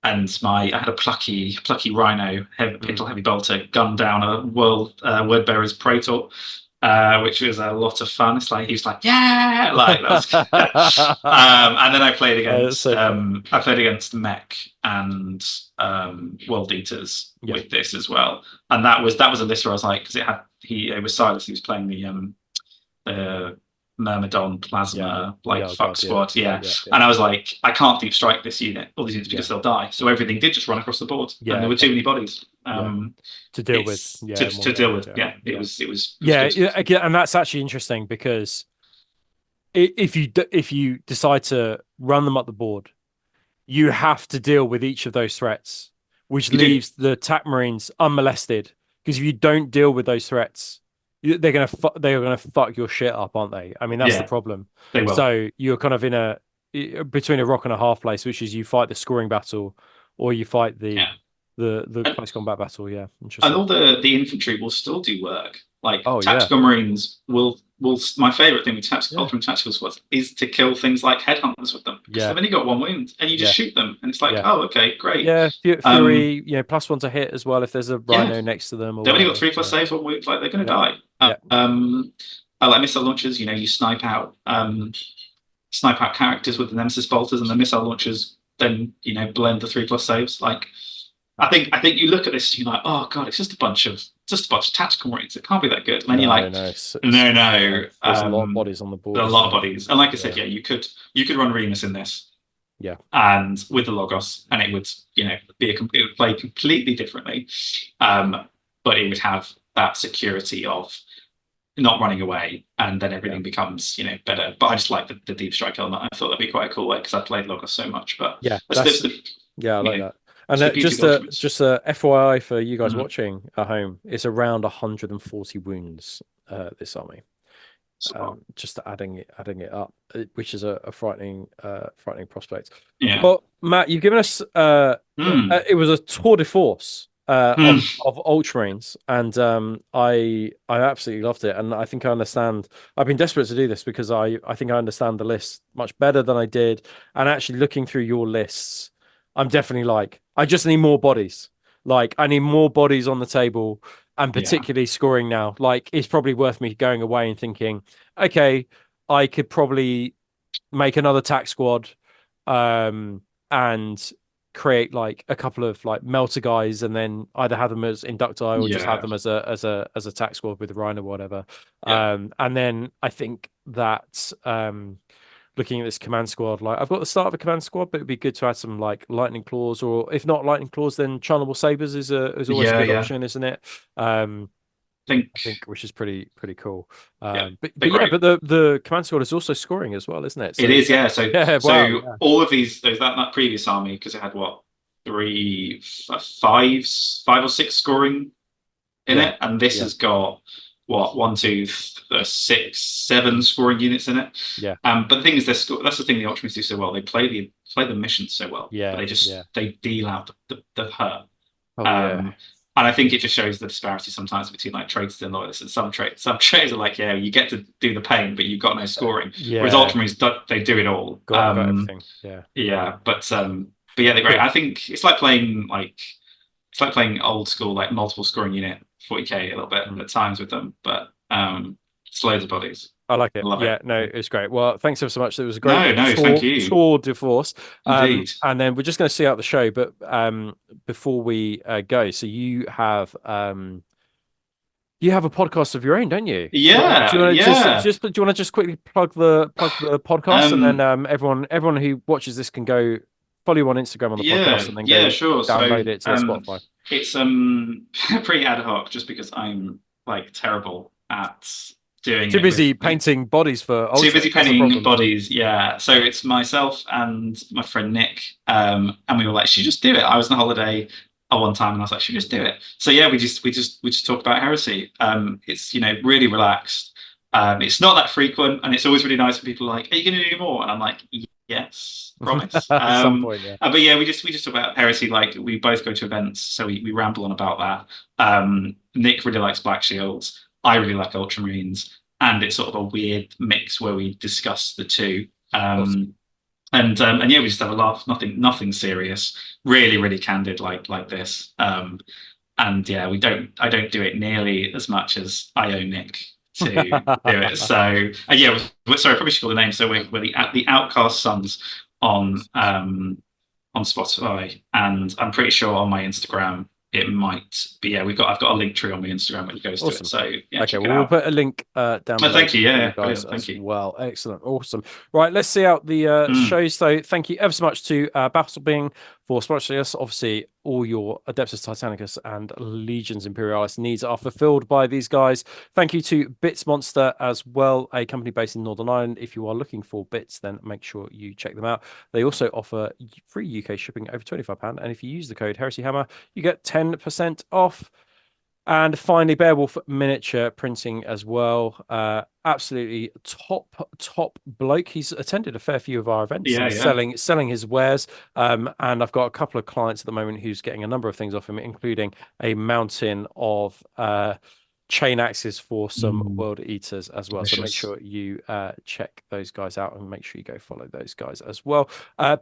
and I had a plucky Rhino heavy bolter gun down a Word Bearers Praetor, which was a lot of fun. It's like he was like, yeah, like that was, and then I played against Mech and World Eaters with this as well, and that was a list where I was like, because it was Silas. He was playing the Myrmidon Plasma squad, and I was like, I can't deep strike this unit, all these units, because they'll die. So everything did just run across the board, and there were too many bodies to deal with. To deal with, it was again, and that's actually interesting because if you decide to run them up the board, you have to deal with each of those threats, which leaves the attack Marines unmolested. Because if you don't deal with those threats, they're gonna fuck your shit up, aren't they? I mean, that's the problem. They will. So you're kind of between a rock and a hard place, which is you fight the scoring battle, or you fight the close combat battle. Yeah, interesting. And all the infantry will still do work. Like tactical Marines will. My favourite thing with tactical squads is to kill things like headhunters with them, because they've only got 1 wound, and you just shoot them, and it's like, oh, okay, great. Yeah, Fury, +1 to hit as well if there's a Rhino next to them. They've only got 3+ saves on wounds, like they're going to die. I like missile launchers. You snipe out characters with the Nemesis bolters, and the missile launchers then blend the 3+ saves. Like, I think you look at this, and you're like, oh god, it's just a bunch of tactical Marines. It can't be that good. And then you're like, no. There's a lot of bodies on the board. There are a lot of bodies, and like I said, you could run Remus in this, and with the Logos, and it would it would play completely differently, but it would have that security of not running away, and then everything becomes better. But I just like the deep strike element. I thought that'd be quite a cool way, because I played Logos so much. But I like that. And just a FYI for you guys watching at home, it's around 140 wounds this army. So, Just adding it up, which is a frightening prospect. yeah. Well, Matt, you've given us it was a tour de force Hmm. of Ultramarines, and I absolutely loved it, and I think I understand. I've been desperate to do this because I think I understand the list much better than I did, and actually looking through your lists, I'm definitely like I just need more bodies. Like I need more bodies on the table, and Yeah. particularly scoring now. Like it's probably worth me going away and thinking, okay, I could probably make another tax squad, and create like a couple of like melter guys, and then either have them as inducti or just have Yeah. them as a tax squad with Rhine or whatever. Yeah. And then I think that looking at this command squad, like I've got the start of a command squad, but it'd be good to add some like lightning claws, or if not lightning claws, then channelable sabers is always a Yeah. good Yeah. option, isn't it? Um, Think. I think, which is pretty cool. Yeah. They're But yeah, great. but the command squad is also scoring as well, isn't it? It So is, yeah. So, yeah, wow, so yeah, all of these, that previous army, because it had what, five, 5 or 6 scoring in yeah, it, and this yeah, has got what, one, two, 6, 7 scoring units in it. yeah, But the thing is, that's the thing the Ultramarines do so well. They play the missions so well, but yeah, they yeah. just they deal out the hurt. Oh yeah, Um, and I think it just shows the disparity sometimes between like traitors and loyalists. And some traitors are like, yeah, you get to do the pain, but you've got no scoring. Whereas yeah. Ultramarines, they do it all. Got everything. Yeah, Yeah, but yeah, they're great. cool. I think it's like playing old school, like multiple scoring unit 40k a little bit Mm. at times with them, but it's loads of bodies. I like I it. love it. Yeah, no, it's great. Well, thanks ever so much. It was a great No, no, thank you. tour de force. Indeed. And then we're just going to see out the show, but before we go, so you have a podcast of your own, don't you? Do Yeah, you want to yeah. do you want to just quickly plug the podcast, and then Um, everyone who watches this can go follow you on Instagram on the podcast, yeah, and then yeah, go sure. So download it to Spotify. it's pretty ad hoc just because I'm like terrible at doing Too it busy with painting bodies for too Ultra. busy That's the painting problem. bodies. Yeah. So it's myself and my friend Nick. And we were like, should just do it. I was on holiday at one time and I was like, should we just do it? So yeah, we just talk about heresy. It's really relaxed. It's not that frequent and it's always really nice when people are like, are you gonna do more? And I'm like, yes, promise. At some point, yeah. But yeah, we just talk about heresy, like we both go to events, so we ramble on about that. Nick really likes Black Shields. I really like Ultramarines and it's sort of a weird mix where we discuss the two. Awesome. And yeah, we just have a laugh. Nothing serious. Really, really candid, like this. And yeah, I don't do it nearly as much as I owe Nick to do it. So yeah, sorry, I probably should call the name. So we're the Outcast Sons on Spotify, and I'm pretty sure on my Instagram it might be. Yeah, I've got a link tree on my Instagram which goes to it. Awesome. So yeah, Okay, check it well, we'll out. put a link down Oh, below thank you. for Yeah, you yeah, guys brilliant. as Thank you. well. Excellent. Awesome. Right, let's see out the Mm, shows, though. Thank you ever so much to Bling for sponsoring us. Obviously, all your Adeptus Titanicus and Legions Imperialis needs are fulfilled by these guys. Thank you to Bits Monster as well, a company based in Northern Ireland. If you are looking for bits, then make sure you check them out. They also offer free UK shipping over £25. And if you use the code Heresy Hammer, you get 10% off. And finally, Beowulf Miniature Printing as well. Absolutely top bloke. He's attended a fair few of our events yeah, and yeah. selling his wares. And I've got a couple of clients at the moment who's getting a number of things off him, including a mountain of chain axes for some Mm, world eaters as well. So make delicious. sure you check those guys out and make sure you go follow those guys as well.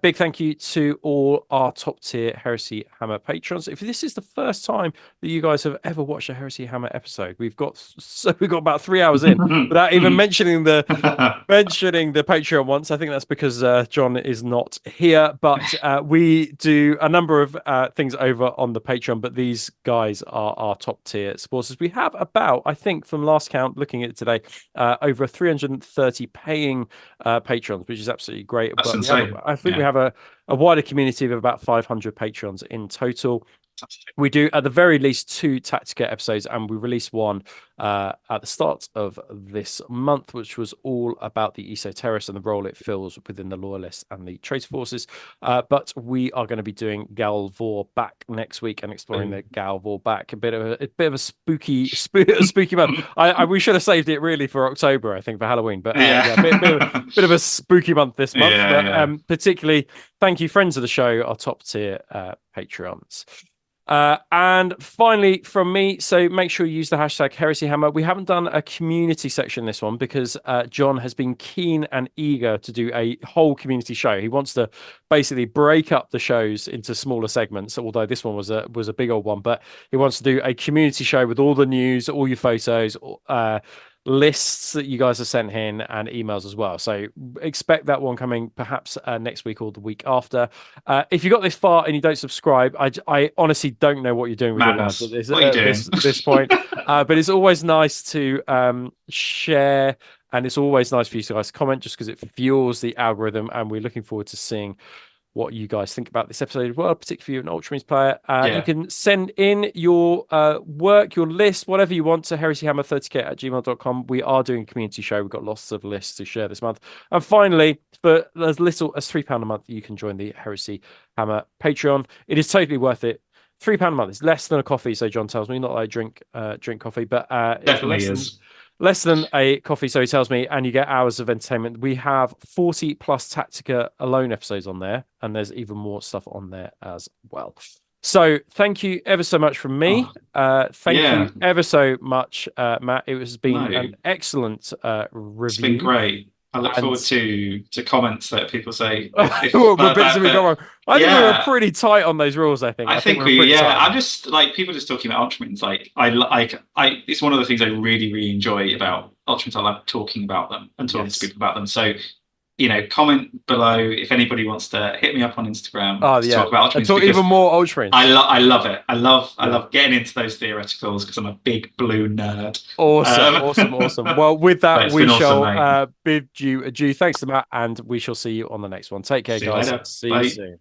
Big thank you to all our top tier Heresy Hammer patrons. If this is the first time that you guys have ever watched a Heresy Hammer episode, we've got about 3 hours in without even mentioning the Patreon once. I think that's because John is not here, but we do a number of things over on the Patreon, but these guys are our top tier supporters. We have about, I think from last count, looking at it today, over 330 paying patrons, which is absolutely great. That's But insane. I think we Yeah. have a wider community of about 500 patrons in total. We do at the very least 2 Tactica episodes, and we released one at the start of this month, which was all about the esoterics and the role it fills within the Loyalists and the Traitor Forces. But we are going to be doing Galvor back next week and exploring the Galvor back. A bit of a spooky month. We should have saved it really for October, I think, for Halloween. But a bit of a spooky month this month. Particularly, thank you, friends of the show, our top tier Patreons. And finally from me, so make sure you use the hashtag HeresyHammer. We haven't done a community section this one because John has been keen and eager to do a whole community show. He wants to basically break up the shows into smaller segments, although this one was a big old one, but he wants to do a community show with all the news, all your photos, lists that you guys have sent in, and emails as well. So expect that one coming perhaps next week or the week after. If you got this far and you don't subscribe, I honestly don't know what you're doing with Madness. your lives at this point. But it's always nice to share, and it's always nice for you guys to comment just because it fuels the algorithm, and we're looking forward to seeing what you guys think about this episode as well, particularly if you're an Ultramarines player. You can send in your work, your list, whatever you want to heresyhammer30k@gmail.com. We are doing a community show. We've got lots of lists to share this month. And finally, for as little as £3 a month, you can join the Heresy Hammer Patreon. It is totally worth it. £3 a month is less than a coffee, so John tells me. Not that I drink coffee, but definitely is. Less than a coffee, so he tells me, and you get hours of entertainment. We have 40 plus Tactica alone episodes on there, and there's even more stuff on there as well. So thank you ever so much from me. Thank you ever so much, Matt. It has been an excellent review. It's been great. I look forward to comments that people say. Bits that we got wrong. I think we were pretty tight on those rules. I think we I'm just like people just talking about Ultramarines. Like I it's one of the things I really enjoy about Ultramarines. I love talking about them and talking to people about them. So comment below if anybody wants to hit me up on Instagram. To talk about Ultramarines. Talk even more Ultramarines. I love it. I love getting into those theoreticals because I'm a big blue nerd. Awesome. Well, with that, we shall bid you adieu. Thanks to Matt, and we shall see you on the next one. Take care, guys. See you soon.